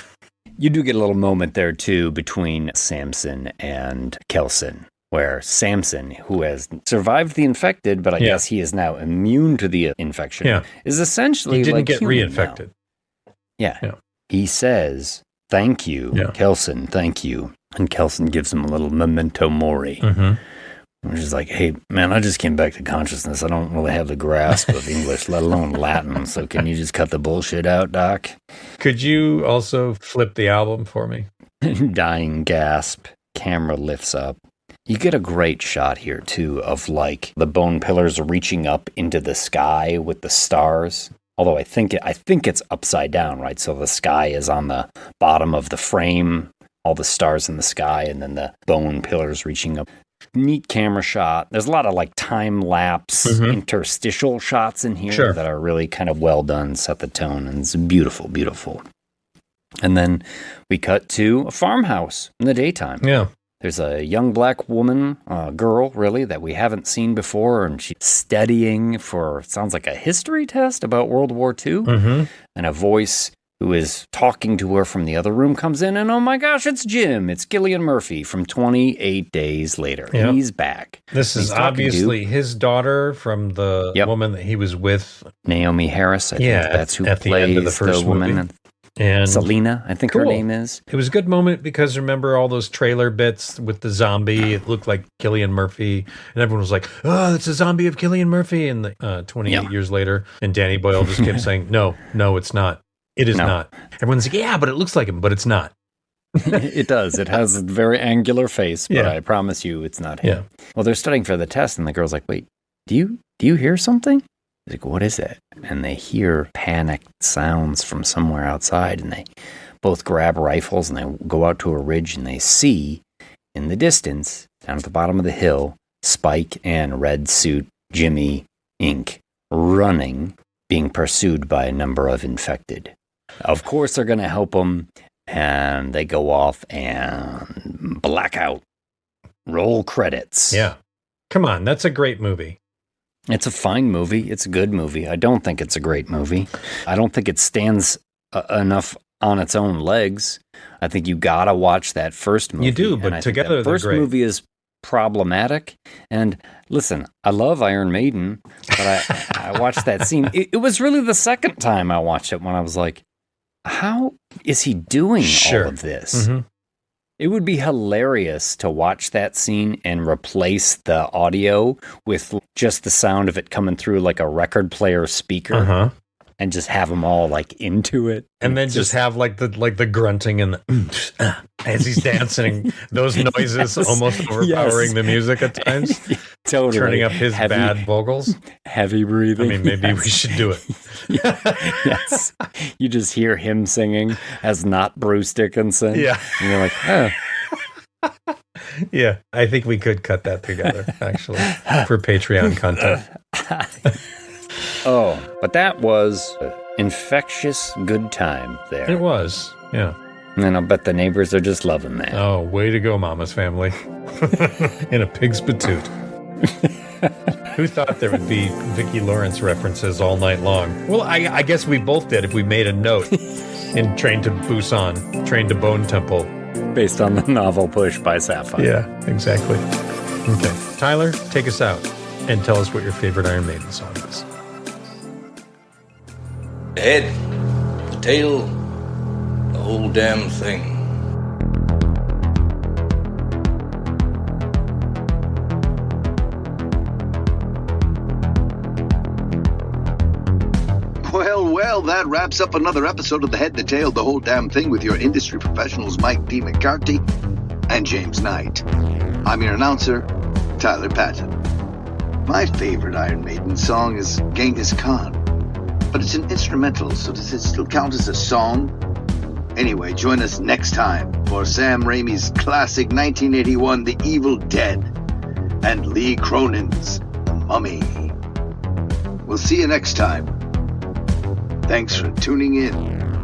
Speaker 4: You do get a little moment there, too, between Samson and Kelson, where Samson, who has survived the infected, but I guess he is now immune to the infection, is essentially
Speaker 3: he didn't
Speaker 4: like
Speaker 3: get reinfected.
Speaker 4: Yeah. He says, thank you, Kelson, thank you. And Kelson gives him a little memento mori. Which is like, hey, man, I just came back to consciousness. I don't really have the grasp of English, let alone Latin. So can you just cut the bullshit out, Doc?
Speaker 3: Could you also flip the album for me?
Speaker 4: Dying gasp. Camera lifts up. You get a great shot here, too, of like the bone pillars reaching up into the sky with the stars. Although I think it's upside down, right? So the sky is on the bottom of the frame, all the stars in the sky, and then the bone pillars reaching up. Neat camera shot. There's a lot of like time-lapse interstitial shots in here that are really kind of well done, set the tone, and it's beautiful, beautiful. And then we cut to a farmhouse in the daytime.
Speaker 3: Yeah.
Speaker 4: There's a young black woman, girl, really, that we haven't seen before, and she's studying for, sounds like a history test about World War II, and a voice who is talking to her from the other room comes in, and oh my gosh, it's Jim. It's Cillian Murphy from 28 Days Later.
Speaker 3: Yep.
Speaker 4: He's back.
Speaker 3: This is obviously his daughter from the woman that he was with.
Speaker 4: Naomi Harris, I think that's who
Speaker 3: at
Speaker 4: plays
Speaker 3: the end of the first
Speaker 4: woman.
Speaker 3: movie. And
Speaker 4: Selena, I think her name is.
Speaker 3: It was a good moment because remember all those trailer bits with the zombie? It looked like Cillian Murphy, and everyone was like, "Oh, that's a zombie of Cillian Murphy." And 28 years later, and Danny Boyle just kept saying, "No, it's not. It is not." Everyone's like, "Yeah, but it looks like him, but it's not."
Speaker 4: It does. It has a very angular face, but I promise you, it's not him.
Speaker 3: Yeah.
Speaker 4: Well, they're studying for the test, and the girl's like, "Wait, do you hear something?" He's like, "What is it?" And they hear panicked sounds from somewhere outside, and they both grab rifles and they go out to a ridge, and they see in the distance, down at the bottom of the hill, Spike and Red Suit Jimmy Inc. running, being pursued by a number of infected. Of course, they're going to help them, and they go off and blackout. Roll credits.
Speaker 3: Yeah. Come on, that's a great movie.
Speaker 4: It's a fine movie. It's a good movie. I don't think it's a great movie. I don't think it stands enough on its own legs. I think you gotta watch that first movie.
Speaker 3: You do, but together
Speaker 4: the first movie is problematic. And listen, I love Iron Maiden, but I watched that scene. It was really the second time I watched it when I was like, how is he doing all of this? It would be hilarious to watch that scene and replace the audio with just the sound of it coming through like a record player speaker, and just have them all like into it,
Speaker 3: and then just have like the grunting and the as he's dancing, those noises almost overpowering the music at times,
Speaker 4: totally
Speaker 3: turning up his bad vocals,
Speaker 4: heavy breathing.
Speaker 3: I mean, maybe we should do it.
Speaker 4: Yes, you just hear him singing as not Bruce Dickinson.
Speaker 3: Yeah,
Speaker 4: and you're like, oh.
Speaker 3: Yeah, I think we could cut that together actually for Patreon content.
Speaker 4: Oh, but that was an infectious good time there.
Speaker 3: It was, yeah.
Speaker 4: And I'll bet the neighbors are just loving that.
Speaker 3: Oh, way to go, Mama's Family. In a pig's patoot. Who thought there would be Vicki Lawrence references all night long? Well, I guess we both did if we made a note in Train to Busan, Train to Bone Temple.
Speaker 4: Based on the novel Push by Sapphire.
Speaker 3: Yeah, exactly. Okay. Tyler, take us out and tell us what your favorite Iron Maiden song is.
Speaker 1: The head, the tail, the whole damn thing.
Speaker 2: Well, that wraps up another episode of The Head, the Tail, the Whole Damn Thing with your industry professionals Mike D. McCarthy and James Knight. I'm your announcer, Tyler Patton. My favorite Iron Maiden song is Genghis Khan. But it's an instrumental, so does it still count as a song? Anyway, join us next time for Sam Raimi's classic 1981 The Evil Dead and Lee Cronin's The Mummy. We'll see you next time. Thanks for tuning in.